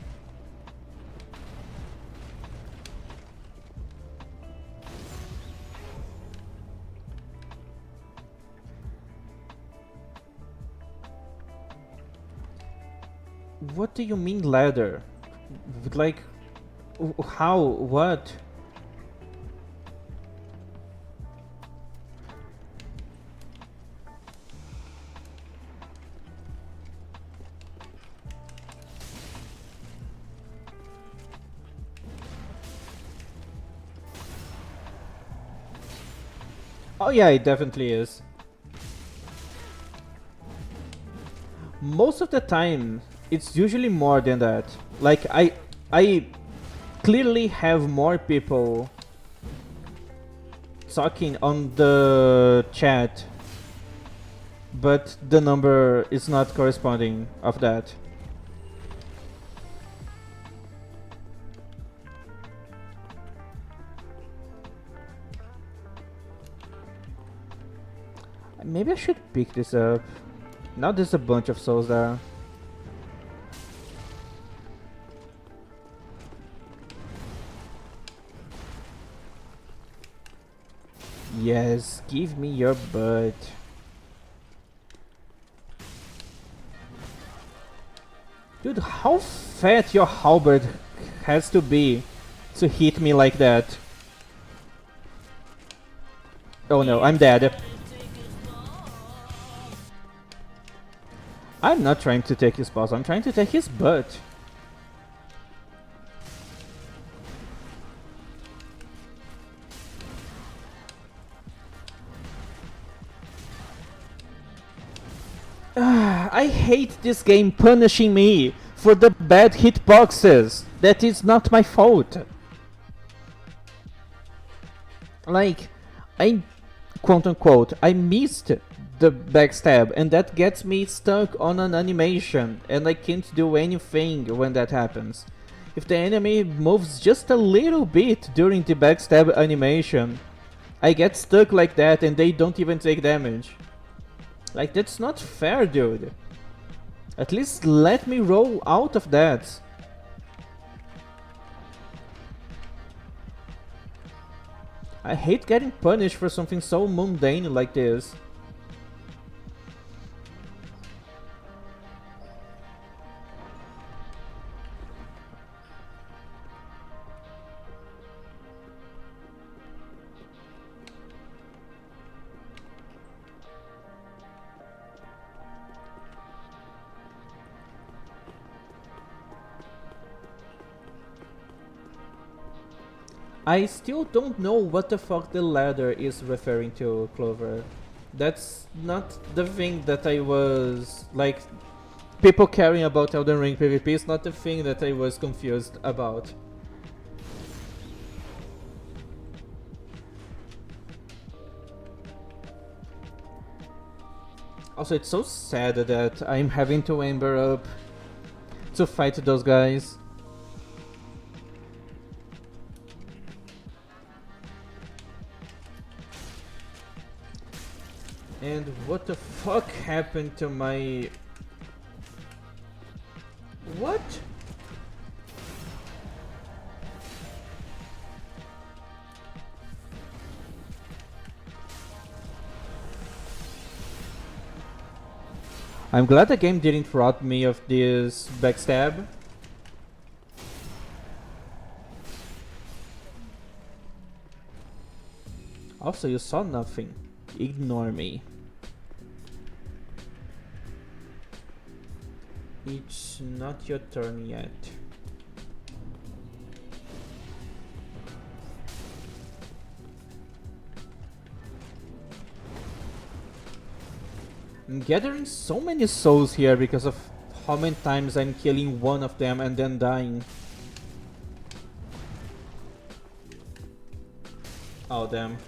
What do you mean ladder? Like, how? What? Oh yeah, it definitely is. Most of the time, it's usually more than that. Like, I clearly have more people talking on the chat, but the number is not corresponding of that. Maybe I should pick this up. Now there's a bunch of souls there. Yes, give me your butt. Dude, how fat your halberd has to be to hit me like that? Oh no, I'm dead. I'm not trying to take his balls, I'm trying to take his butt. I hate this game punishing me for the bad hitboxes. That is not my fault. Like, I quote unquote, I missed the backstab and that gets me stuck on an animation and I can't do anything when that happens. If the enemy moves just a little bit during the backstab animation, I get stuck like that and they don't even take damage. Like, that's not fair, dude. At least let me roll out of that. I hate getting punished for something so mundane like this. I still don't know what the fuck the ladder is referring to, Clover. That's not the thing that I was like. People caring about Elden Ring PvP is not the thing that I was confused about. Also, it's so sad that I'm having to amber up to fight those guys. And what the fuck happened to my... What? I'm glad the game didn't rob me of this backstab. Also, you saw nothing. Ignore me. It's not your turn yet. I'm gathering so many souls here because of how many times I'm killing one of them and then dying. Oh damn.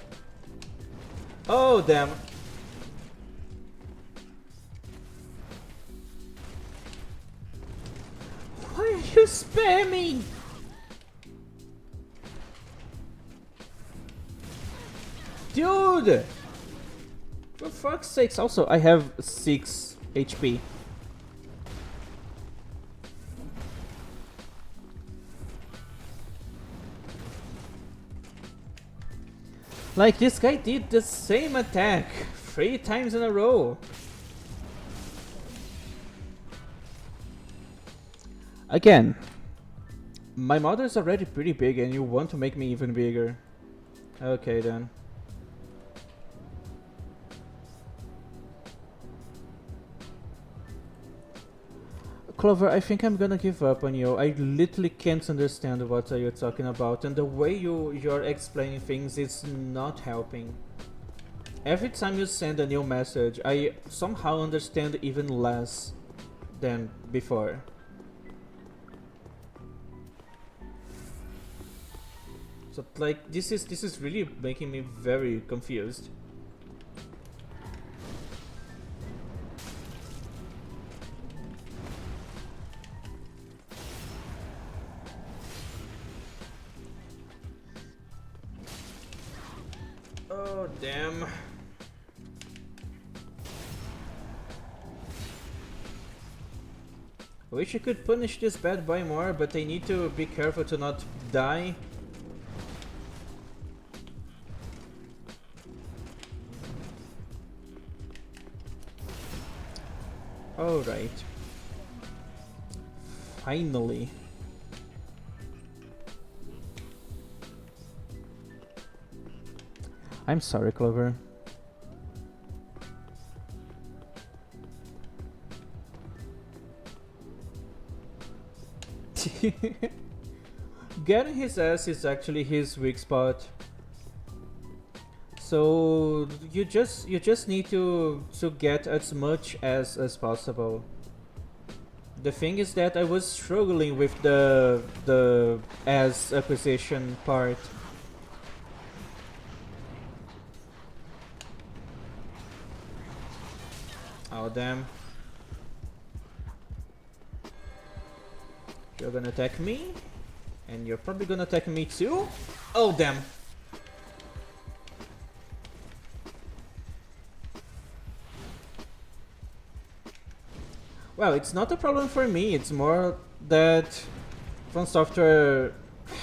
Oh damn. Why are you spamming? Dude! For fuck's sakes, also I have 6 HP. Like, this guy did the same attack 3 times in a row. Again, my mother's already pretty big and you want to make me even bigger. Okay then. Clover, I think I'm gonna give up on you. I literally can't understand what are you talking about, and the way you're explaining things is not helping. Every time you send a new message, I somehow understand even less than before. So like this is really making me very confused. Oh damn. I wish I could punish this bad boy more, but I need to be careful to not die. Alright. Finally. I'm sorry, Clover. Getting his ass is actually his weak spot. So you just need to get as much as possible. The thing is that I was struggling with the as acquisition part. Oh damn. You're gonna attack me, and you're probably gonna attack me too. Oh damn. Well, it's not a problem for me, it's more that From Software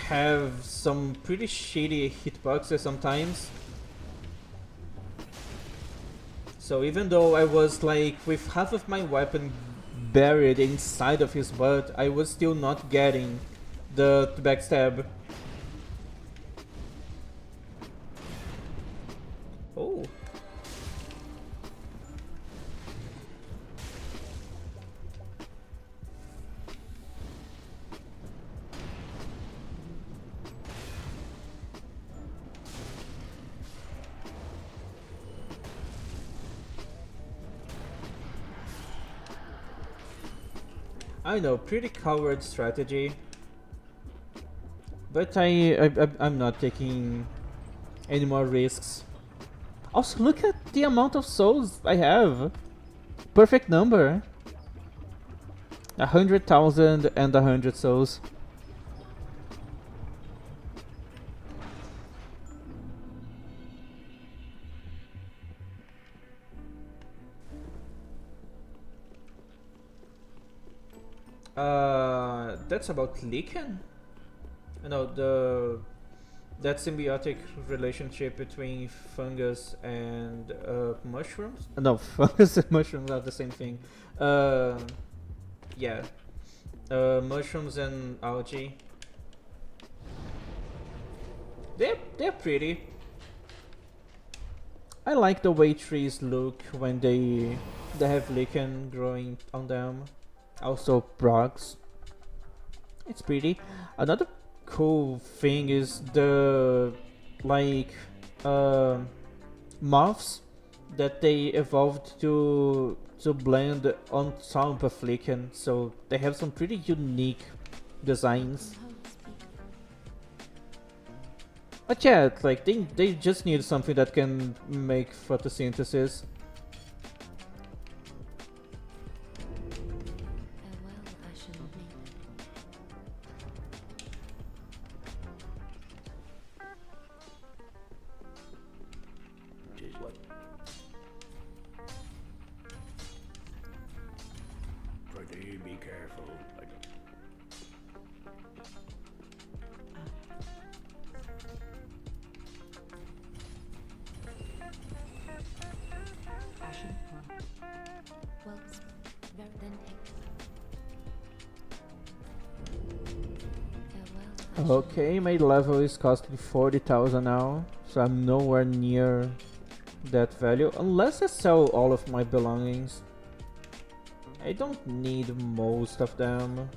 have some pretty shitty hitboxes sometimes. So even though I was like with half of my weapon buried inside of his butt, I was still not getting the backstab. Oh. I know, pretty coward strategy. But I'm not taking any more risks. Also, look at the amount of souls I have. Perfect number. 100,000 and 100 souls. That's about Lycan? No, that symbiotic relationship between fungus and mushrooms? No, fungus and mushrooms are the same thing. Yeah. Mushrooms and algae. They're pretty. I like the way trees look when they have lichen growing on them. Also frogs. It's pretty. Another cool thing is the like moths that they evolved to blend on top of lichen, so they have some pretty unique designs. But yeah, like they just need something that can make photosynthesis. Farewell, Ashen Maiden. Tis what? Pretty be careful. I don't. Ashen One. Well, very then farewell, Ashen Okay, my level is costing 40,000 now, so I'm nowhere near that value unless I sell all of my belongings. I don't need most of them.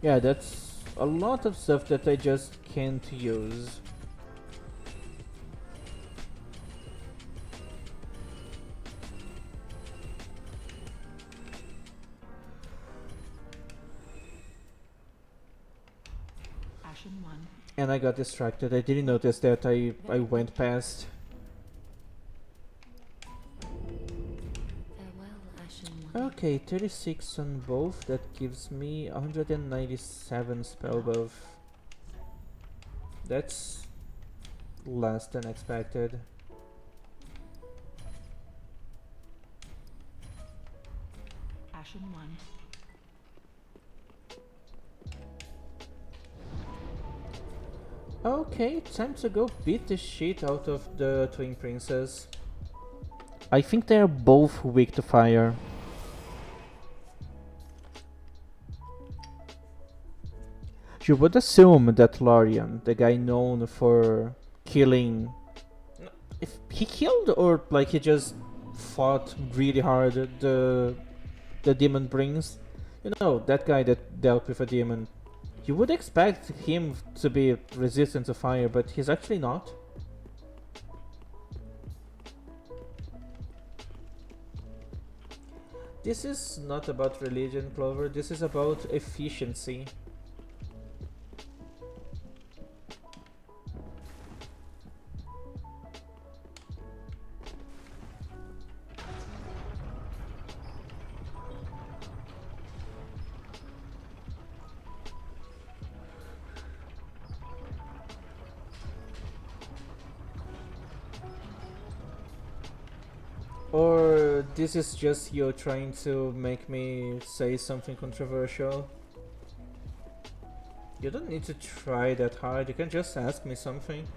Yeah, that's a lot of stuff that I just can't use. Ashen One. And I got distracted. I didn't notice that I went past. Farewell, Ashen One. Okay, 36 on both. That gives me 197 spell buff. That's less than expected. Ashen One. Okay, time to go beat the shit out of the twin princes. I think they are both weak to fire. You would assume that Lorian, the guy known for killing... If he killed or like he just fought really hard the demon brings. You know, that guy that dealt with a demon. You would expect him to be resistant to fire, but he's actually not. This is not about religion, Clover. This is about efficiency. Or this is just you trying to make me say something controversial? You don't need to try that hard, you can just ask me something.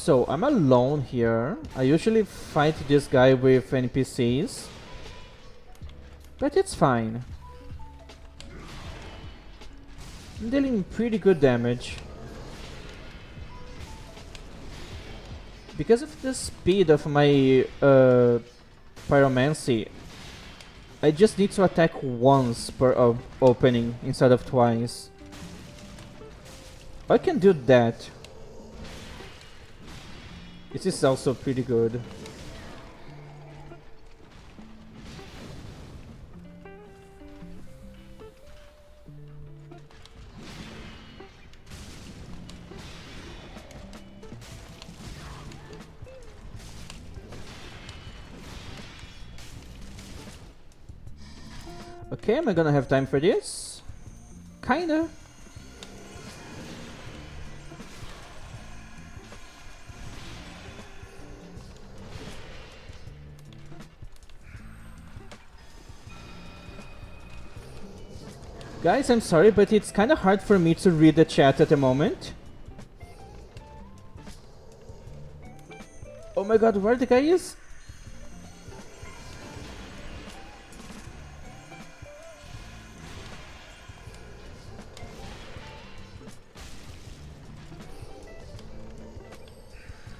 So, I'm alone here. I usually fight this guy with NPCs. But it's fine. I'm dealing pretty good damage. Because of the speed of my pyromancy, I just need to attack once per opening instead of twice. I can do that. This is also pretty good. Okay, am I gonna have time for this? Kinda. Guys, I'm sorry, but it's kinda hard for me to read the chat at the moment. Oh my god, where the guy is?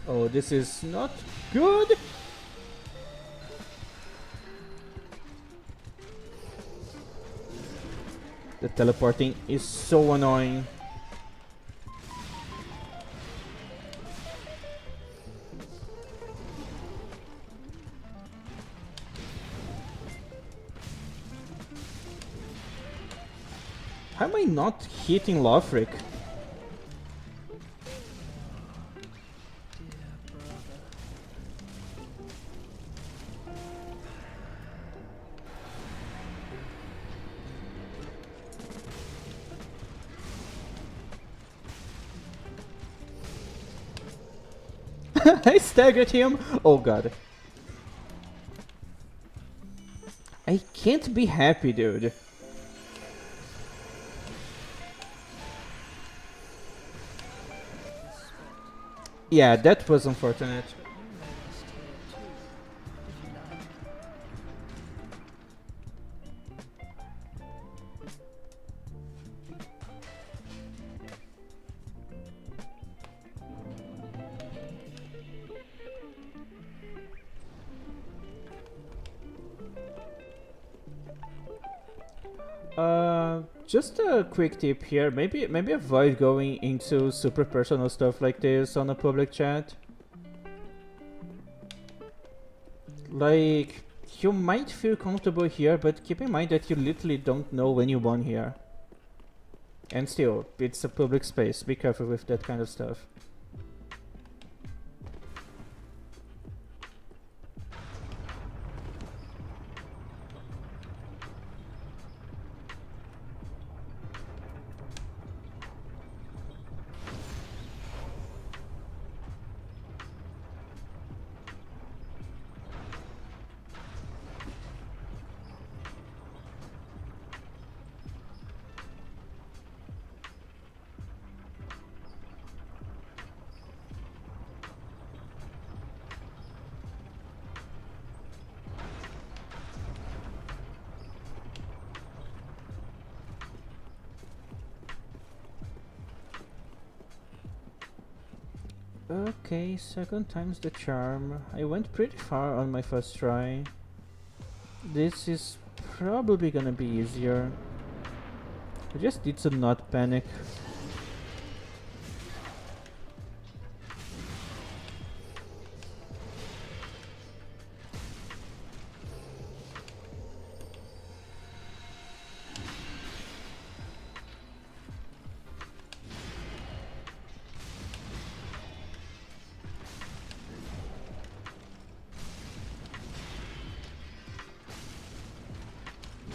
Oh, this is not good. The teleporting is so annoying. How am I not hitting Lothric? I staggered him! Oh god. I can't be happy, dude. Yeah, that was unfortunate. Just a quick tip here. Maybe avoid going into super personal stuff like this on a public chat. Like, you might feel comfortable here, but keep in mind that you literally don't know anyone here. And still, it's a public space. Be careful with that kind of stuff. Okay, second time's the charm. I went pretty far on my first try. This is probably gonna be easier. I just need to not panic.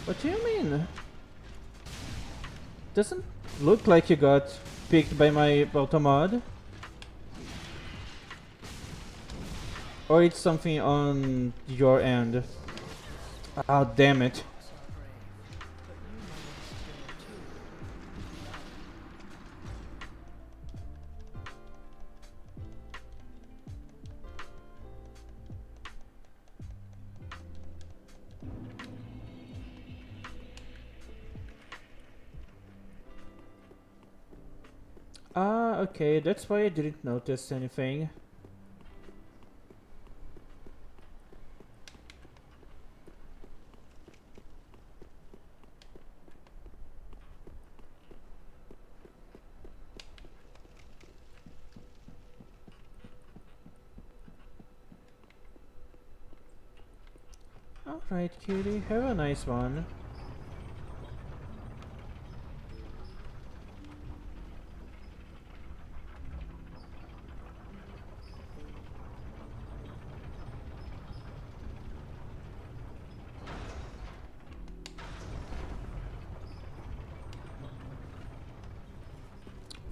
What do you mean? Doesn't look like you got picked by my automod. Or it's something on your end. Ah, damn it. Ah, okay, that's why I didn't notice anything. Alright, cutie, have a nice one.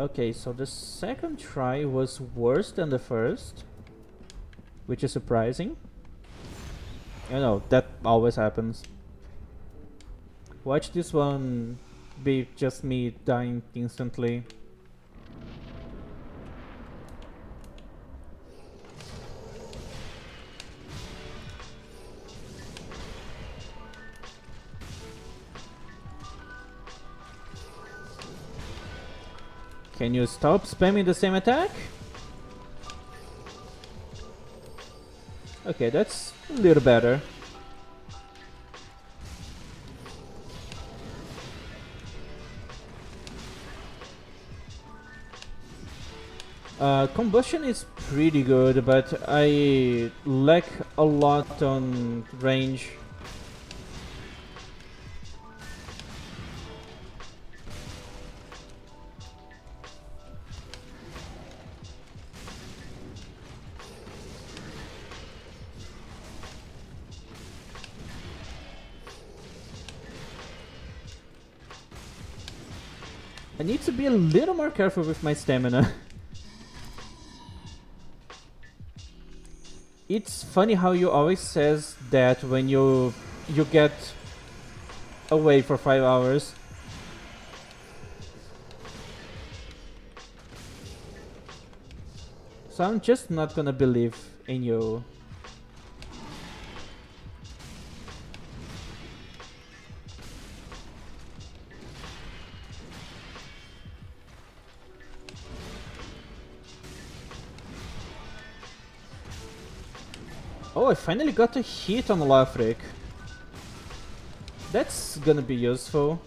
Okay, so the second try was worse than the first, which is surprising. You know, that always happens. Watch this one be just me dying instantly. Can you stop spamming the same attack? Okay, that's a little better. Combustion is pretty good, but I lack a lot on range. I need to be a little more careful with my stamina. It's funny how you always says that when you get away for 5 hours. So I'm just not gonna believe in you. Oh, I finally got a hit on Lafric. That's gonna be useful.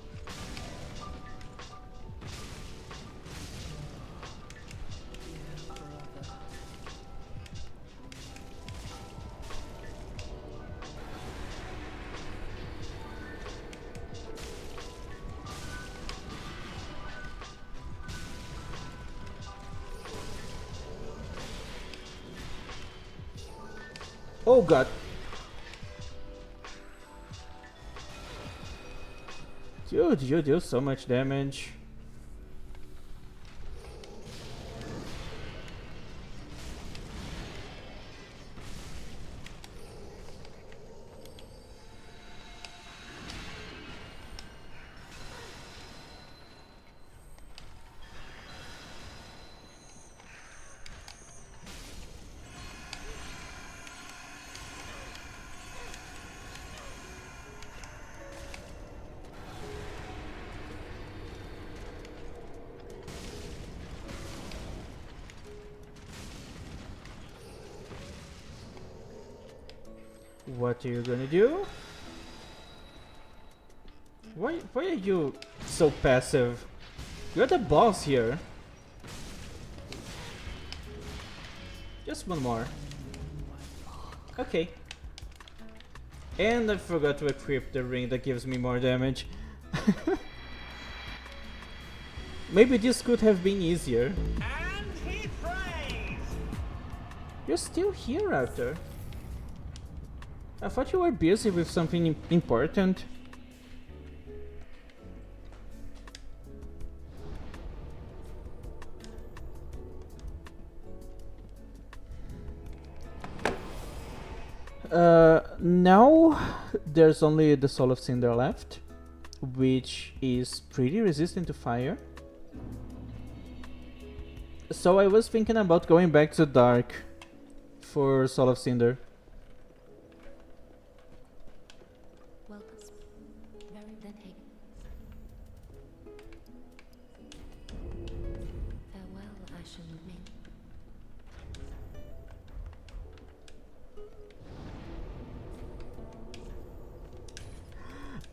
Oh god. Dude, you do so much damage. What are you gonna do? Why are you so passive? You're the boss here. Just one more. Okay. And I forgot to equip the ring that gives me more damage. Maybe this could have been easier. And he prays! You're still here, Arthur. I thought you were busy with something important. Now there's only the Soul of Cinder left, which is pretty resistant to fire. So I was thinking about going back to Dark for Soul of Cinder. Welcome. Very then hey. Farewell.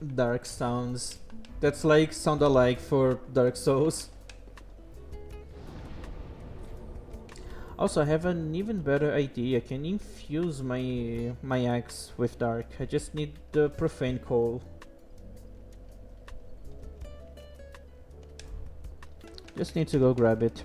dark sounds. That's like sound alike for Dark Souls. Also, I have an even better idea. I can infuse my axe with dark. I just need the profane coal. Just need to go grab it.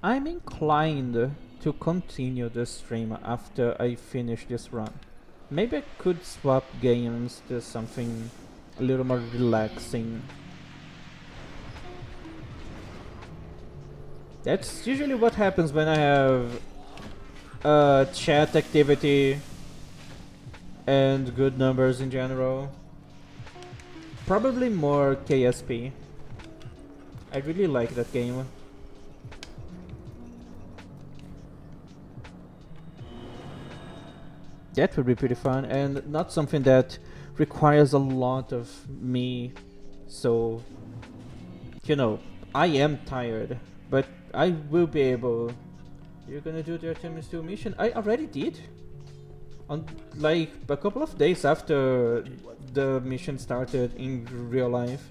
I'm inclined to continue the stream after I finish this run. Maybe I could swap games to something a little more relaxing. That's usually what happens when I have chat activity and good numbers in general. Probably more KSP. I really like that game. That would be pretty fun, and not something that requires a lot of me. So, you know, I am tired, but I will be able. You're gonna do the Artemis 2 mission? I already did. On like a couple of days after the mission started in real life.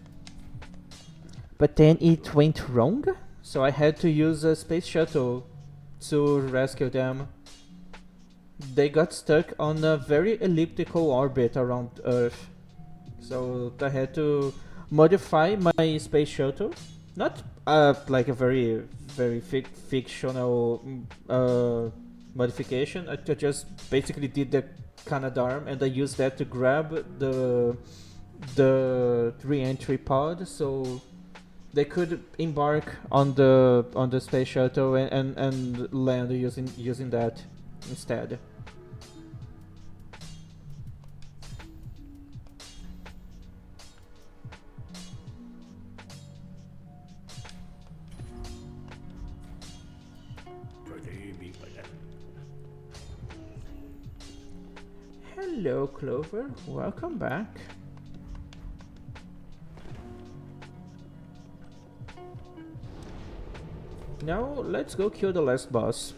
But then it went wrong, so I had to use a space shuttle to rescue them. They got stuck on a very elliptical orbit around Earth. So I had to modify my space shuttle. Not like a very, very fictional modification. I just basically did the Canadarm and I used that to grab the re-entry pod so they could embark on the space shuttle and land using that instead. Pretty be like that. Hello, Clover. Welcome back. Now, let's go kill the last boss.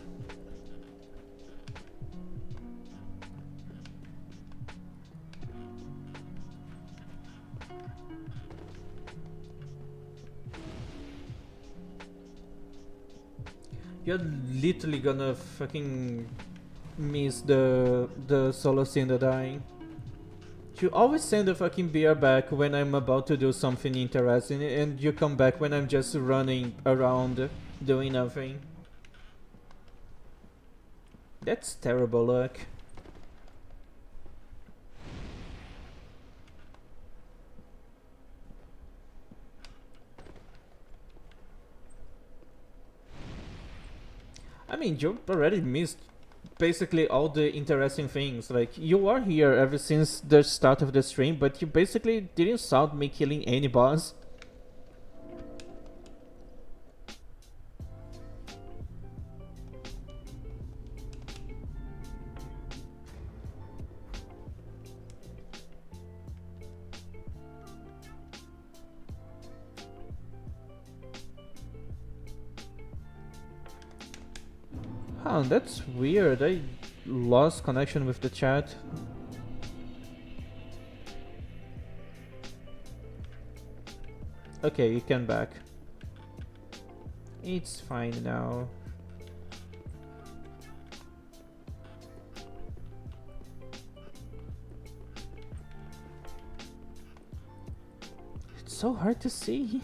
You're literally gonna fucking miss the solo Cinder dying. You always send the fucking beer back when I'm about to do something interesting, and you come back when I'm just running around doing nothing. That's terrible luck. I mean, you already missed basically all the interesting things. Like, you are here ever since the start of the stream, but you basically didn't sound me killing any boss. Oh, that's weird. I lost connection with the chat. Okay, you can back. It's fine now. It's so hard to see.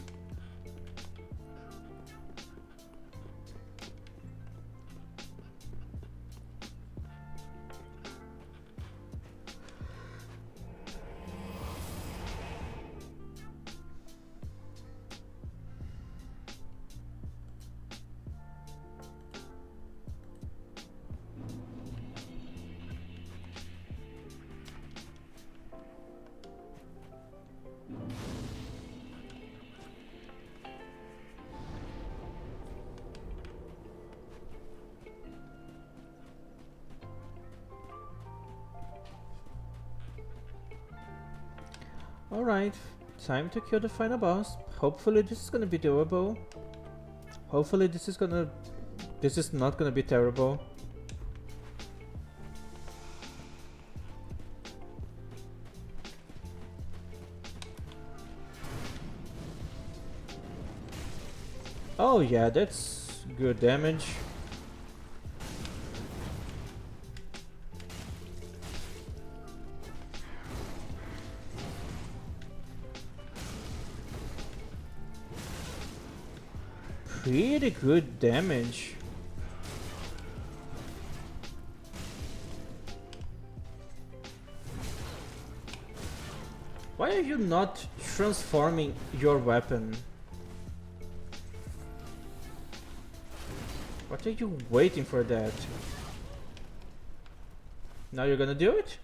Alright, time to kill the final boss. Hopefully this is gonna be doable. Hopefully this is not gonna be terrible. Oh yeah, that's good damage. Pretty good damage. Why are you not transforming your weapon? What are you waiting for that? Now you're gonna do it?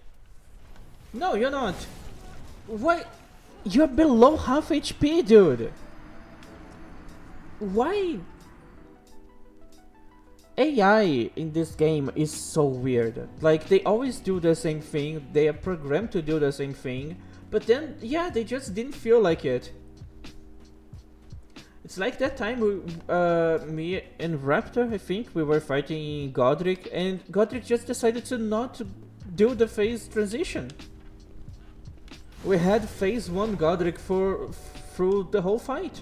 No, you're not. Why? You're below half HP, dude. Why? AI in this game is so weird. Like, they always do the same thing, they are programmed to do the same thing, but then, yeah, they just didn't feel like it. It's like that time me and Raptor, I think, we were fighting Godric, and Godric just decided to not do the phase transition. We had phase 1 Godric through the whole fight.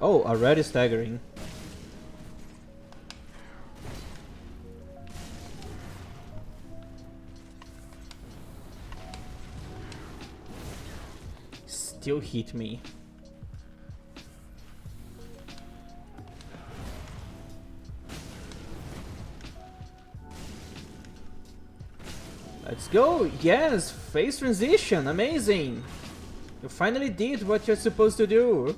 Oh, already staggering. Still hit me. Let's go! Yes! Phase transition! Amazing! You finally did what you're supposed to do!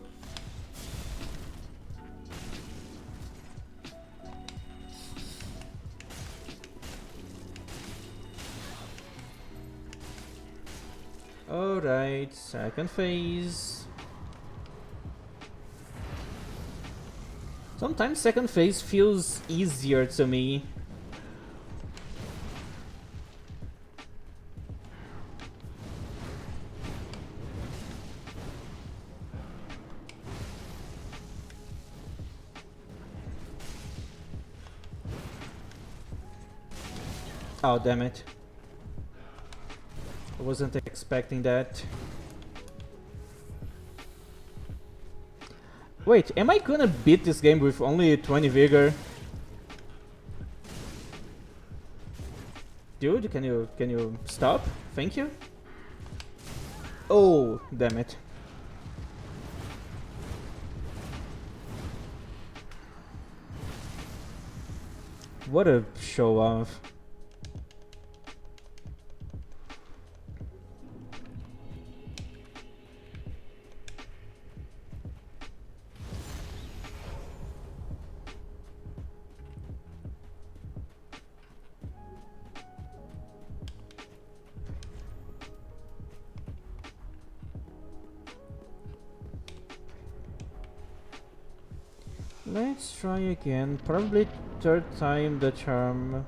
Alright, second phase. Sometimes second phase feels easier to me. Oh, damn it. I wasn't expecting that. Wait, am I gonna beat this game with only 20 vigor? Dude, can you stop? Thank you. Oh, damn it. What a show off. Let's try again. Probably third time the charm,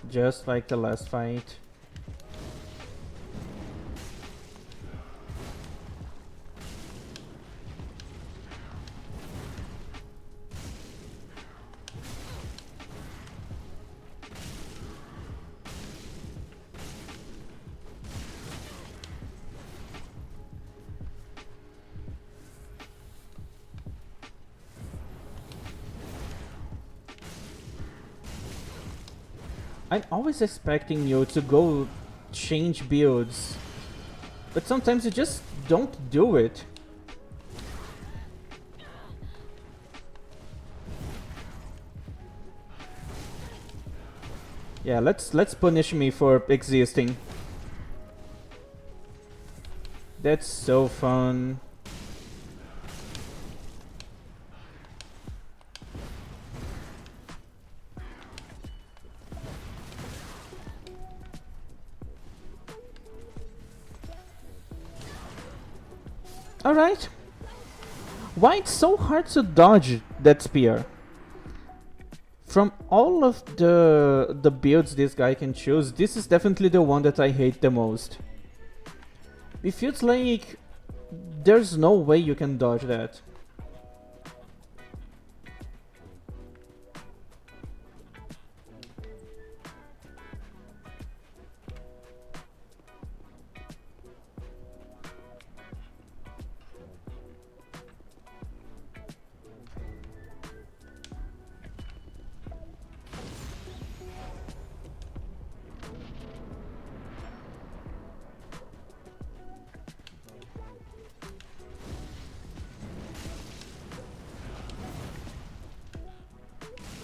just like the last fight. I'm always expecting you to go change builds, but sometimes you just don't do it. Yeah, let's punish me for existing. That's so fun. Alright. Why it's so hard to dodge that spear? From all of the builds this guy can choose, this is definitely the one that I hate the most. It feels like there's no way you can dodge that.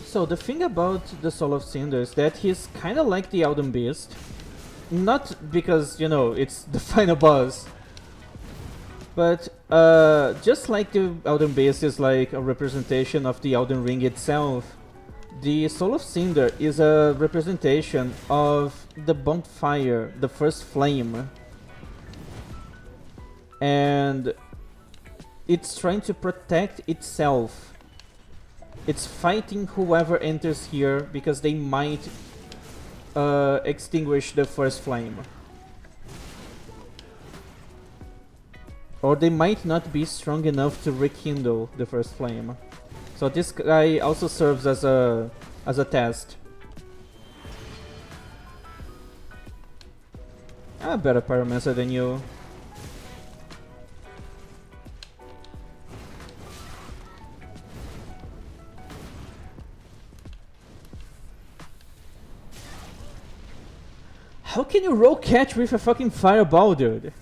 So the thing about the Soul of Cinder is that he's kinda like the Elden Beast. Not because, you know, it's the final boss. But just like the Elden Beast is like a representation of the Elden Ring itself, the Soul of Cinder is a representation of the bonfire, the first flame. And it's trying to protect itself. It's fighting whoever enters here because they might extinguish the first flame. Or they might not be strong enough to rekindle the first flame. So this guy also serves as a test. I'm a better pyromancer than you. How can you roll catch with a fucking fireball, dude?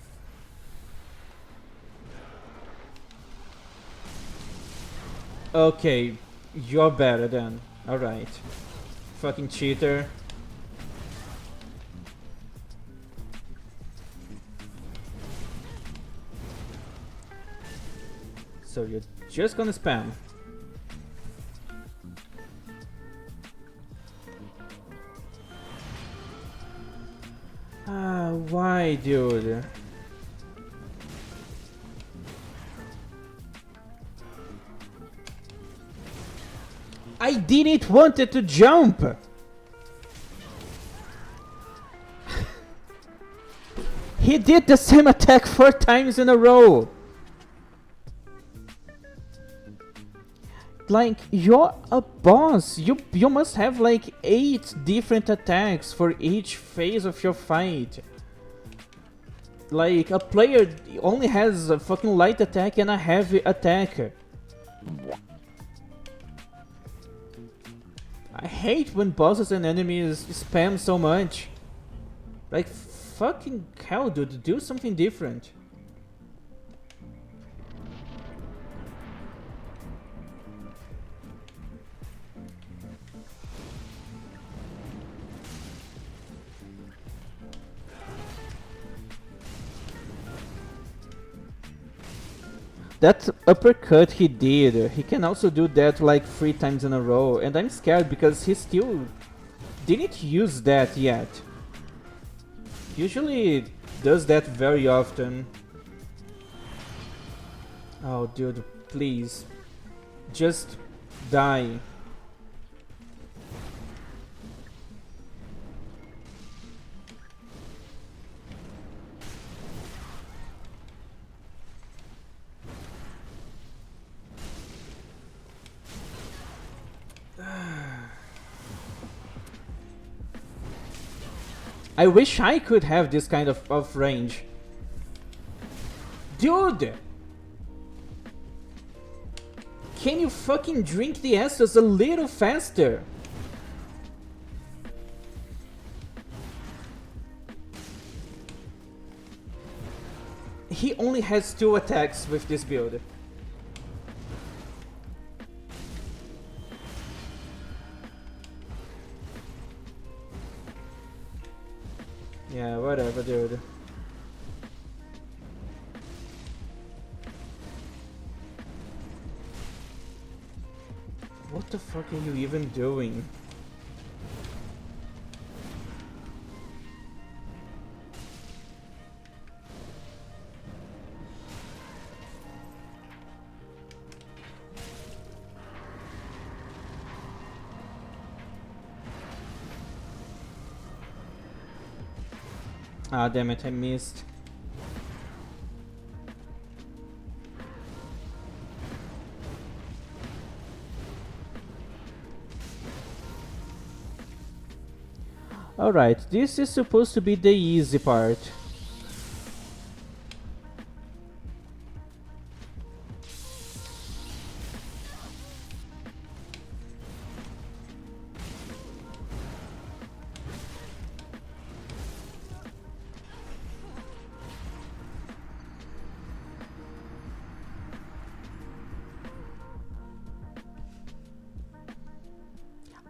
Okay, you're better then. Alright. Fucking cheater. So you're just gonna spam. Ah, why, dude? I didn't want it to jump! He did the same attack 4 times in a row! Like, you're a boss. You must have like 8 different attacks for each phase of your fight. Like, a player only has a fucking light attack and a heavy attack. I hate when bosses and enemies spam so much. Like, fucking hell, dude, do something different. That uppercut he did, he can also do that like 3 times in a row, and I'm scared because he still didn't use that yet. Usually does that very often. Oh dude, please. Just die. I wish I could have this kind of range. Dude! Can you fucking drink the Estus a little faster? He only has 2 attacks with this build. Yeah, whatever, dude. What the fuck are you even doing? Ah, damn it, I missed. Alright, this is supposed to be the easy part.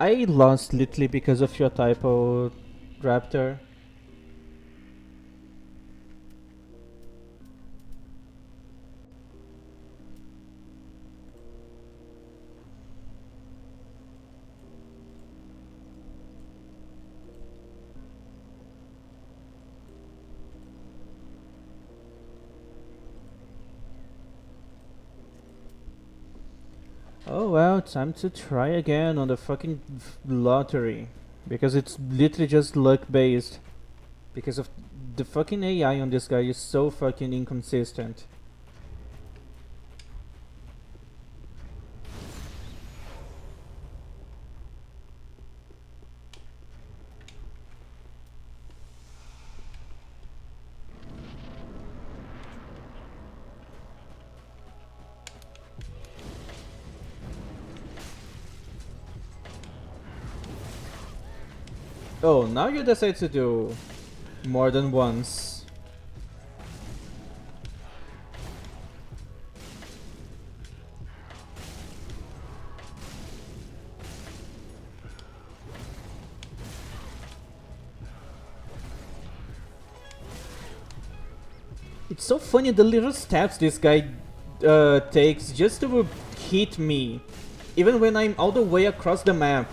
I lost literally because of your typo, Raptor. Oh well, time to try again on the fucking lottery. Because it's literally just luck based. Because of the fucking AI on this guy is so fucking inconsistent. Oh, now you decide to do more than once. It's so funny the little steps this guy takes just to hit me, even when I'm all the way across the map.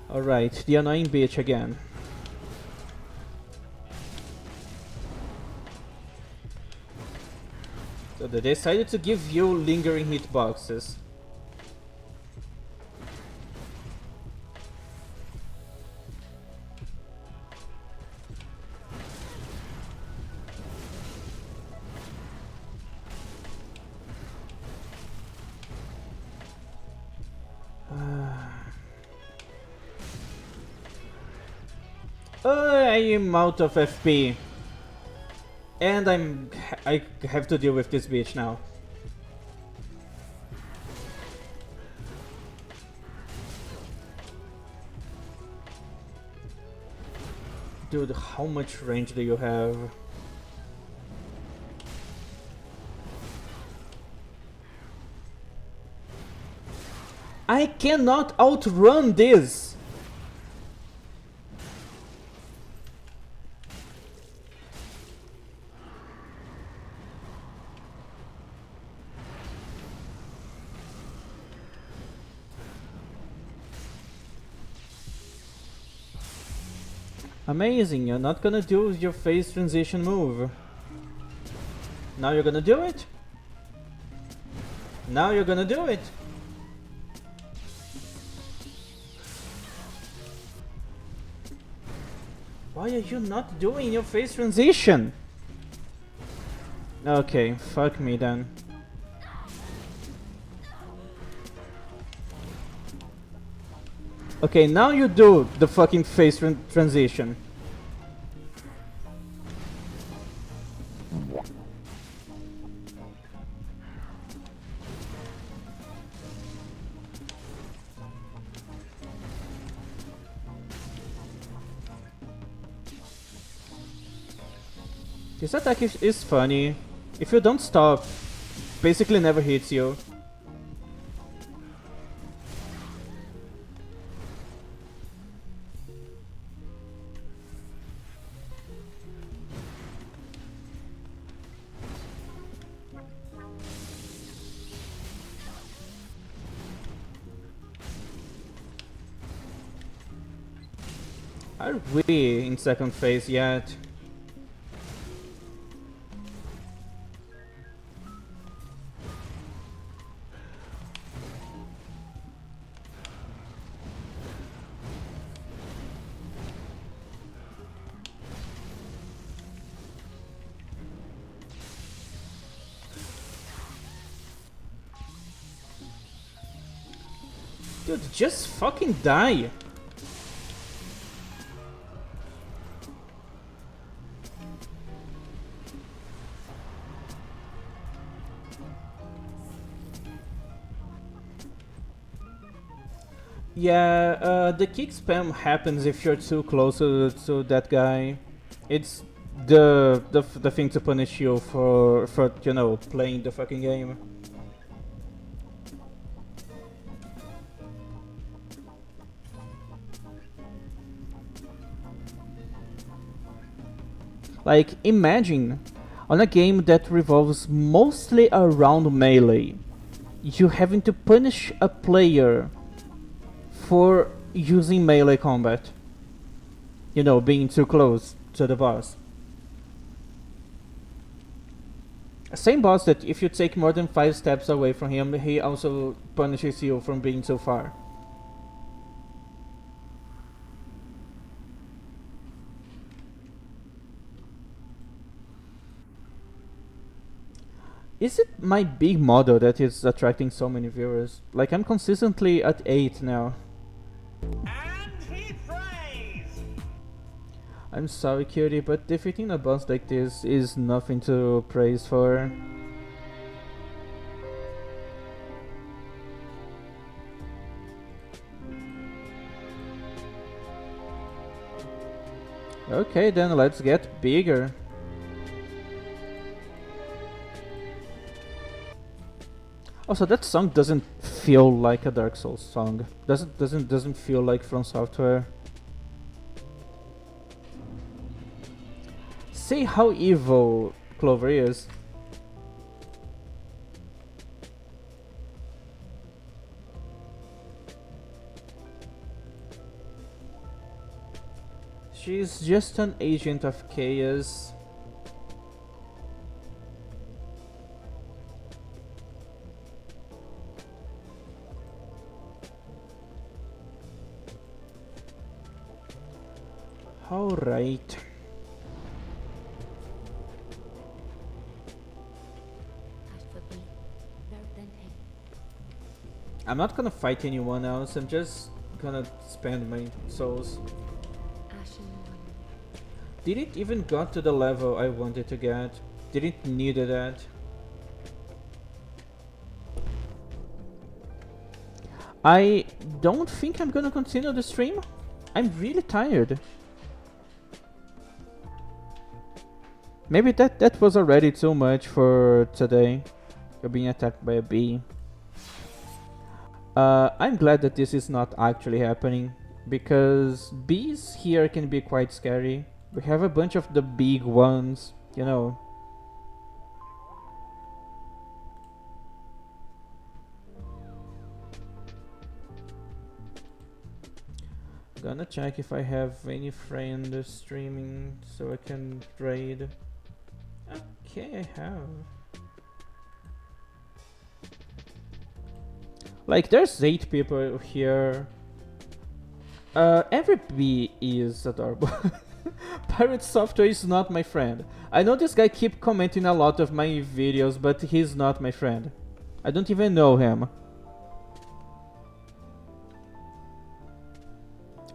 Alright, the annoying bitch again. So they decided to give you lingering hitboxes. I am out of FP. And I have to deal with this bitch now. Dude, how much range do you have? I cannot outrun this! Amazing, you're not gonna do your phase transition move. Now you're gonna do it? Now you're gonna do it? Why are you not doing your phase transition? Okay, fuck me then. Okay, now you do the fucking phase transition. This attack is funny. If you don't stop, basically never hits you. Are we in second phase yet? Dude, just fucking die. Yeah, the kick spam happens if you're too close to that guy. It's the thing to punish you for you know playing the fucking game. Like imagine on a game that revolves mostly around melee, you having to punish a player for using melee combat. You know, being too close to the boss. Same boss that if you take more than 5 steps away from him, he also punishes you from being too far. Is it my big model that is attracting so many viewers? Like I'm consistently at 8 now. And he prays! I'm sorry, cutie, but defeating a boss like this is nothing to praise for. Okay, then let's get bigger. Also, that song doesn't feel like a Dark Souls song. Doesn't feel like From Software. See how evil Clover is. She's just an agent of chaos. Alright. I should be better than him. I'm not gonna fight anyone else, I'm just gonna spend my souls. Ashen one. Didn't even got to the level I wanted to get. Didn't need that. I don't think I'm gonna continue the stream. I'm really tired. Maybe that was already too much for today. You're being attacked by a bee. I'm glad that this is not actually happening, because bees here can be quite scary. We have a bunch of the big ones, you know. Gonna check if I have any friend streaming so I can raid. Okay, I have. Like, there's 8 people here. Every bee is adorable. Pirate Software is not my friend. I know this guy keep commenting a lot of my videos, but he's not my friend. I don't even know him.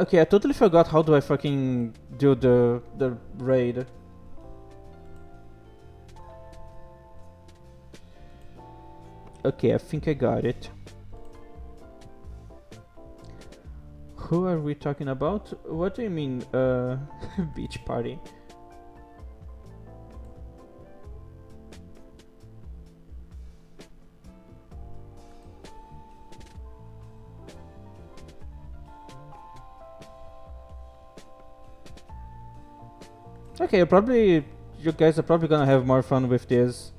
Okay, I totally forgot how do I fucking do the raid. Okay, I think I got it. Who are we talking about? What do you mean, beach party? Okay, you guys are probably gonna have more fun with this